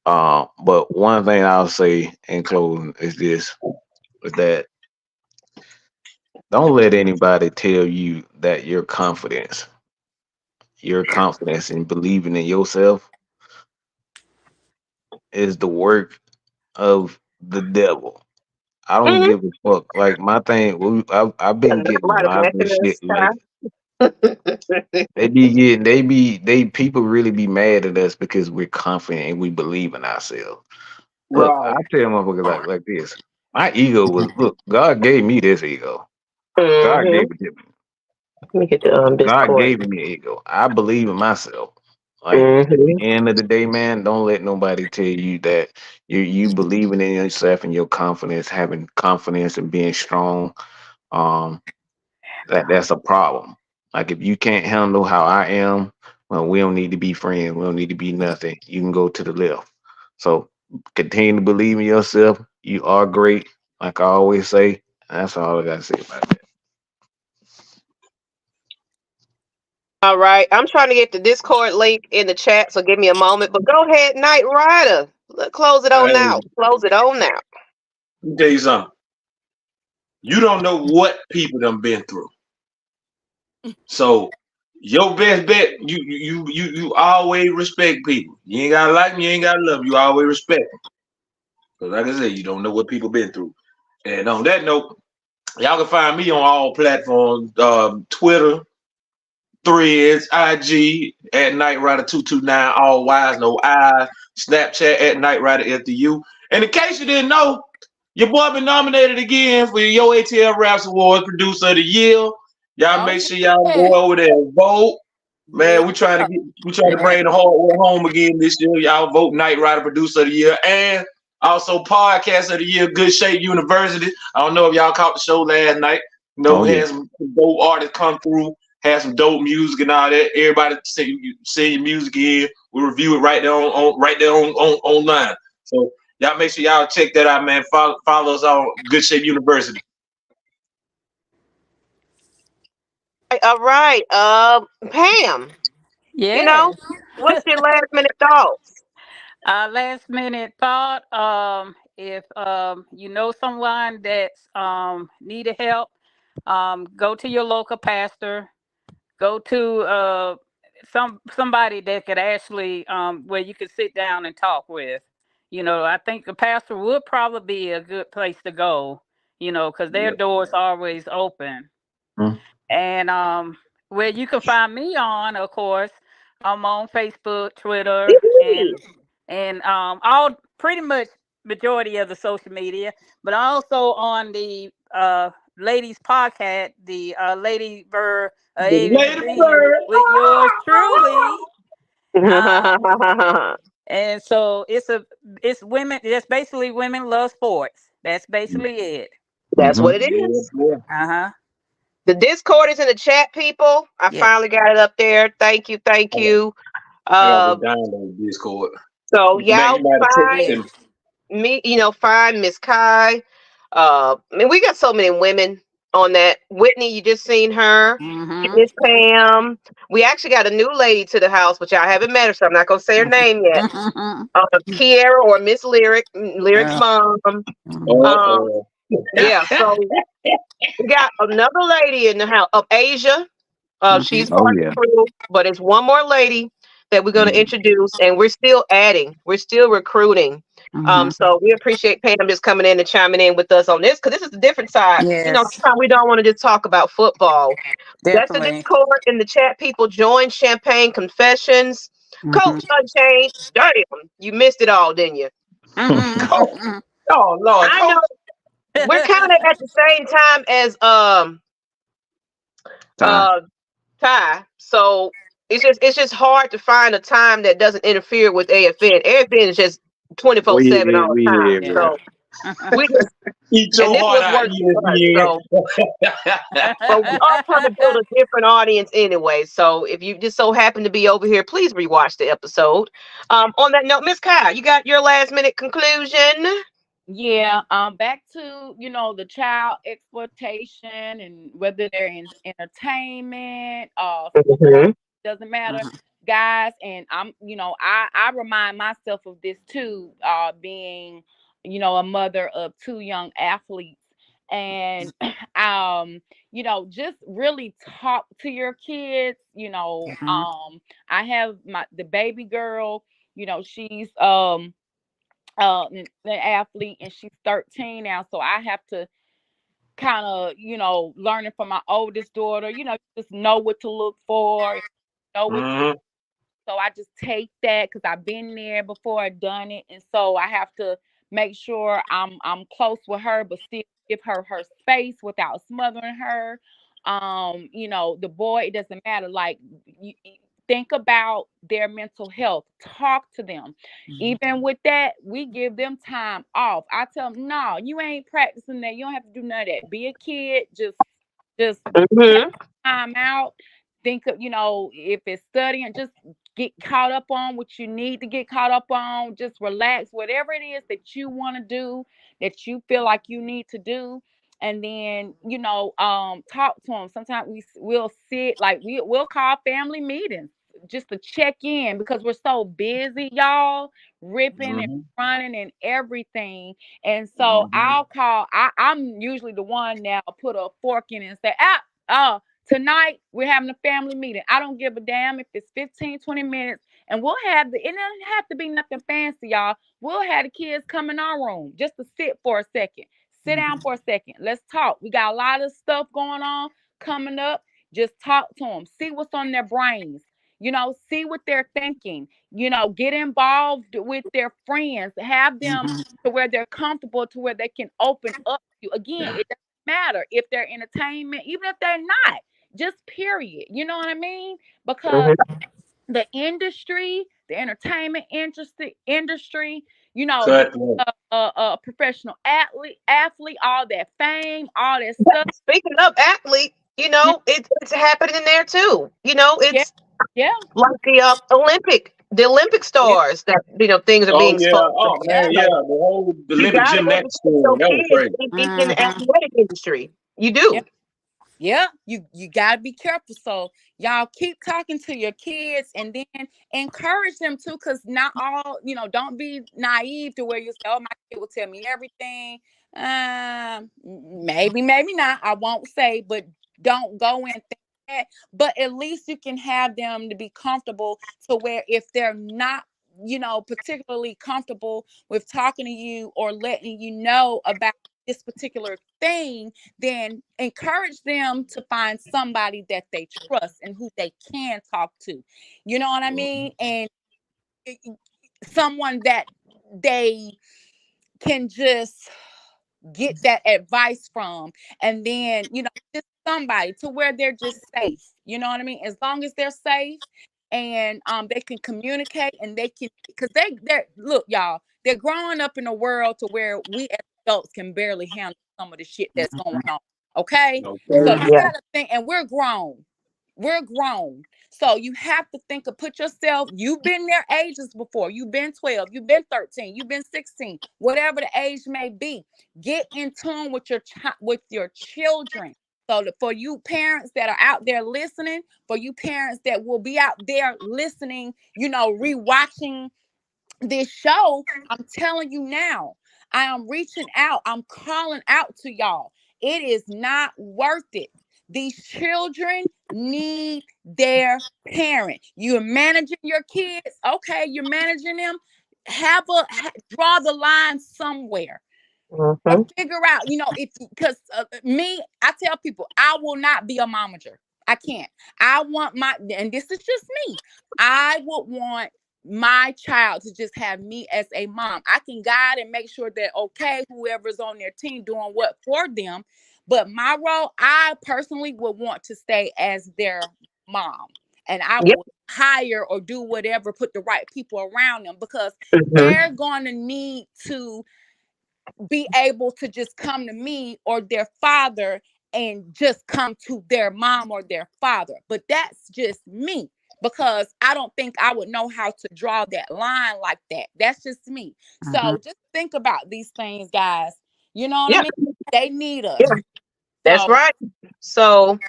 But one thing I'll say in closing is this: is that don't let anybody tell you that your confidence in believing in yourself is the work of the devil. I don't Mhm. give a fuck. Like my thing, I've been getting a Right, lot of matching shit. Like the they people really be mad at us because we're confident and we believe in ourselves. Look, I Right. tell motherfuckers like this. My ego was look. God gave me this ego. God hmm gave it to me. Let me get the God Discord. gave me an ego. I believe in myself. Like at the hmm end of the day, man, don't let nobody tell you that you believing in yourself and your confidence, having confidence and being strong. Um, that's a problem. Like if you can't handle how I am, well, we don't need to be friends. We don't need to be nothing. You can go to the left. So continue to believe in yourself. You are great. Like I always say. That's all I gotta say about that. All right, I'm trying to get the Discord link in the chat, so give me a moment. But go ahead, Night Rider. Close it on Hey, out. Close it on out. let me tell you something. You don't know what people done been through. So your best bet, you always respect people. You ain't gotta like them, you ain't gotta love them. You always respect them. Because like I said, you don't know what people been through. And on that note, y'all can find me on all platforms, Twitter, Threads, IG at Nyght Rider 229, all Y's, no I, Snapchat at Nyght Rider FDU. And in case you didn't know, your boy been nominated again for your ATL Raps Awards Producer of the Year. Y'all make sure y'all go over there and vote. Man, we trying to bring the hardware home again this year. Y'all vote Nyght Rider Producer of the Year and also Podcast of the Year, Good Shape University. I don't know if y'all caught the show last night. You know, Oh we yeah. had some dope artists come through, had some dope music and all that. Everybody send your music in. We review it right there on online. So y'all make sure y'all check that out, man. Follow us on Good Shape University. All right. Pam, Yes. what's your last minute thoughts? Last minute thought. If you know someone that's needed help, go to your local pastor. Go to somebody that could actually where you could sit down and talk with. I think the pastor would probably be a good place to go. Because their doors always open. Mm. And where you can find me on, of course, I'm on Facebook, Twitter, and all pretty much majority of the social media, but also on the ladies podcast, the Lady Bird A to Lady Z Bird. with yours truly. And so it's women. It's basically women love sports. That's basically it. That's Mm-hmm. what it is. Yeah. Uh-huh. The Discord is in the chat, people. I Yeah. finally got it up there. Thank you, thank you. I gotta go Uh, download Discord. so Mac, you y'all might have find texted Yes. me. me, find Miss Kai. I mean, we got so many women on that. Whitney, you just seen her. Mm-hmm. Miss Pam. We actually got a new lady to the house, but y'all haven't met her, so I'm not gonna say her name yet. Kiera or Miss Lyric's Yeah. mom. Um, Uh-oh. yeah. So we got another lady in the house of Asia. She's Oh part of yeah. the crew, but it's one more lady that we're going to Mhm. introduce, and we're still adding, we're still recruiting. Mhm. So we appreciate Pam just coming in and chiming in with us on this because this is a different side. Yes, Sometimes we don't want to just talk about football. That's the definitely. Discord in the chat. People join Champagne Confessions. Mhm. Coach Unchained, damn, you missed it all, didn't you? Oh, oh Lord, I know coach. we're kind of at the same time as Time. Ty. So it's just hard to find a time that doesn't interfere with AFN. AFN is just We 24/7 here, all we the time. here, Yeah. bro. So We just, Eat and your this heart was out, working for us. ESPN. But we are trying to build a different audience anyway. So if you just so happen to be over here, please rewatch the episode. On that note, Miss Kyle, you got your last minute conclusion? Yeah, back to the child exploitation, and whether they're in entertainment, sports, Mhm. doesn't matter, guys. And I remind myself of this too, being a mother of two young athletes, and just really talk to your kids. I have the baby girl. She's an athlete, and she's 13 now, so I have to kind of learning from my oldest daughter, just know what to look for, know what to, Mhm. so I just take that because I've been there before, I've done it, and so I have to make sure I'm close with her, but still give her space without smothering her. The boy, it doesn't matter. Like, think about their mental health. Talk to them. Even with that, we give them time off. I tell them, no, you ain't practicing that. You don't have to do none of that. Be a kid. Just take Mhm. time out. Think of, if it's studying, just get caught up on what you need to get caught up on. Just relax, whatever it is that you want to do, that you feel like you need to do. And then, talk to them. Sometimes we'll sit, like we'll call family meetings just to check in, because we're so busy, y'all, ripping and Mhm. running and everything. And so Mhm. I'm usually the one now put a fork in it and say, tonight we're having a family meeting. I don't give a damn if it's 15, 20 minutes. And it doesn't have to be nothing fancy, y'all. We'll have the kids come in our room just to sit for a second. Sit down for a second. Let's talk. We got a lot of stuff going on coming up. Just talk to them. See what's on their brains. See what they're thinking. Get involved with their friends. Have them to where they're comfortable, to where they can open up to you. Again, it doesn't matter if they're entertainment, even if they're not. Just period. You know what I mean? Because Mhm. the entertainment industry, being Cut throat. a professional athlete, all that fame, all that stuff. Speaking of athlete, it's happening there too. Yeah, It's yeah, like the Olympic yeah, stars that things are Oh being yeah. exposed to. Oh man, yeah. yeah. The You Olympic gotta gymnastics educate story. your That was kids crazy. in the athletic industry. You Yeah. do. Yeah, you gotta be careful. So y'all keep talking to your kids, and then encourage them too, because not all, don't be naive to where you say, "Oh, my kid will tell me everything." Maybe not. I won't say, but don't go and think that. But at least you can have them to be comfortable, to where if they're not, particularly comfortable with talking to you or letting you know about this particular thing, then encourage them to find somebody that they trust and who they can talk to. You know what I mean? And someone that they can just get that advice from, and then just somebody to where they're just safe. You know what I mean? As long as they're safe, and they can communicate, and they can, because they're look, y'all, they're growing up in a world to where we as adults can barely handle some of the shit that's going on. Okay, so Okay. you Yeah. gotta think, and we're grown. So you have to think of, put yourself, you've been their ages before. You've been 12, you've been 13, you've been 16, whatever the age may be. Get in tune with your children. So for you parents that are out there listening, for you parents that will be out there listening, rewatching this show, I'm telling you now, I am reaching out. I'm calling out to y'all. It is not worth it. These children need their parent. You're managing your kids. Okay, you're managing them. Draw the line somewhere. Or Mhm. figure out, if, because me, I tell people, I will not be a momager. I can't. I want and this is just me. I would want my child to just have me as a mom. I can guide and make sure that, okay, whoever's on their team doing what for them. But my role, I personally would want to stay as their mom. And I Yep. will hire or do whatever, put the right people around them, because Mhm. they're going to need to be able to just come to me or their father and just come to their mom or their father. But that's just me, because I don't think I would know how to draw that line like that. That's just me. So just think about these things, guys. You know what I mean? They need us. Yeah. That's right. So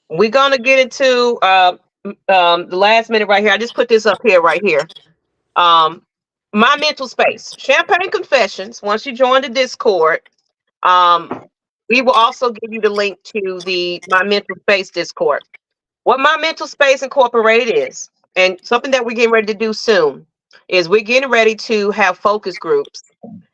we're gonna get into the last minute right here. I just put this up here right here. My mental space, Champagne Confessions. Once you join the Discord, we will also give you the link to the My Mental Space Discord. What My Mental Space Incorporated is, and something that we're getting ready to do soon, is we're getting ready to have focus groups.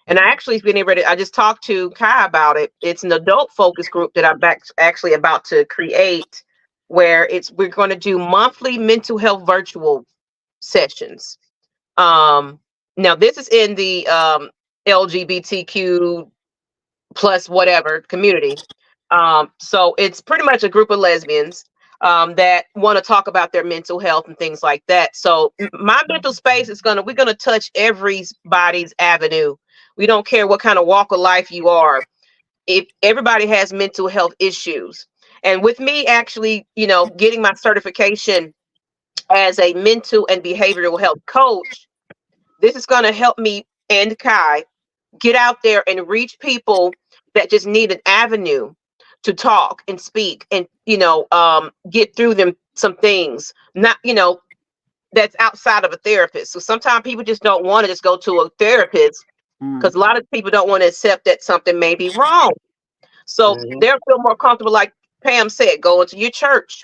And I actually getting ready. I just talked to Kai about it. It's an adult focus group that I'm actually about to create, where we're going to do monthly mental health virtual sessions. Now this is in the LGBTQ plus whatever community. So it's pretty much a group of lesbians that want to talk about their mental health and things like that. So my mental space is we're gonna touch everybody's avenue. We don't care what kind of walk of life you are. If everybody has mental health issues, and with me actually, getting my certification as a mental and behavioral health coach, this is going to help me and Kai get out there and reach people that just need an avenue to talk and speak and, get through them some things, not, that's outside of a therapist. So sometimes people just don't want to just go to a therapist because a lot of people don't want to accept that something may be wrong. So they'll feel more comfortable, like Pam said, going to your church,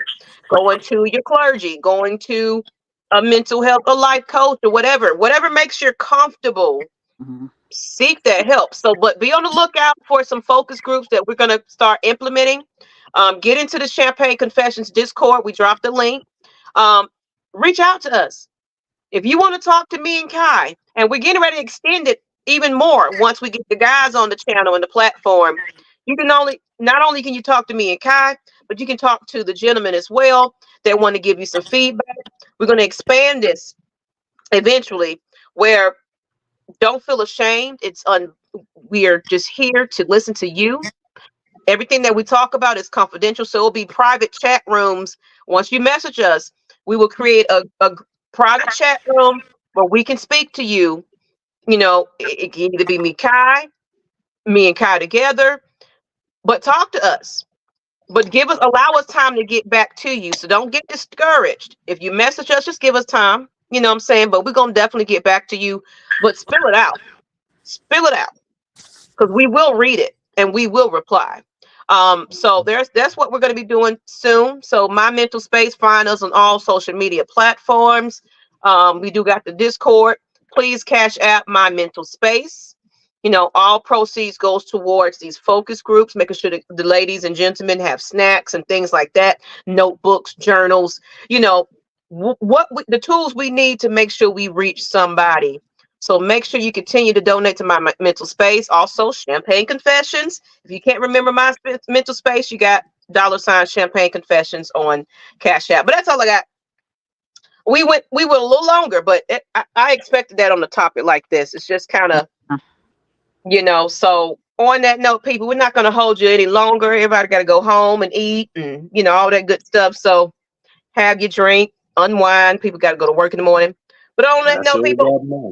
going to your clergy, going to a mental health, a life coach, or whatever makes you comfortable. Seek that help. So, but be on the lookout for some focus groups that we're going to start implementing. Get into the Champagne Confessions Discord. We dropped the link. Reach out to us if you want to talk to me and Kai, and we're getting ready to extend it even more once we get the guys on the channel and the platform. You can not only can you talk to me and Kai, but you can talk to the gentlemen as well that want to give you some feedback. We're going to expand this eventually, where don't feel ashamed. We are just here to listen to you. Everything that we talk about is confidential, so it'll be private chat rooms. Once you message us, we will create a private chat room where we can speak to you. It can either be me and Kai together, but talk to us. But allow us time to get back to you. So don't get discouraged. If you message us, just give us time. You know what I'm saying? But we're going to definitely get back to you. But spill it out. Spill it out. Because we will read it and we will reply. So that's what we're going to be doing soon. So My Mental Space, find us on all social media platforms. We do got the Discord. Please cash out My Mental Space. All proceeds goes towards these focus groups, making sure the ladies and gentlemen have snacks and things like that, notebooks, journals, the tools we need to make sure we reach somebody. So make sure you continue to donate to My Mental Space. Also, Champagne Confessions. If you can't remember My Mental Space, you got $ Champagne Confessions on Cash App. But that's all I got. We went a little longer, but I expected that on the topic like this. It's just kind of, so on that note, people, we're not going to hold you any longer. Everybody got to go home and eat and, all that good stuff. So have your drink, unwind. People got to go to work in the morning. But on that note, people,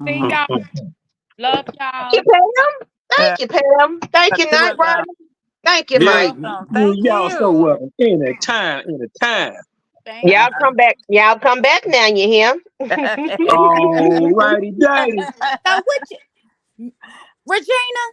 see y'all. Love y'all. Thank you, Pam. Thank you, Nyght, Ryder. Thank you, Mike. Y'all so welcome. Anytime. Y'all come back. Y'all come back now, you hear? All righty, daddy. So Regina,